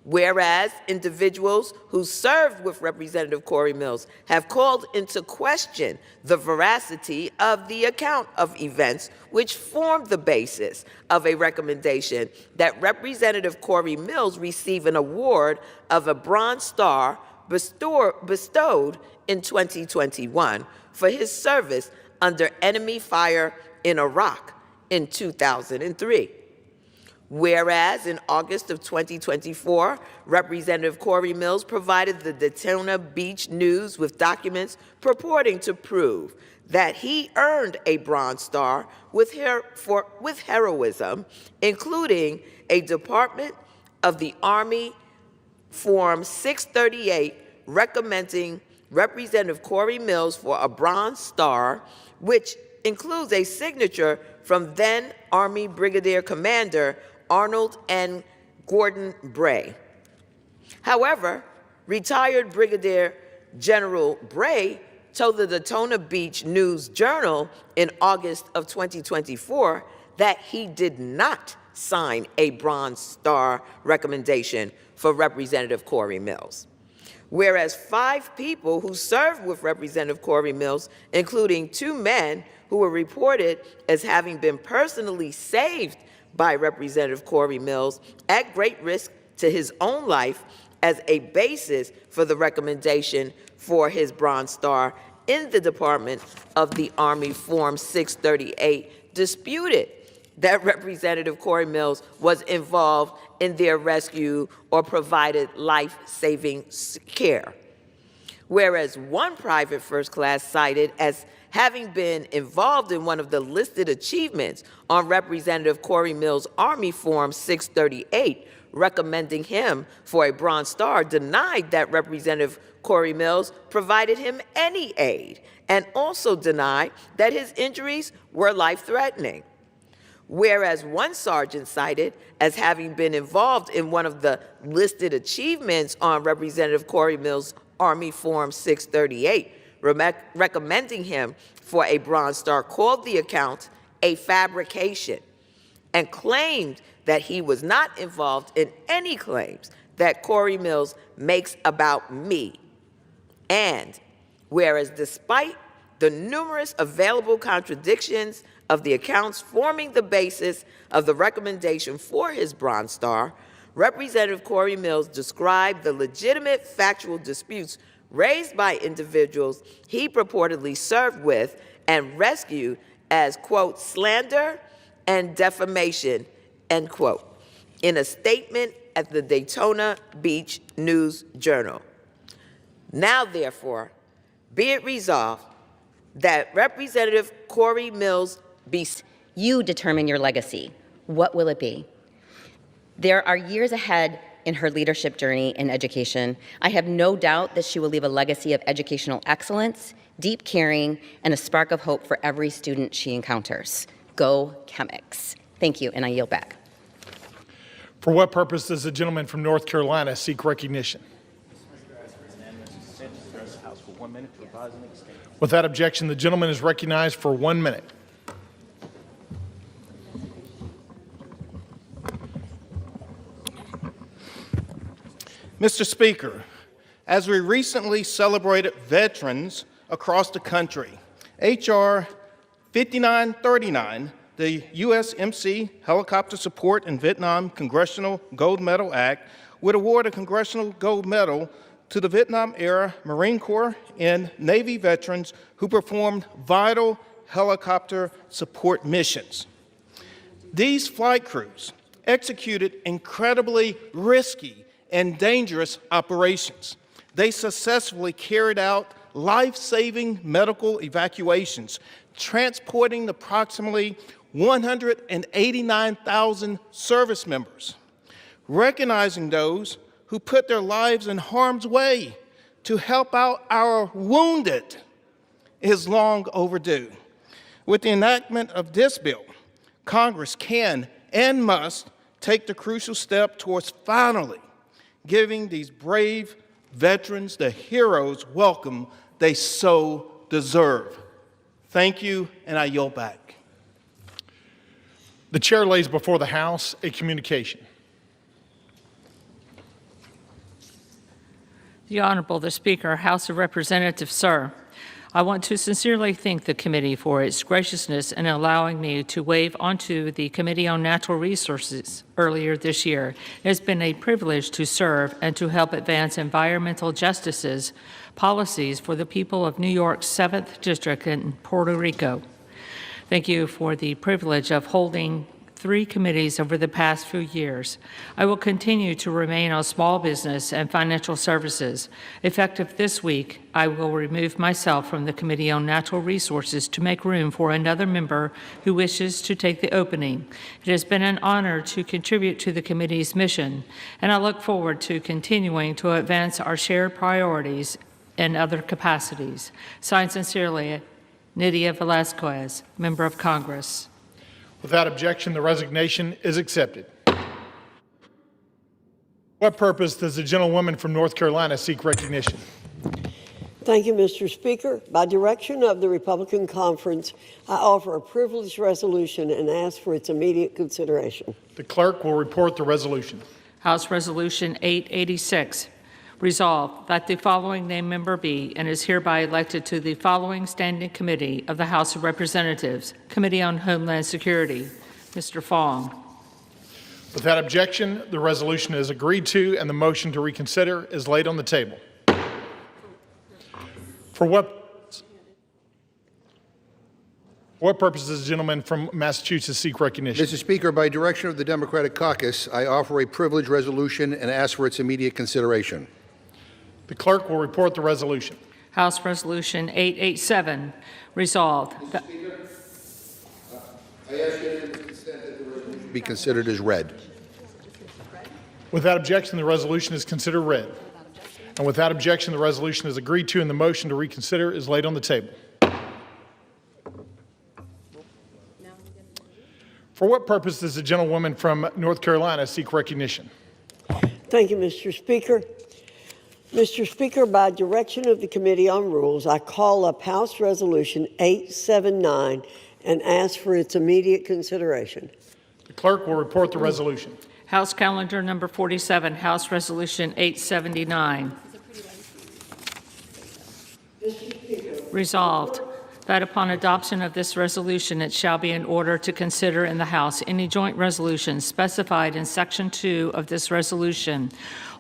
Whereas individuals who served with Representative Corey Mills have called into question the veracity of the account of events which formed the basis of a recommendation that Representative Corey Mills receive an award of a Bronze Star bestowed in 2021 for his service under enemy fire in Iraq in 2003. Whereas in August of 2024, Representative Corey Mills provided the Daytona Beach News with documents purporting to prove that he earned a Bronze Star with heroism, including a Department of the Army Form 638 recommending Representative Corey Mills for a Bronze Star, which includes a signature from then Army Brigadier Commander Arnold N. Gordon Bray. However, retired Brigadier General Bray told the Daytona Beach News Journal in August of 2024 that he did not sign a Bronze Star recommendation for Representative Corey Mills. Whereas 5 people who served with Representative Corey Mills, including 2 men who were reported as having been personally saved by Representative Corey Mills at great risk to his own life as a basis for the recommendation for his Bronze Star in the Department of the Army Form 638, disputed that Representative Corey Mills was involved in their rescue or provided life-saving care. Whereas 1 private first class cited as having been involved in one of the listed achievements on Representative Corey Mills' Army Form 638, recommending him for a Bronze Star, denied that Representative Corey Mills provided him any aid, and also denied that his injuries were life-threatening. Whereas 1 sergeant cited as having been involved in one of the listed achievements on Representative Corey Mills' Army Form 638, recommending him for a Bronze Star, called the account a fabrication and claimed that he was not involved in any claims that Corey Mills makes about me. And whereas despite the numerous available contradictions of the accounts forming the basis of the recommendation for his Bronze Star, Representative Corey Mills described the legitimate factual disputes raised by individuals he purportedly served with and rescued as, quote, slander and defamation, end quote, in a statement at the Daytona Beach News Journal. Now, therefore, be it resolved that Representative Corey Mills be... You determine your legacy. What will it be? There are years ahead in her leadership journey in education. I have no doubt that she will leave a legacy of educational excellence, deep caring, and a spark of hope for every student she encounters. Go Chemics. Thank you, and I yield back. For what purpose does the gentleman from North Carolina seek recognition? Without objection, the gentleman is recognized for 1 minute. Mr. Speaker, as we recently celebrated veterans across the country, H.R. 5939, the USMC Helicopter Support in Vietnam Congressional Gold Medal Act, would award a Congressional Gold Medal to the Vietnam-era Marine Corps and Navy veterans who performed vital helicopter support missions. These flight crews executed incredibly risky and dangerous operations. They successfully carried out life-saving medical evacuations, transporting approximately 189,000 service members. Recognizing those who put their lives in harm's way to help out our wounded is long overdue. With the enactment of this bill, Congress can and must take the crucial step towards finally giving these brave veterans the hero's welcome they so deserve. Thank you, and I yield back. The chair lays before the House a communication. The Honorable the Speaker, House of Representatives, sir. I want to sincerely thank the committee for its graciousness in allowing me to waive onto the Committee on Natural Resources earlier this year. It has been a privilege to serve and to help advance environmental justices policies for the people of New York's 7th District and Puerto Rico. Thank you for the privilege of holding 3 committees over the past few years. I will continue to remain on small business and financial services. Effective this week, I will remove myself from the Committee on Natural Resources to make room for another member who wishes to take the opening. It has been an honor to contribute to the committee's mission, and I look forward to continuing to advance our shared priorities in other capacities. Signed sincerely, Nydia Velazquez, Member of Congress. Without objection, the resignation is accepted. What purpose does the gentlewoman from North Carolina seek recognition? Thank you, Mr. Speaker. By direction of the Republican Conference, I offer a privileged resolution and ask for its immediate consideration. The clerk will report the resolution. House Resolution 886. Resolved that the following named member be and is hereby elected to the following standing committee of the House of Representatives, Committee on Homeland Security. Mr. Fong. Without objection, the resolution is agreed to and the motion to reconsider is laid on the table. For what purpose does the gentleman from Massachusetts seek recognition? Mr. Speaker, by direction of the Democratic Caucus, I offer a privileged resolution and ask for its immediate consideration. The clerk will report the resolution. House Resolution 887. Resolved. Mr. Speaker, I ask unanimous consent that the resolution be considered as read. Without objection, the resolution is considered read. And without objection, the resolution is agreed to and the motion to reconsider is laid on the table. For what purpose does the gentlewoman from North Carolina seek recognition? Thank you, Mr. Speaker. Mr. Speaker, by direction of the Committee on Rules, I call up House Resolution 879 and ask for its immediate consideration. The clerk will report the resolution. House Calendar Number 47, House Resolution 879. Resolved that upon adoption of this resolution, it shall be in order to consider in the House any joint resolution specified in Section 2 of this resolution.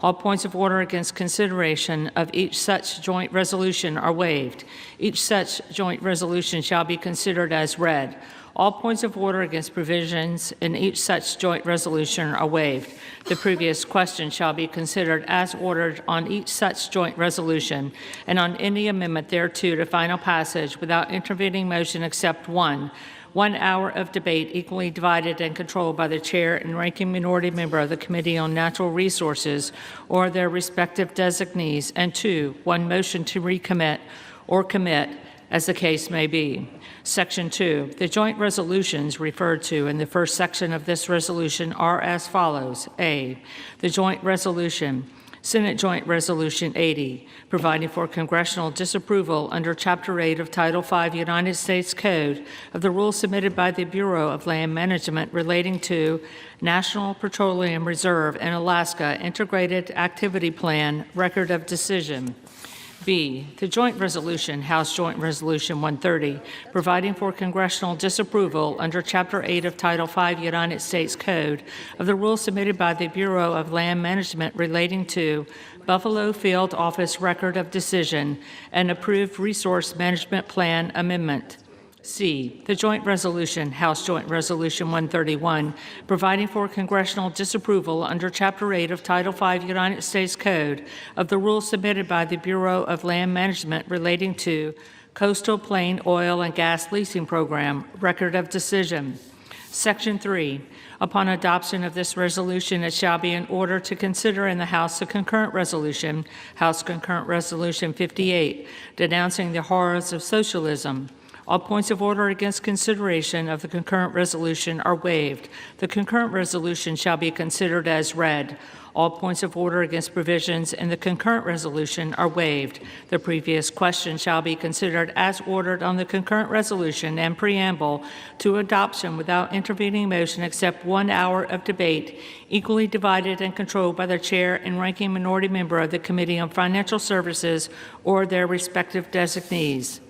All points of order against consideration of each such joint resolution are waived. Each such joint resolution shall be considered as read. All points of order against provisions in each such joint resolution are waived. The previous question shall be considered as ordered on each such joint resolution and on any amendment thereto to final passage without intervening motion except one. 1 hour of debate equally divided and controlled by the chair and ranking minority member of the Committee on Natural Resources or their respective designees. And 2, 1 motion to recommit or commit as the case may be. Section 2, the joint resolutions referred to in the first section of this resolution are as follows. A, the joint resolution, Senate Joint Resolution 80, providing for congressional disapproval under Chapter 8 of Title 5 United States Code of the rules submitted by the Bureau of Land Management relating to National Petroleum Reserve in Alaska Integrated Activity Plan Record of Decision. B, the joint resolution, House Joint Resolution 130, providing for congressional disapproval under Chapter 8 of Title 5 United States Code of the rules submitted by the Bureau of Land Management relating to Buffalo Field Office Record of Decision and approved Resource Management Plan Amendment. C, the joint resolution, House Joint Resolution 131, providing for congressional disapproval under Chapter 8 of Title 5 United States Code of the rules submitted by the Bureau of Land Management relating to Coastal Plain Oil and Gas Leasing Program, Record of Decision. Section 3, upon adoption of this resolution, it shall be in order to consider in the House a concurrent resolution, House Concurrent Resolution 58, denouncing the horrors of socialism. All points of order against consideration of the concurrent resolution are waived. The concurrent resolution shall be considered as read. All points of order against provisions in the concurrent resolution are waived. The previous question shall be considered as ordered on the concurrent resolution and preamble to adoption without intervening motion except 1 hour of debate, equally divided and controlled by the chair and ranking minority member of the Committee on Financial Services or their respective designees.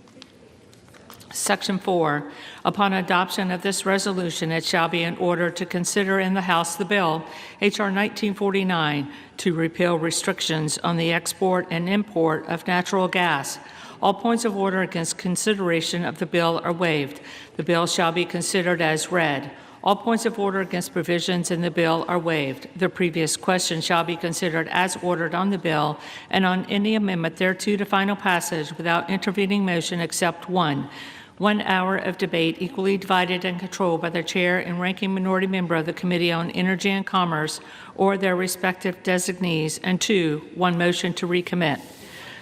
Section 4, upon adoption of this resolution, it shall be in order to consider in the House the bill, H.R. 1949, to repeal restrictions on the export and import of natural gas. All points of order against consideration of the bill are waived. The bill shall be considered as read. All points of order against provisions in the bill are waived. The previous question shall be considered as ordered on the bill and on any amendment thereto to final passage without intervening motion except one. 1 hour of debate equally divided and controlled by the chair and ranking minority member of the Committee on Energy and Commerce or their respective designees. And 2, 1 motion to recommit.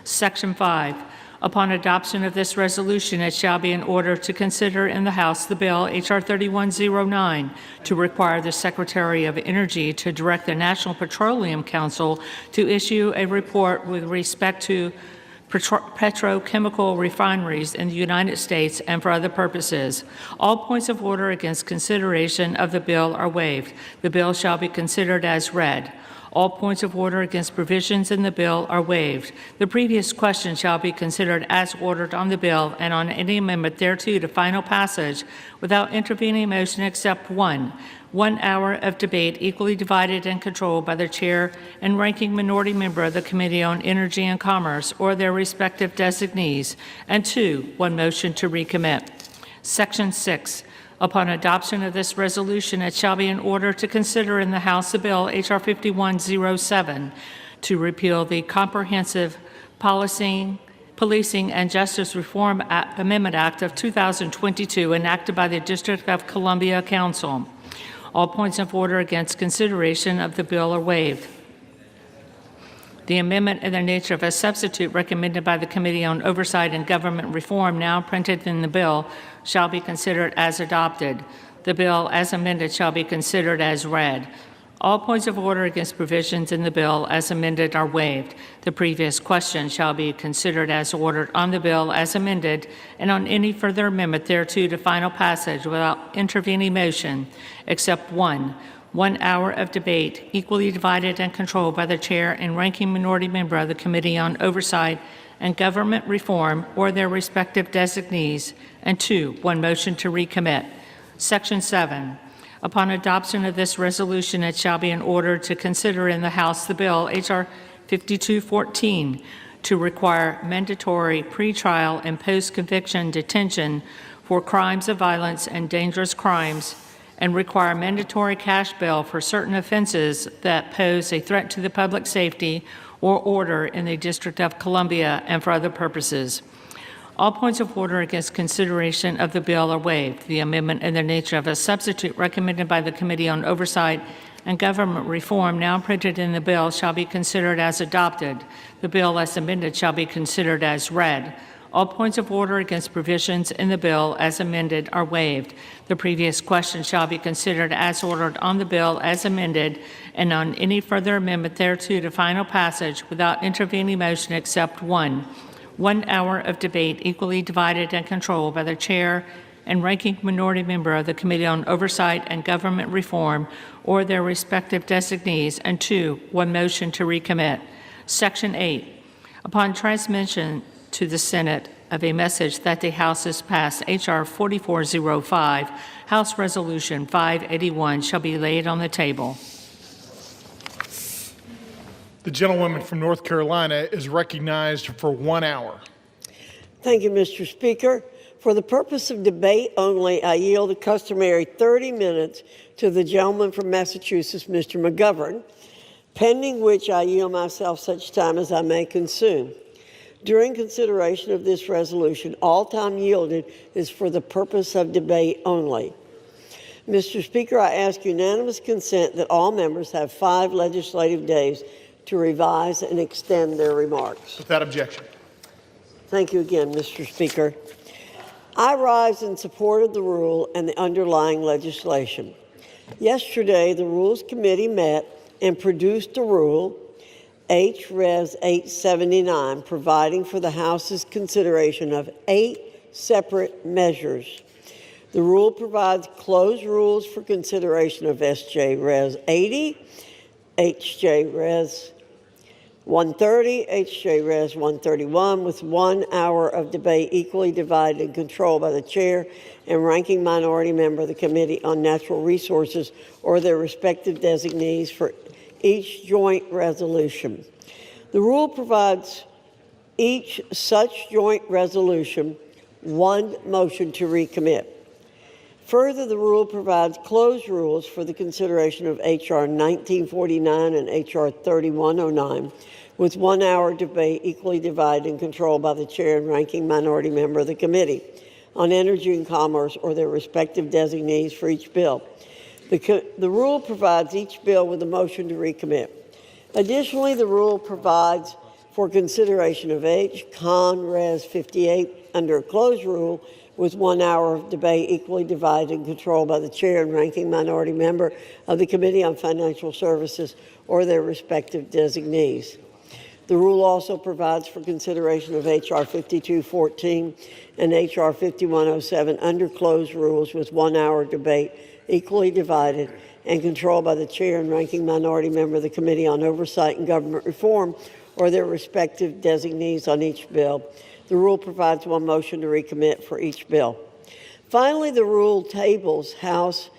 Section 5, upon adoption of this resolution, it shall be in order to consider in the House the bill H.R. 3109 to require the Secretary of Energy to direct the National Petroleum Council to issue a report with respect to petrochemical refineries in the United States and for other purposes. All points of order against consideration of the bill are waived. The bill shall be considered as read. All points of order against provisions in the bill are waived. The previous question shall be considered as ordered on the bill and on any amendment thereto to final passage without intervening motion except one. 1 hour of debate equally divided and controlled by the chair and ranking minority member of the Committee on Energy and Commerce or their respective designees. And 2, 1 motion to recommit. Section 6. Upon adoption of this resolution, it shall be in order to consider in the House a bill, H.R. 5107, to repeal the Comprehensive Policing and Justice Reform Amendment Act of 2022 enacted by the District of Columbia Council. All points of order against consideration of the bill are waived. The amendment in the nature of a substitute recommended by the Committee on Oversight and Government Reform, now printed in the bill, shall be considered as adopted. The bill, as amended, shall be considered as read. All points of order against provisions in the bill as amended are waived. The previous question shall be considered as ordered on the bill as amended and on any further amendment thereto to final passage without intervening motion, except 1 hour of debate, equally divided and controlled by the chair and ranking minority member of the Committee on Oversight and Government Reform or their respective designees, and 2, 1 motion to recommit. Section 7. Upon adoption of this resolution, it shall be in order to consider in the House the bill, H.R. 5214, to require mandatory pretrial and post-conviction detention for crimes of violence and dangerous crimes and require mandatory cash bail for certain offenses that pose a threat to the public safety or order in the District of Columbia and for other purposes. All points of order against consideration of the bill are waived. The amendment in the nature of a substitute recommended by the Committee on Oversight and Government Reform, now printed in the bill, shall be considered as adopted. The bill as amended shall be considered as read. All points of order against provisions in the bill as amended are waived. The previous question shall be considered as ordered on the bill as amended and on any further amendment thereto to final passage without intervening motion except 1 hour of debate equally divided and controlled by the chair and ranking minority member of the Committee on Oversight and Government Reform or their respective designees, and 2, 1 motion to recommit. Section 8. Upon transmission to the Senate of a message that the House has passed H.R. 4405, House Resolution 581 shall be laid on the table. The gentlewoman from North Carolina is recognized for 1 hour. Thank you, Mr. Speaker. For the purpose of debate only, I yield the customary 30 minutes to the gentleman from Massachusetts, Mr. McGovern, pending which I yield myself such time as I may consume. During consideration of this resolution, all time yielded is for the purpose of debate only. Mr. Speaker, I ask unanimous consent that all members have 5 legislative days to revise and extend their remarks. Without objection. Thank you again, Mr. Speaker. I rise in support of the rule and the underlying legislation. Yesterday, the Rules Committee met and produced a rule, H.Res. 879, providing for the House's consideration of 8 separate measures. The rule provides closed rules for consideration of S.J. Res. 80, H.J. Res. 130, H.J. Res. 131, with 1 hour of debate equally divided and controlled by the chair and ranking minority member of the Committee on Natural Resources or their respective designees for each joint resolution. The rule provides each such joint resolution 1 motion to recommit. Further, the rule provides closed rules for the consideration of H.R. 1949 and H.R. 3109, with 1 hour debate equally divided and controlled by the chair and ranking minority member of the Committee on Energy and Commerce or their respective designees for each bill. The rule provides each bill with a motion to recommit. Additionally, the rule provides for consideration of H. Con. Res. 58 under a closed rule with 1 hour of debate equally divided and controlled by the chair and ranking minority member of the Committee on Financial Services or their respective designees. The rule also provides for consideration of H.R. 5214 and H.R. 5107 under closed rules with 1 hour debate equally divided and controlled by the chair and ranking minority member of the Committee on Oversight and Government Reform or their respective designees on each bill. The rule provides one motion to recommit for each bill. Finally, the rule tables House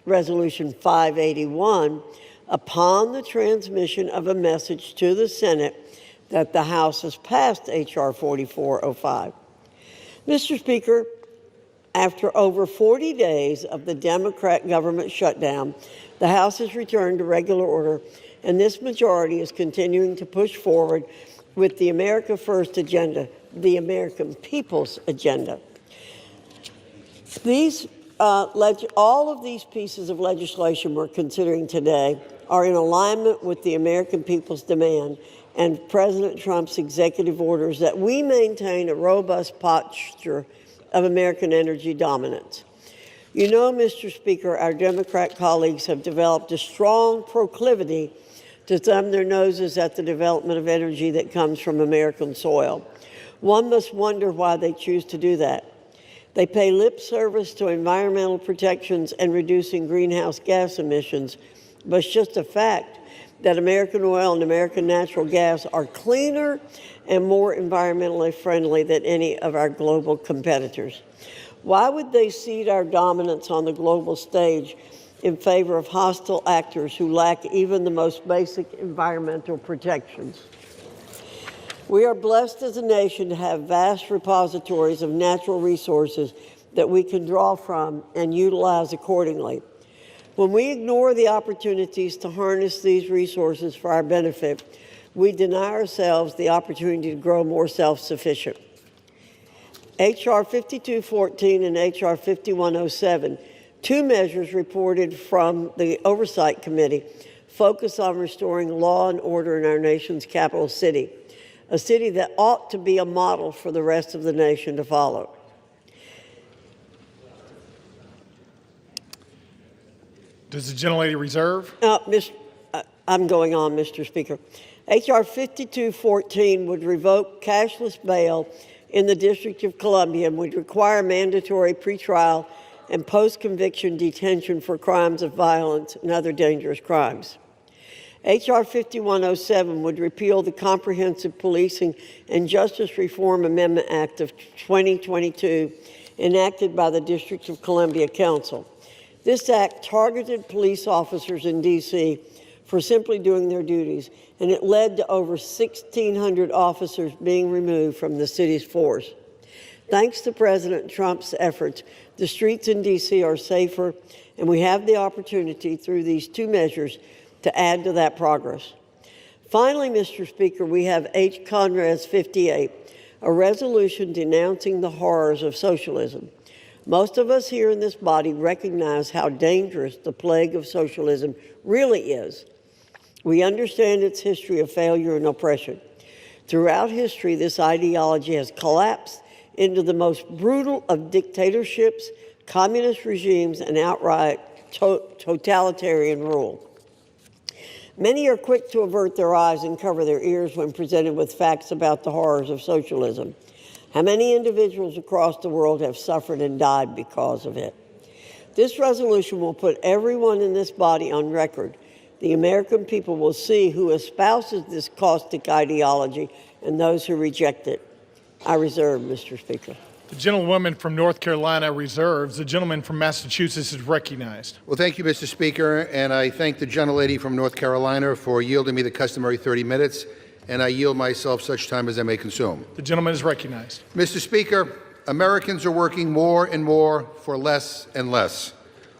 Resolution 581 upon the transmission of a message to the Senate that the House has passed H.R. 4405. Mr. Speaker, after over 40 days of the Democrat government shutdown, the House has returned to regular order, and this majority is continuing to push forward with the America First agenda, the American people's agenda. All of these pieces of legislation we're considering today are in alignment with the American people's demand and President Trump's executive orders that we maintain a robust posture of American energy dominance. You know, Mr. Speaker, our Democrat colleagues have developed a strong proclivity to thumb their noses at the development of energy that comes from American soil. One must wonder why they choose to do that. They pay lip service to environmental protections and reducing greenhouse gas emissions, but it's just a fact that American oil and American natural gas are cleaner and more environmentally friendly than any of our global competitors. Why would they cede our dominance on the global stage in favor of hostile actors who lack even the most basic environmental protections? We are blessed as a nation to have vast repositories of natural resources that we can draw from and utilize accordingly. When we ignore the opportunities to harness these resources for our benefit, we deny ourselves the opportunity to grow more self-sufficient. H.R. 5214 and H.R. 5107, two measures reported from the Oversight Committee, focus on restoring law and order in our nation's capital city, a city that ought to be a model for the rest of the nation to follow. Does the gentlelady reserve? I'm going on, Mr. Speaker. H.R. 5214 would revoke cashless bail in the District of Columbia and would require mandatory pretrial and post-conviction detention for crimes of violence and other dangerous crimes. H.R. 5107 would repeal the Comprehensive Policing and Justice Reform Amendment Act of 2022 enacted by the District of Columbia Council. This act targeted police officers in D.C. for simply doing their duties, and it led to over 1,600 officers being removed from the city's force. Thanks to President Trump's efforts, the streets in D.C. are safer, and we have the opportunity through these two measures to add to that progress. Finally, Mr. Speaker, we have H. Conrad's 58, a resolution denouncing the horrors of socialism. Most of us here in this body recognize how dangerous the plague of socialism really is. We understand its history of failure and oppression. Throughout history, this ideology has collapsed into the most brutal of dictatorships, communist regimes, and outright totalitarian rule. Many are quick to avert their eyes and cover their ears when presented with facts about the horrors of socialism. How many individuals across the world have suffered and died because of it? This resolution will put everyone in this body on record. The American people will see who espouses this caustic ideology and those who reject it. I reserve, Mr. Speaker. The gentlewoman from North Carolina reserves. The gentleman from Massachusetts is recognized. Well, thank you, Mr. Speaker, and I thank the gentlelady from North Carolina for yielding me the customary 30 minutes, and I yield myself such time as I may consume. The gentleman is recognized. Mr. Speaker, Americans are working more and more for less and less.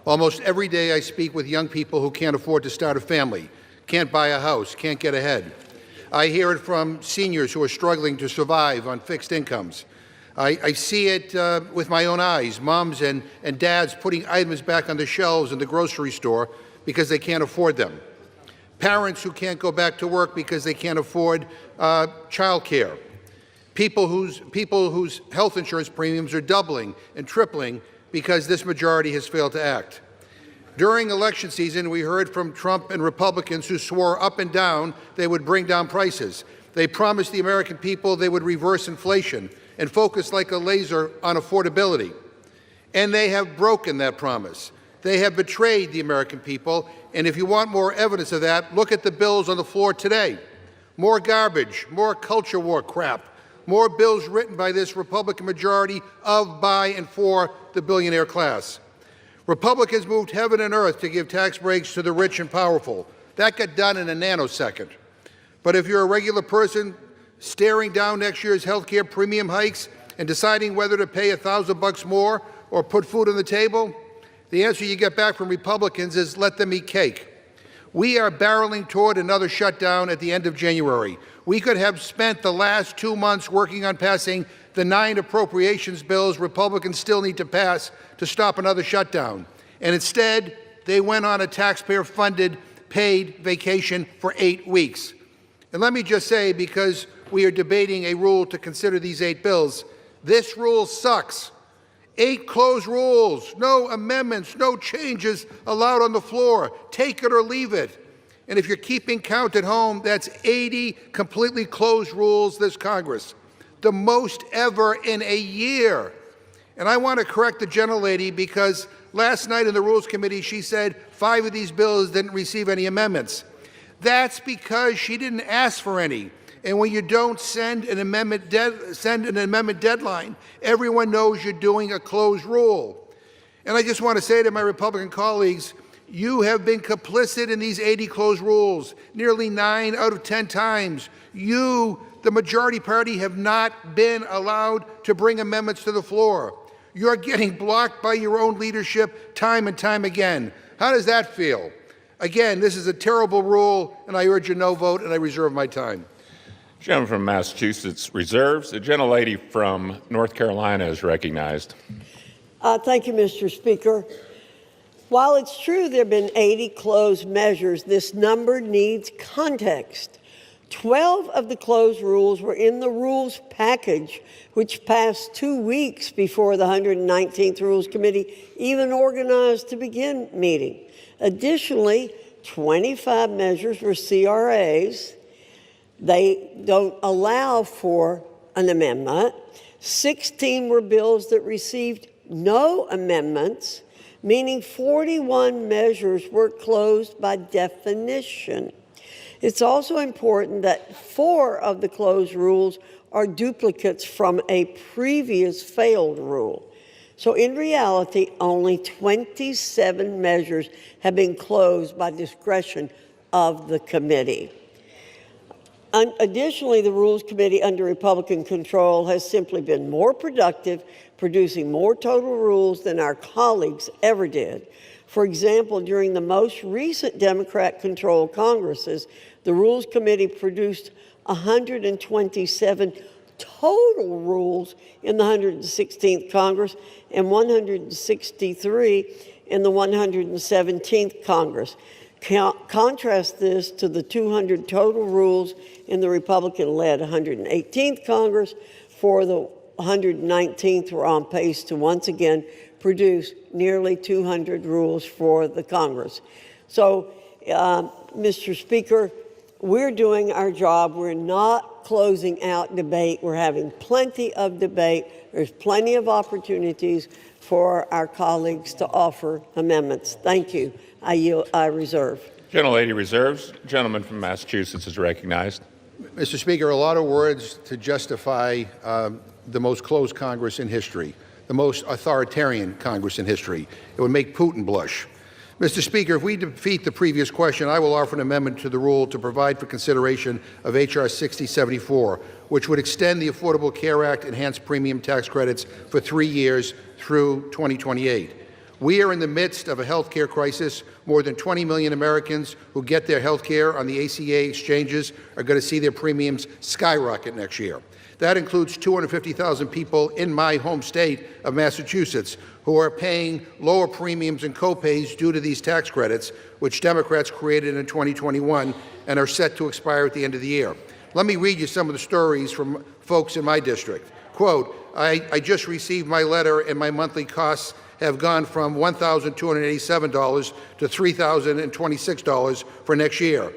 Almost every day I speak with young people who can't afford to start a family, can't buy a house, can't get ahead. I hear it from seniors who are struggling to survive on fixed incomes. I see it with my own eyes, moms and dads putting items back on the shelves in the grocery store because they can't afford them. Parents who can't go back to work because they can't afford child care. People whose health insurance premiums are doubling and tripling because this majority has failed to act. During election season, we heard from Trump and Republicans who swore up and down they would bring down prices. They promised the American people they would reverse inflation and focus like a laser on affordability. And they have broken that promise. They have betrayed the American people, and if you want more evidence of that, look at the bills on the floor today. More garbage, more culture war crap, more bills written by this Republican majority of, by, and for the billionaire class. Republicans moved heaven and earth to give tax breaks to the rich and powerful. That got done in a nanosecond. But if you're a regular person staring down next year's health care premium hikes and deciding whether to pay $1,000 more or put food on the table, the answer you get back from Republicans is let them eat cake. We are barreling toward another shutdown at the end of January. We could have spent the last 2 months working on passing the 9 appropriations bills Republicans still need to pass to stop another shutdown. And instead, they went on a taxpayer-funded paid vacation for 8 weeks. And let me just say, because we are debating a rule to consider these 8 bills, this rule sucks. 8 closed rules, no amendments, no changes allowed on the floor. Take it or leave it. And if you're keeping count at home, that's 80 completely closed rules this Congress, the most ever in a year. And I want to correct the gentlelady because last night in the Rules Committee, she said 5 of these bills didn't receive any amendments. That's because she didn't ask for any. And when you don't send an amendment deadline, everyone knows you're doing a closed rule. And I just want to say to my Republican colleagues, you have been complicit in these 80 closed rules nearly 9 out of 10 times. You, the majority party, have not been allowed to bring amendments to the floor. You're getting blocked by your own leadership time and time again. How does that feel? Again, this is a terrible rule, and I urge a no vote, and I reserve my time. Gentleman from Massachusetts reserves. The gentlelady from North Carolina is recognized. Thank you, Mr. Speaker. While it's true there have been 80 closed measures, this number needs context. 12 of the closed rules were in the rules package, which passed 2 weeks before the 119th Rules Committee even organized to begin meeting. Additionally, 25 measures were CRAs. They don't allow for an amendment. 16 were bills that received no amendments, meaning 41 measures were closed by definition. It's also important that 4 of the closed rules are duplicates from a previous failed rule. So in reality, only 27 measures have been closed by discretion of the committee. Additionally, the Rules Committee under Republican control has simply been more productive, producing more total rules than our colleagues ever did. For example, during the most recent Democrat-controlled Congresses, the Rules Committee produced 127 total rules in the 116th Congress and 163 in the 117th Congress. Contrast this to the 200 total rules in the Republican-led 118th Congress. For the 119th, we're on pace to once again produce nearly 200 rules for the Congress. So, Mr. Speaker, we're doing our job. We're not closing out debate. We're having plenty of debate. There's plenty of opportunities for our colleagues to offer amendments. Thank you. I reserve. Gentlelady reserves. Gentleman from Massachusetts is recognized. Mr. Speaker, a lot of words to justify the most closed Congress in history, the most authoritarian Congress in history. It would make Putin blush. Mr. Speaker, if we defeat the previous question, I will offer an amendment to the rule to provide for consideration of H.R. 6074, which would extend the Affordable Care Act enhanced premium tax credits for 3 years through 2028. We are in the midst of a health care crisis. More than 20 million Americans who get their health care on the ACA exchanges are going to see their premiums skyrocket next year. That includes 250,000 people in my home state of Massachusetts who are paying lower premiums and copays due to these tax credits, which Democrats created in 2021 and are set to expire at the end of the year. Let me read you some of the stories from folks in my district. Quote, I just received my letter and my monthly costs have gone from $1,287 to $3,026 for next year.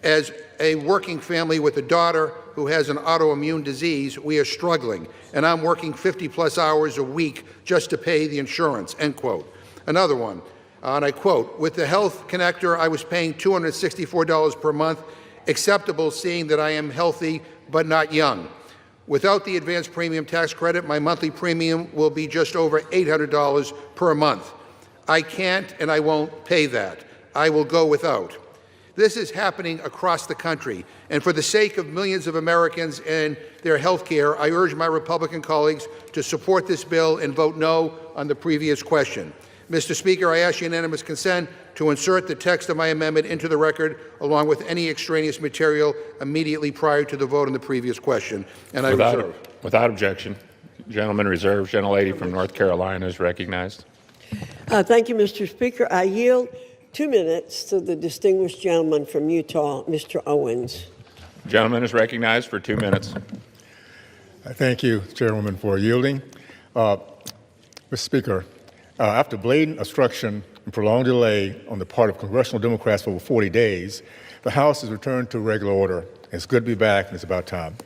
As a working family with a daughter, who has an autoimmune disease, we are struggling, and I'm working 50-plus hours a week just to pay the insurance, end quote. Another one, and I quote, with the health connector, I was paying $264 per month, acceptable seeing that I am healthy but not young. Without the advanced premium tax credit, my monthly premium will be just over $800 per month. I can't and I won't pay that. I will go without. This is happening across the country, and for the sake of millions of Americans and their health care, I urge my Republican colleagues to support this bill and vote no on the previous question. Mr. Speaker, I ask unanimous consent to insert the text of my amendment into the record along with any extraneous material immediately prior to the vote on the previous question, and I reserve. Without objection. Gentleman reserves. Gentlelady from North Carolina is recognized. Thank you, Mr. Speaker. I yield 2 minutes to the distinguished gentleman from Utah, Mr. Owens. Gentleman is recognized for 2 minutes. Thank you, Chairwoman, for yielding. Mr. Speaker, after blatant obstruction and prolonged delay on the part of congressional Democrats for over 40 days, the House has returned to regular order. It's good to be back, and it's about time.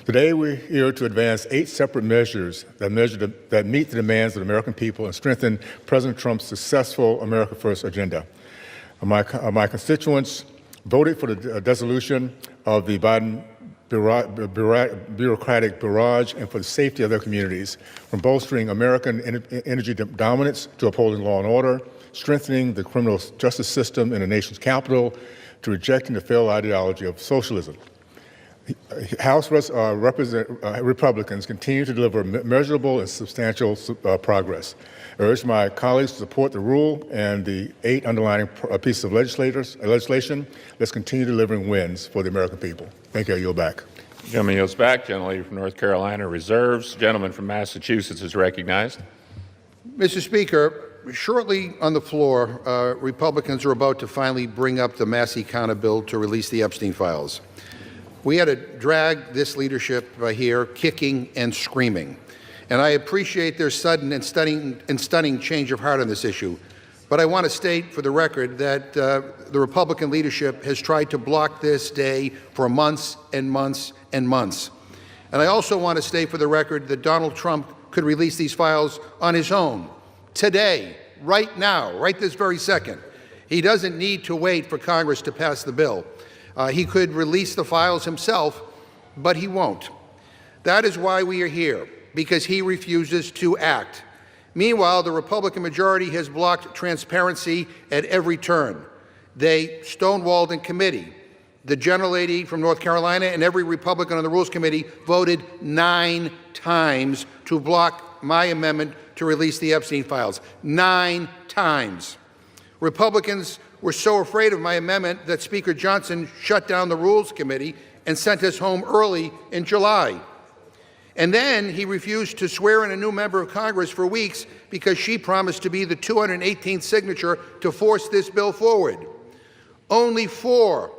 Today, we're here to advance 8 separate measures that meet the demands of the American people and strengthen President Trump's successful America First agenda. My constituents voted for the dissolution of the Biden bureaucratic barrage and for the safety of their communities, from bolstering American energy dominance to upholding law and order, strengthening the criminal justice system in the nation's capital, to rejecting the failed ideology of socialism. House Republicans continue to deliver measurable and substantial progress. I urge my colleagues to support the rule and the 8 underlying pieces of legislation. Let's continue delivering wins for the American people. Thank you. I yield back. Gentleman yields back. Gentlelady from North Carolina reserves. Gentleman from Massachusetts is recognized. Mr. Speaker, shortly on the floor, Republicans are about to finally bring up the mass economy bill to release the Epstein files. We had to drag this leadership here kicking and screaming. And I appreciate their sudden and stunning change of heart on this issue. But I want to state for the record that the Republican leadership has tried to block this day for months and months and months. And I also want to state for the record that Donald Trump could release these files on his own, today, right now, right this very second. He doesn't need to wait for Congress to pass the bill. He could release the files himself, but he won't. That is why we are here, because he refuses to act. Meanwhile, the Republican majority has blocked transparency at every turn. They stonewalled in committee. The gentlelady from North Carolina and every Republican on the Rules Committee voted 9 times to block my amendment to release the Epstein files. 9 times. Republicans were so afraid of my amendment that Speaker Johnson shut down the Rules Committee and sent us home early in July. And then he refused to swear in a new member of Congress for weeks because she promised to be the 218th signature to force this bill forward. Only four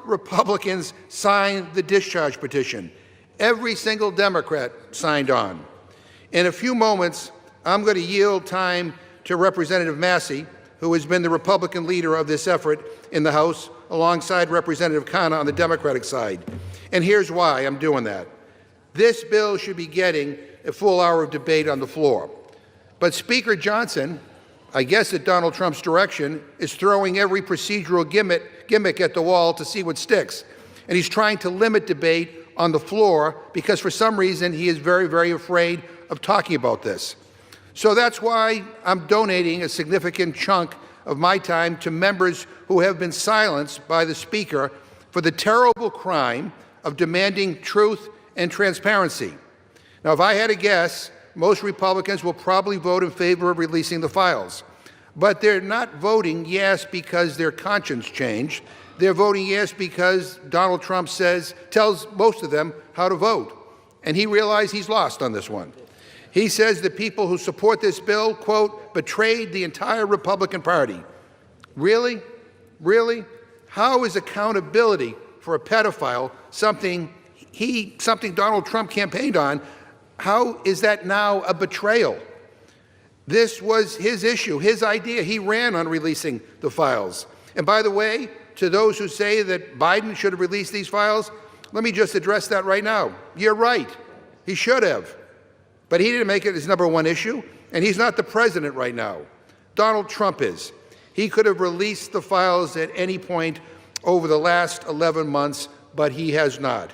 Republicans signed the discharge petition. Every single Democrat signed on. In a few moments, I'm going to yield time to Representative Massey, who has been the Republican leader of this effort in the House, alongside Representative Khanna on the Democratic side. And here's why I'm doing that. This bill should be getting a full hour of debate on the floor. But Speaker Johnson, I guess at Donald Trump's direction, is throwing every procedural gimmick at the wall to see what sticks. And he's trying to limit debate on the floor because for some reason he is very, very afraid of talking about this. So that's why I'm donating a significant chunk of my time to members who have been silenced by the Speaker for the terrible crime of demanding truth and transparency. Now, if I had to guess, most Republicans will probably vote in favor of releasing the files. But they're not voting yes because their conscience changed. They're voting yes because Donald Trump tells most of them how to vote. And he realized he's lost on this one. He says the people who support this bill, quote, betrayed the entire Republican Party. Really? Really? How is accountability for a pedophile something Donald Trump campaigned on? How is that now a betrayal? This was his issue, his idea. He ran on releasing the files. And by the way, to those who say that Biden should have released these files, let me just address that right now. You're right. He should have. But he didn't make it his number one issue, and he's not the president right now. Donald Trump is. He could have released the files at any point over the last 11 months, but he has not.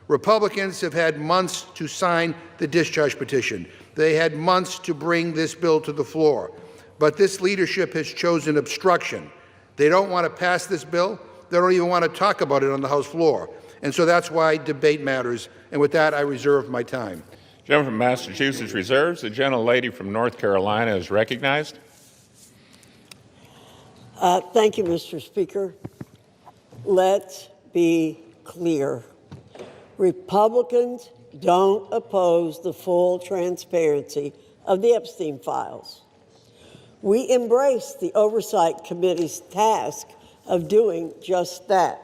Republicans have had months to sign the discharge petition. They had months to bring this bill to the floor. But this leadership has chosen obstruction. They don't want to pass this bill. They don't even want to talk about it on the House floor. And so that's why debate matters. And with that, I reserve my time. Gentleman from Massachusetts reserves. The gentlelady from North Carolina is recognized. Thank you, Mr. Speaker. Let's be clear. Republicans don't oppose the full transparency of the Epstein files. We embrace the Oversight Committee's task of doing just that.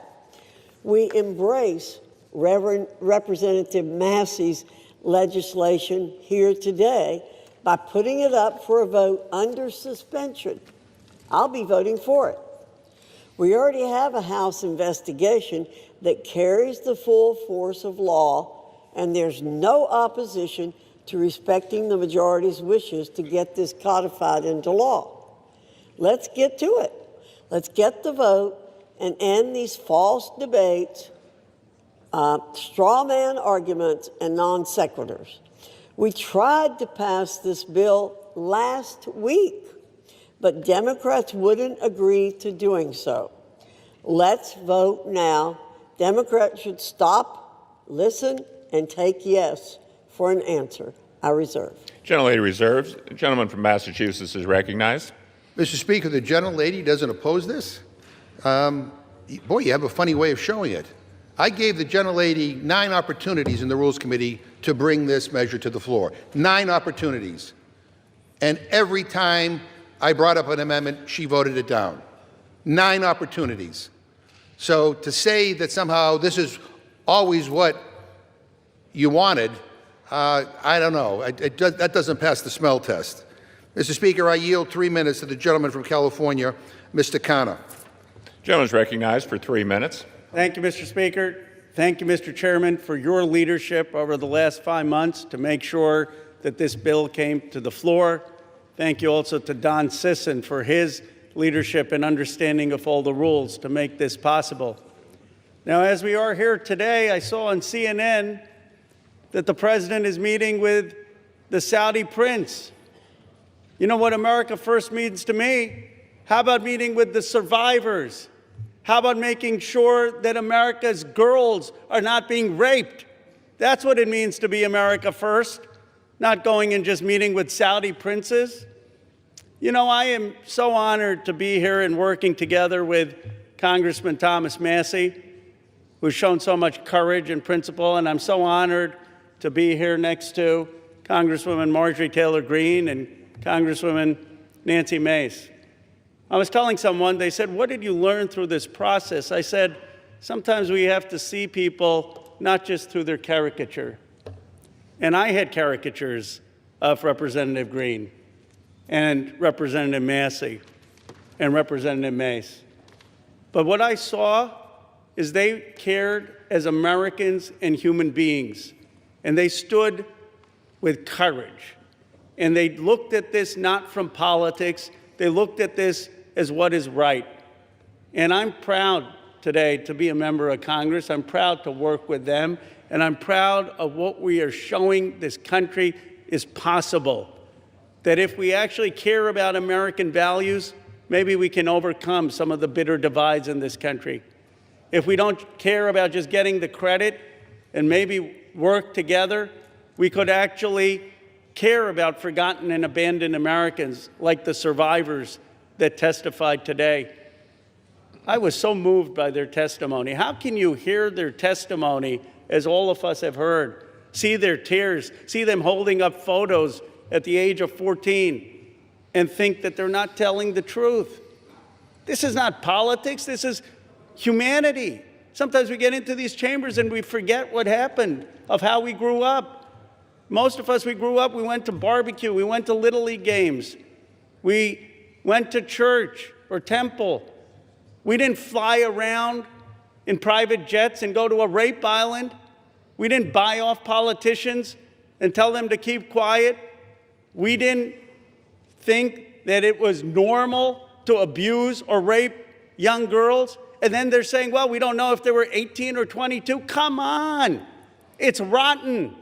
We embrace Representative Massey's legislation here today by putting it up for a vote under suspension. I'll be voting for it. We already have a House investigation that carries the full force of law, and there's no opposition to respecting the majority's wishes to get this codified into law. Let's get to it. Let's get the vote and end these false debates, straw man arguments, and non sequiturs. We tried to pass this bill last week, but Democrats wouldn't agree to doing so. Let's vote now. Democrats should stop, listen, and take yes for an answer. I reserve. Gentlelady reserves. The gentleman from Massachusetts is recognized. Mr. Speaker, the gentlelady doesn't oppose this? Boy, you have a funny way of showing it. I gave the gentlelady 9 opportunities in the Rules Committee to bring this measure to the floor. 9 opportunities. And every time I brought up an amendment, she voted it down. 9 opportunities. So to say that somehow this is always what you wanted, I don't know. That doesn't pass the smell test. Mr. Speaker, I yield 3 minutes to the gentleman from California, Mr. Khanna. Gentleman is recognized for 3 minutes. Thank you, Mr. Speaker. Thank you, Mr. Chairman, for your leadership over the last 5 months to make sure that this bill came to the floor. Thank you also to Don Sisson for his leadership and understanding of all the rules to make this possible. Now, as we are here today, I saw on CNN that the president is meeting with the Saudi prince. You know what America First means to me? How about meeting with the survivors? How about making sure that America's girls are not being raped? That's what it means to be America First, not going and just meeting with Saudi princes. You know, I am so honored to be here and working together with Congressman Thomas Massey, who's shown so much courage and principle, and I'm so honored to be here next to Congresswoman Marjorie Taylor Greene and Congresswoman Nancy Mace. I was telling someone, they said, what did you learn through this process? I said, sometimes we have to see people not just through their caricature. And I had caricatures of Representative Greene and Representative Massey and Representative Mace. But what I saw is they cared as Americans and human beings, and they stood with courage. And they looked at this not from politics, they looked at this as what is right. And I'm proud today to be a member of Congress. I'm proud to work with them, and I'm proud of what we are showing this country is possible. That if we actually care about American values, maybe we can overcome some of the bitter divides in this country. If we don't care about just getting the credit and maybe work together, we could actually care about forgotten and abandoned Americans like the survivors that testified today. I was so moved by their testimony. How can you hear their testimony, as all of us have heard, see their tears, see them holding up photos at the age of 14, and think that they're not telling the truth? This is not politics, this is humanity. Sometimes we get into these chambers and we forget what happened, of how we grew up. Most of us, we grew up, we went to barbecue, we went to Little League games, we went to church or temple. We didn't fly around in private jets and go to a rape island. We didn't buy off politicians and tell them to keep quiet. We didn't think that it was normal to abuse or rape young girls. And then they're saying, well, we don't know if they were 18 or 22. Come on. It's rotten.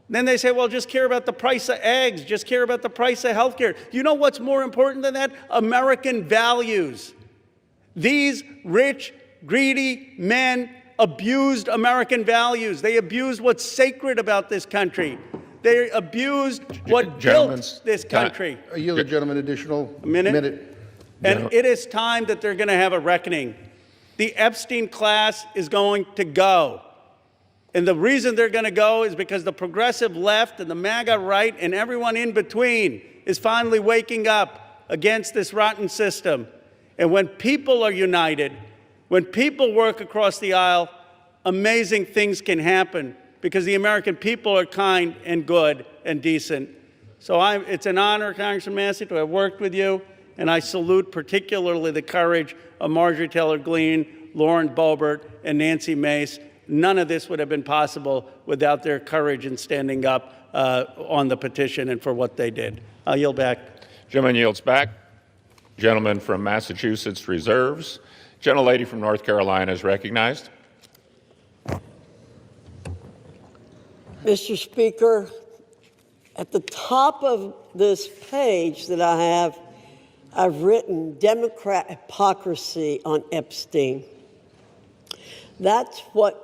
Then they say, well, just care about the price of eggs. Just care about the price of health care. You know what's more important than that? American values. These rich, greedy men abused American values. They abused what's sacred about this country. They abused what built this country. I yield the gentleman additional minute. And it is time that they're going to have a reckoning. The Epstein class is going to go. And the reason they're going to go is because the progressive left and the MAGA right and everyone in between is finally waking up against this rotten system. And when people are united, when people work across the aisle, amazing things can happen because the American people are kind and good and decent. So it's an honor, Congressman Massey, to have worked with you. And I salute particularly the courage of Marjorie Taylor Greene, Lauren Boebert, and Nancy Mace. None of this would have been possible without their courage in standing up on the petition and for what they did. I'll yield back. Gentleman yields back. Gentleman from Massachusetts reserves. Gentlelady from North Carolina is recognized. Mr. Speaker, at the top of this page that I have, I've written Democrat hypocrisy on Epstein. That's what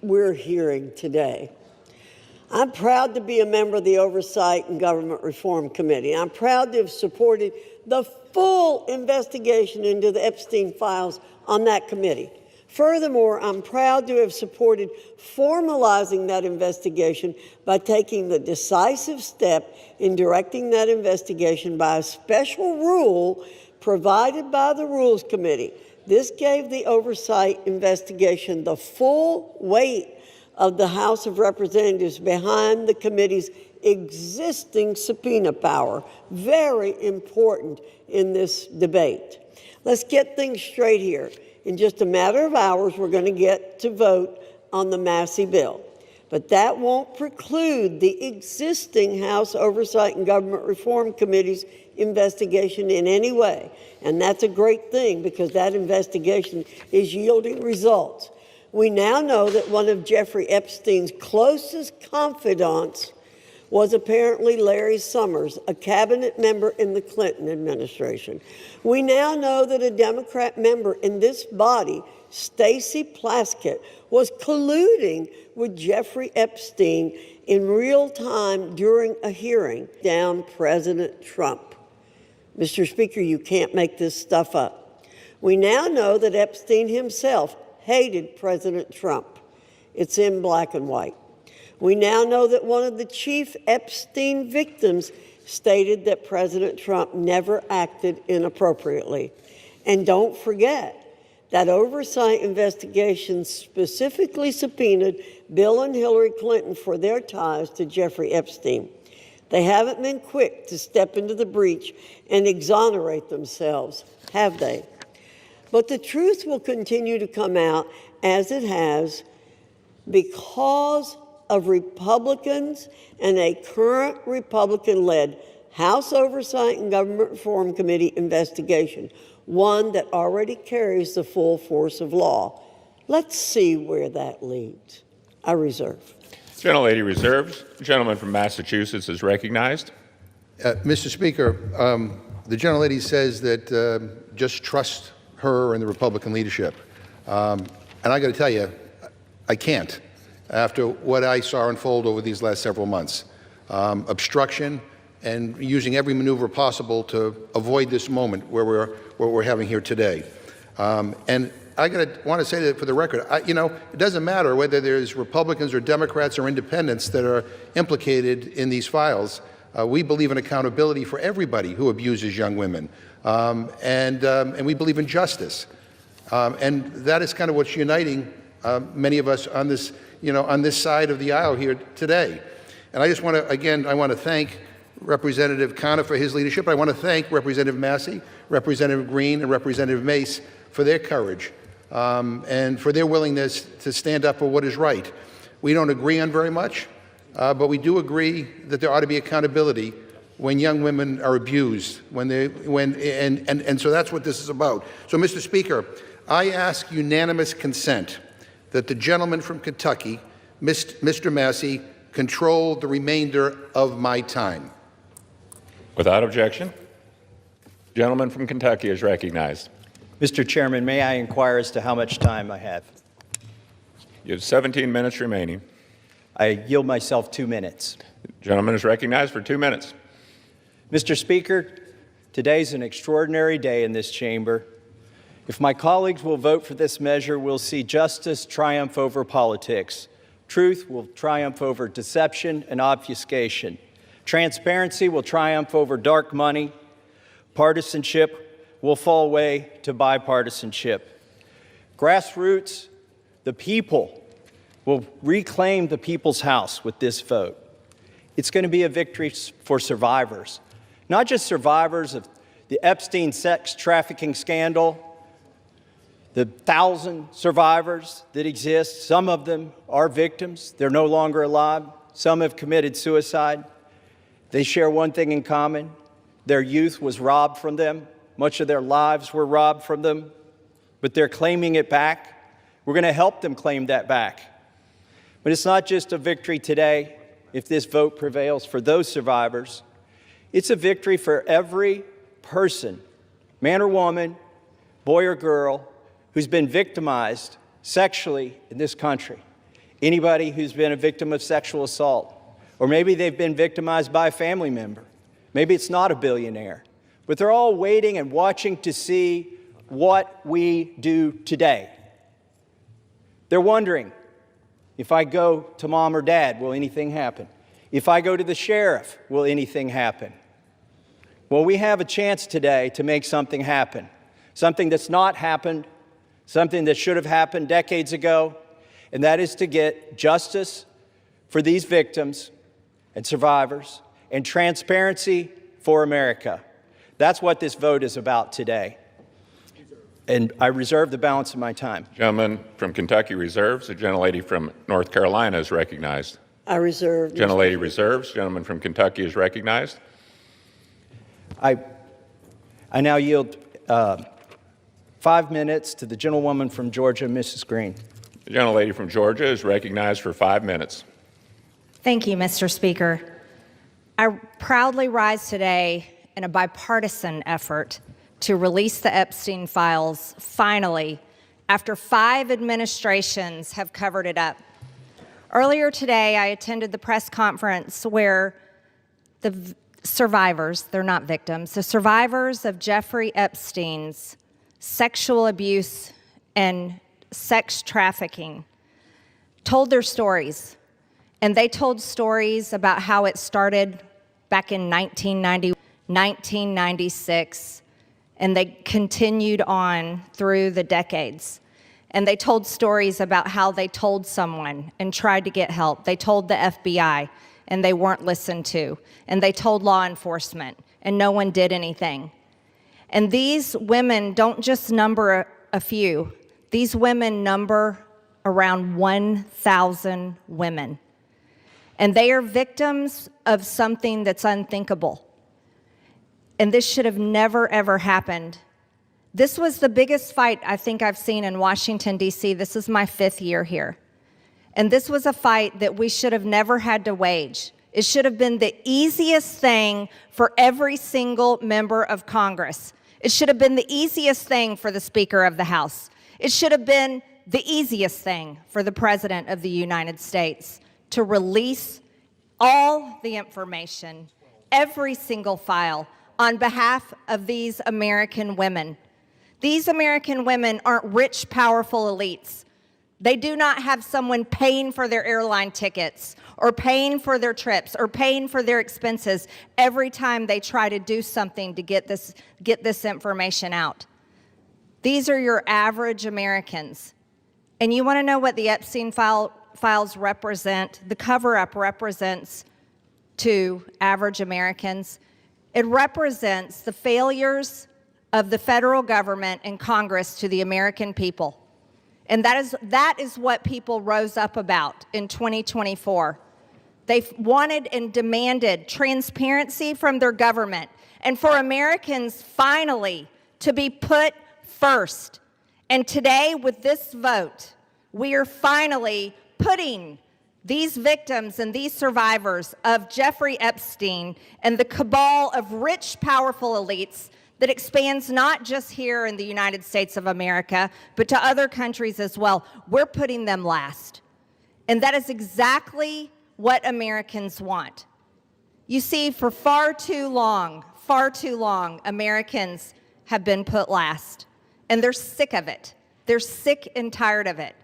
we're hearing today. I'm proud to be a member of the Oversight and Government Reform Committee. I'm proud to have supported the full investigation into the Epstein files on that committee. Furthermore, I'm proud to have supported formalizing that investigation by taking the decisive step in directing that investigation by a special rule provided by the Rules Committee. This gave the oversight investigation the full weight of the House of Representatives behind the committee's existing subpoena power. Very important in this debate. Let's get things straight here. In just a matter of hours, we're going to get to vote on the Massey bill. But that won't preclude the existing House Oversight and Government Reform Committee's investigation in any way. And that's a great thing because that investigation is yielding results. We now know that one of Jeffrey Epstein's closest confidants was apparently Larry Summers, a cabinet member in the Clinton administration. We now know that a Democrat member in this body, Stacey Plaskett, was colluding with Jeffrey Epstein in real time during a hearing down President Trump. Mr. Speaker, you can't make this stuff up. We now know that Epstein himself hated President Trump. It's in black and white. We now know that one of the chief Epstein victims stated that President Trump never acted inappropriately. And don't forget that oversight investigation specifically subpoenaed Bill and Hillary Clinton for their ties to Jeffrey Epstein. They haven't been quick to step into the breach and exonerate themselves, have they? But the truth will continue to come out as it has because of Republicans and a current Republican-led House Oversight and Government Reform Committee investigation, one that already carries the full force of law. Let's see where that leads. I reserve. Gentlelady reserves. The gentleman from Massachusetts is recognized. Mr. Speaker, the gentlelady says that just trust her and the Republican leadership. And I got to tell you, I can't. After what I saw unfold over these last several months. Obstruction and using every maneuver possible to avoid this moment where we're having here today. And I want to say that for the record, it doesn't matter whether there's Republicans or Democrats or independents that are implicated in these files. We believe in accountability for everybody who abuses young women. And we believe in justice. And that is kind of what's uniting many of us on this on this side of the aisle here today. And I just want to, again, I want to thank Representative Connor for his leadership. I want to thank Representative Massey, Representative Greene, and Representative Mace for their courage. and for their willingness to stand up for what is right. We don't agree on very much, but we do agree that there ought to be accountability when young women are abused, and so that's what this is about. So, Mr. Speaker, I ask unanimous consent that the gentleman from Kentucky, Mr. Massey, control the remainder of my time. Without objection, the gentleman from Kentucky is recognized. Mr. Chairman, may I inquire as to how much time I have? You have 17 minutes remaining. I yield myself 2 minutes. The gentleman is recognized for 2 minutes. Mr. Speaker, today's an extraordinary day in this chamber. If my colleagues will vote for this measure, we'll see justice triumph over politics. Truth will triumph over deception and obfuscation. Transparency will triumph over dark money. Partisanship will fall away to bipartisanship. Grassroots, the people, will reclaim the people's house with this vote. It's going to be a victory for survivors, not just survivors of the Epstein sex trafficking scandal, the 1,000 survivors that exist. Some of them are victims. They're no longer alive. Some have committed suicide. They share one thing in common. Their youth was robbed from them. Much of their lives were robbed from them, but they're claiming it back. We're going to help them claim that back. But it's not just a victory today, if this vote prevails, for those survivors. It's a victory for every person, man or woman, boy or girl, who's been victimized sexually in this country. Anybody who's been a victim of sexual assault, or maybe they've been victimized by a family member. Maybe it's not a billionaire, but they're all waiting and watching to see what we do today. They're wondering, if I go to mom or dad, will anything happen? If I go to the sheriff, will anything happen? Well, we have a chance today to make something happen, something that's not happened, something that should have happened decades ago, and that is to get justice for these victims and survivors and transparency for America. That's what this vote is about today. And I reserve the balance of my time. Gentleman from Kentucky reserves. The gentlelady from North Carolina is recognized. I reserve. Gentlelady reserves. Gentleman from Kentucky is recognized. I now yield 5 minutes to the gentlewoman from Georgia, Mrs. Green. The gentlelady from Georgia is recognized for 5 minutes. Thank you, Mr. Speaker. I proudly rise today in a bipartisan effort to release the Epstein files finally, after 5 administrations have covered it up. Earlier today, I attended the press conference where the survivors, they're not victims, the survivors of Jeffrey Epstein's sexual abuse and sex trafficking told their stories. And they told stories about how it started back in 1990, 1996, and they continued on through the decades. And they told stories about how they told someone and tried to get help. They told the FBI, and they weren't listened to. And they told law enforcement, and no one did anything. And these women don't just number a few. These women number around 1,000 women. And they are victims of something that's unthinkable. And this should have never, ever happened. This was the biggest fight I think I've seen in Washington, D.C. This is my 5th year here. And this was a fight that we should have never had to wage. It should have been the easiest thing for every single member of Congress. It should have been the easiest thing for the Speaker of the House. It should have been the easiest thing for the President of the United States to release all the information, every single file, on behalf of these American women. These American women aren't rich, powerful elites. They do not have someone paying for their airline tickets or paying for their trips or paying for their expenses every time they try to do something to get this information out. These are your average Americans. And you want to know what the Epstein files represent? The cover-up represents to average Americans. It represents the failures of the federal government and Congress to the American people. And that is what people rose up about in 2024. They wanted and demanded transparency from their government and for Americans finally to be put first. And today, with this vote, we are finally putting these victims and these survivors of Jeffrey Epstein and the cabal of rich, powerful elites that expands not just here in the United States of America, but to other countries as well. We're putting them last. And that is exactly what Americans want. You see, for far too long, Americans have been put last. And they're sick of it. They're sick and tired of it.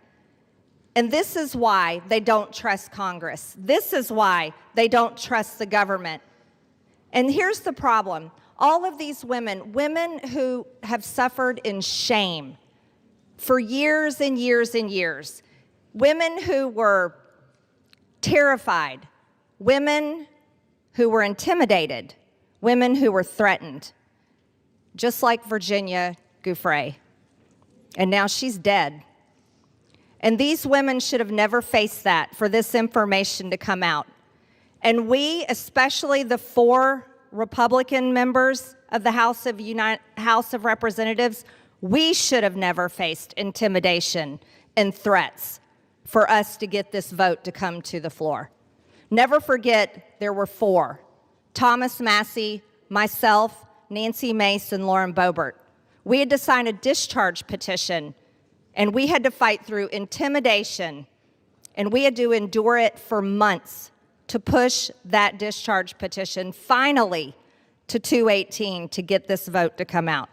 And this is why they don't trust Congress. This is why they don't trust the government. And here's the problem. All of these women who have suffered in shame for years and years and years, women who were terrified, women who were intimidated, women who were threatened, just like Virginia Giuffre. And now she's dead. And these women should have never faced that, for this information to come out. And we, especially the 4 Republican members of the House of Representatives, we should have never faced intimidation and threats for us to get this vote to come to the floor. Never forget, there were 4. Thomas Massie, myself, Nancy Mace, and Lauren Boebert. We had to sign a discharge petition, and we had to fight through intimidation, and we had to endure it for months to push that discharge petition finally to 218 to get this vote to come out.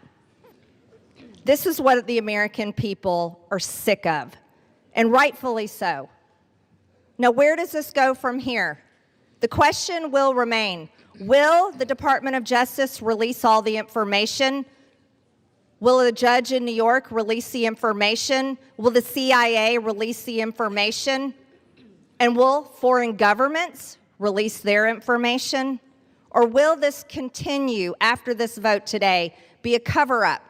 This is what the American people are sick of, and rightfully so. Now, where does this go from here? The question will remain, will the Department of Justice release all the information? Will a judge in New York release the information? Will the CIA release the information? And will foreign governments release their information? Or will this continue after this vote today be a cover-up?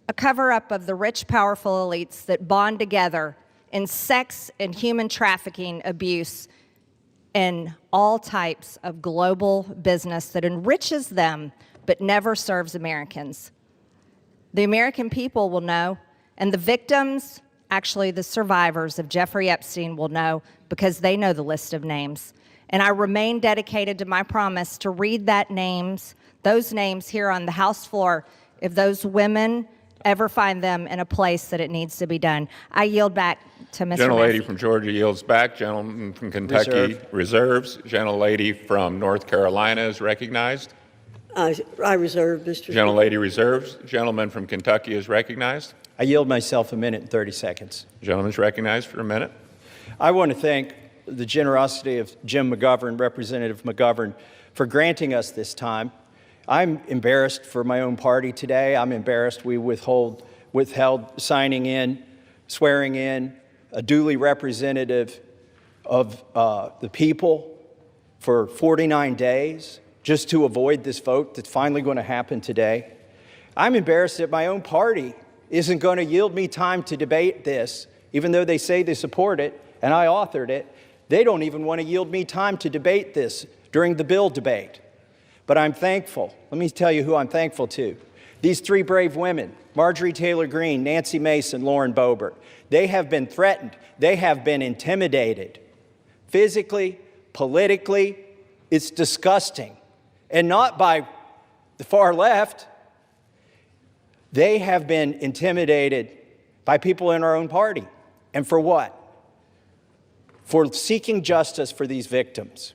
A cover-up of the rich, powerful elites that bond together in sex and human trafficking abuse and all types of global business that enriches them but never serves Americans. The American people will know, and the victims, actually the survivors of Jeffrey Epstein, will know because they know the list of names. And I remain dedicated to my promise to read those names here on the House floor if those women ever find them in a place that it needs to be done. I yield back to Mr. Gentlelady Massey. from Georgia yields back. Gentleman from Kentucky reserves. Gentlelady from North Carolina is recognized. I reserve, Mr. Speaker. Gentlelady reserves. Gentleman from Kentucky is recognized. I yield myself a minute and 30 seconds. Gentleman's recognized for a minute. I want to thank the generosity of Jim McGovern, Representative McGovern, for granting us this time. I'm embarrassed for my own party today. I'm embarrassed we withheld signing in, swearing in a duly representative of the people for 49 days just to avoid this vote that's finally going to happen today. I'm embarrassed that my own party isn't going to yield me time to debate this, even though they say they support it, and I authored it. They don't even want to yield me time to debate this during the bill debate. But I'm thankful. Let me tell you who I'm thankful to. These 3 brave women, Marjorie Taylor Greene, Nancy Mace, and Lauren Boebert. They have been threatened. They have been intimidated. Physically, politically, it's disgusting. And not by the far left. They have been intimidated by people in our own party. And for what? For seeking justice for these victims.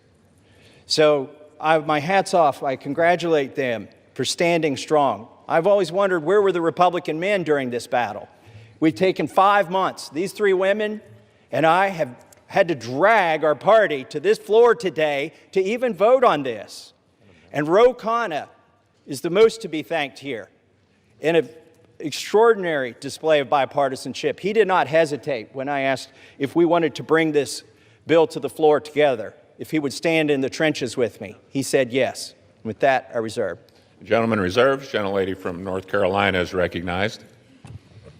So my hat's off. I congratulate them for standing strong. I've always wondered, where were the Republican men during this battle? We've taken 5 months. These 3 women and I have had to drag our party to this floor today to even vote on this. And Ro Khanna is the most to be thanked here in an extraordinary display of bipartisanship. He did not hesitate when I asked if we wanted to bring this bill to the floor together, if he would stand in the trenches with me. He said yes. With that, I reserve. The gentleman reserves. Gentlelady from North Carolina is recognized.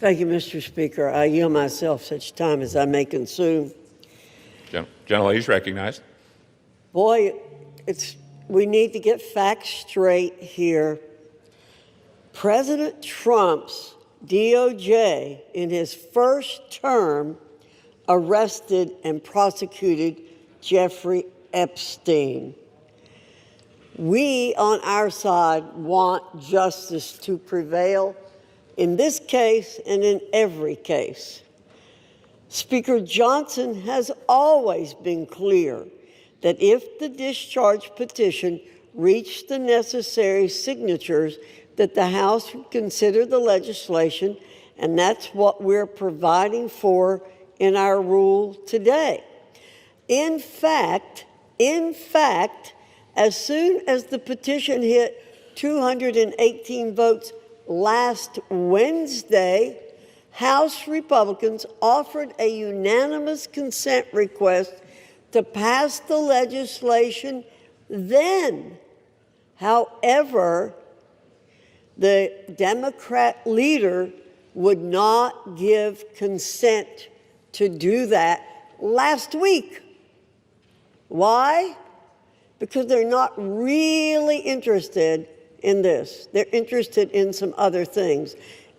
Thank you, Mr. Speaker. I yield myself such time as I may consume. Gentlelady is recognized. Boy, we need to get facts straight here. President Trump's DOJ, in his first term, arrested and prosecuted Jeffrey Epstein. We, on our side, want justice to prevail in this case and in every case. Speaker Johnson has always been clear that if the discharge petition reached the necessary signatures, that the House would consider the legislation, and that's what we're providing for in our rule today. In fact, as soon as the petition hit 218 votes last Wednesday, House Republicans offered a unanimous consent request to pass the legislation then. However, the Democrat leader would not give consent to do that last week. Why? Because they're not really interested in this. They're interested in some other things.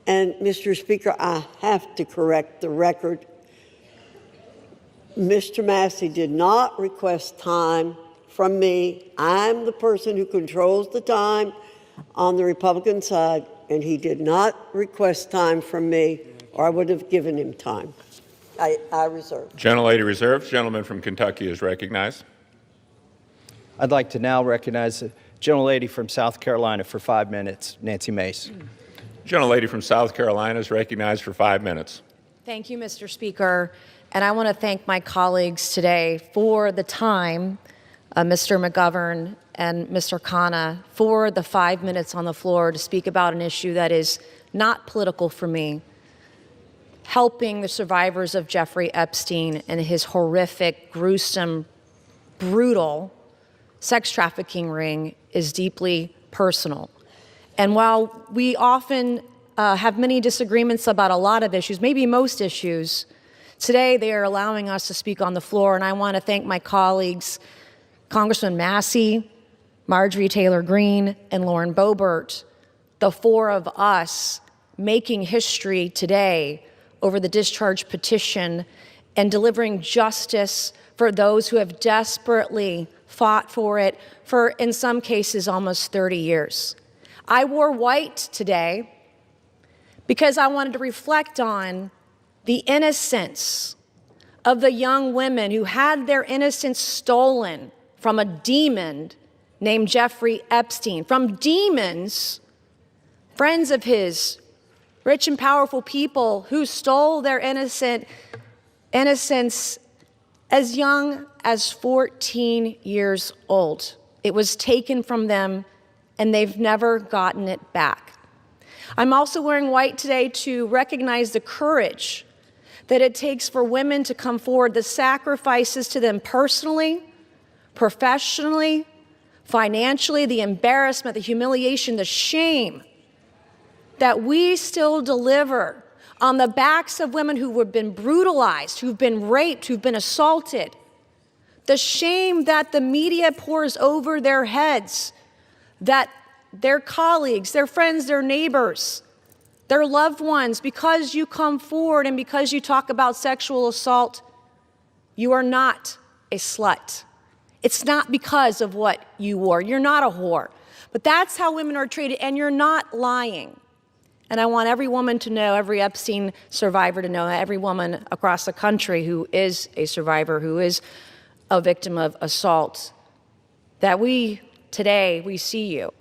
And, Mr. Speaker, I have to correct the record. Mr. Massey did not request time from me. I'm the person who controls the time on the Republican side, and he did not request time from me, or I would have given him time. I reserve. Gentlelady reserves. Gentleman from Kentucky is recognized. I'd like to now recognize the gentlelady from South Carolina for 5 minutes, Nancy Mace. Gentlelady from South Carolina is recognized for 5 minutes. Thank you, Mr. Speaker. And I want to thank my colleagues today for the time, Mr. McGovern and Mr. Khanna, for the 5 minutes on the floor to speak about an issue that is not political for me. Helping the survivors of Jeffrey Epstein and his horrific, gruesome, brutal sex trafficking ring is deeply personal. And while we often have many disagreements about a lot of issues, maybe most issues, today they are allowing us to speak on the floor, and I want to thank my colleagues, Congressman Massey, Marjorie Taylor Greene, and Lauren Boebert, the four of us making history today over the discharge petition and delivering justice for those who have desperately fought for it for, in some cases, almost 30 years. I wore white today because I wanted to reflect on the innocence of the young women who had their innocence stolen from a demon named Jeffrey Epstein, from demons, friends of his, rich and powerful people who stole their innocence as young as 14 years old. It was taken from them, and they've never gotten it back. I'm also wearing white today to recognize the courage that it takes for women to come forward, the sacrifices to them personally, professionally, financially, the embarrassment, the humiliation, the shame that we still deliver on the backs of women who have been brutalized, who've been raped, who've been assaulted. The shame that the media pours over their heads, that their colleagues, their friends, their neighbors, their loved ones, because you come forward and because you talk about sexual assault, you are not a slut. It's not because of what you wore. You're not a whore. But that's how women are treated, and you're not lying. And I want every woman to know, every Epstein survivor to know, every woman across the country who is a survivor, who is a victim of assault, that we see you.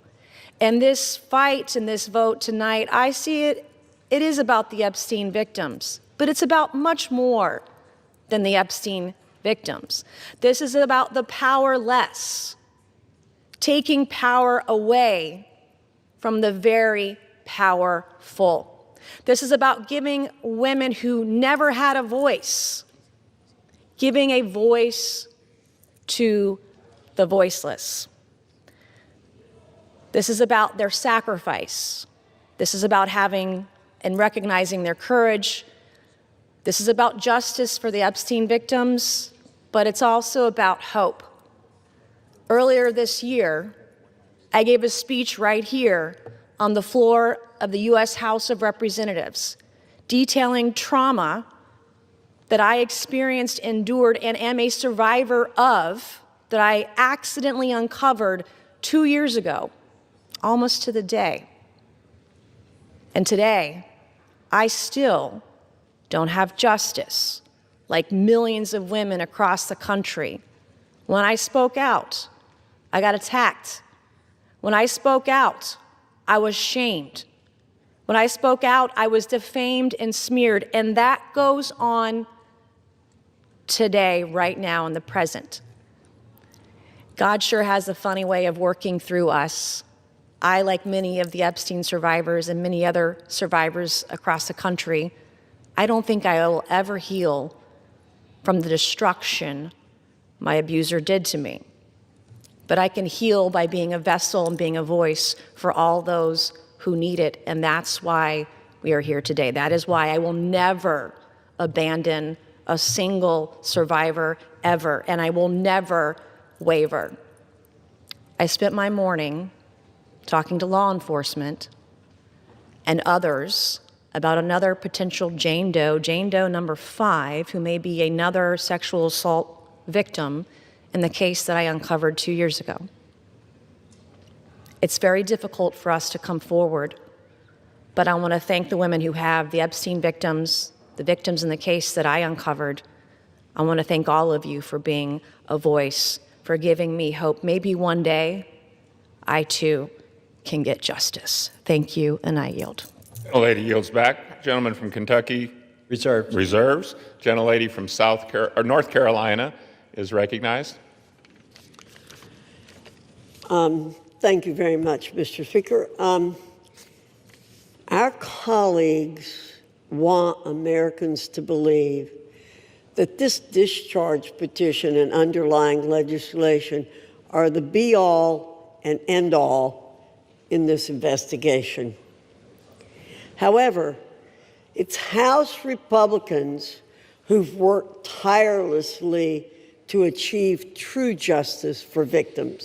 And this fight and this vote tonight, I see it is about the Epstein victims, but it's about much more than the Epstein victims. This is about the powerless, taking power away from the very powerful. This is about giving women who never had a voice, giving a voice to the voiceless. This is about their sacrifice. This is about having and recognizing their courage. This is about justice for the Epstein victims, but it's also about hope. Earlier this year, I gave a speech right here on the floor of the U.S. House of Representatives, detailing trauma that I experienced, endured, and am a survivor of, that I accidentally uncovered 2 years ago, almost to the day. And today, I still don't have justice, like millions of women across the country. When I spoke out, I got attacked. When I spoke out, I was shamed. When I spoke out, I was defamed and smeared, and that goes on today, right now, in the present. God sure has a funny way of working through us. I, like many of the Epstein survivors and many other survivors across the country, I don't think I will ever heal from the destruction my abuser did to me. But I can heal by being a vessel and being a voice for all those who need it, and that's why we are here today. That is why I will never abandon a single survivor ever, and I will never waver. I spent my morning talking to law enforcement and others about another potential Jane Doe number 5, who may be another sexual assault victim in the case that I uncovered 2 years ago. It's very difficult for us to come forward, but I want to thank the women who have, the Epstein victims, the victims in the case that I uncovered. I want to thank all of you for being a voice, for giving me hope. Maybe one day I too can get justice. Thank you, and I yield. Gentlelady yields back. Gentleman from Kentucky reserves. Gentlelady from North Carolina is recognized. Thank you very much, Mr. Speaker. Our colleagues want Americans to believe that this discharge petition and underlying legislation are the be-all and end-all in this investigation. However, it's House Republicans who've worked tirelessly to achieve true justice for victims.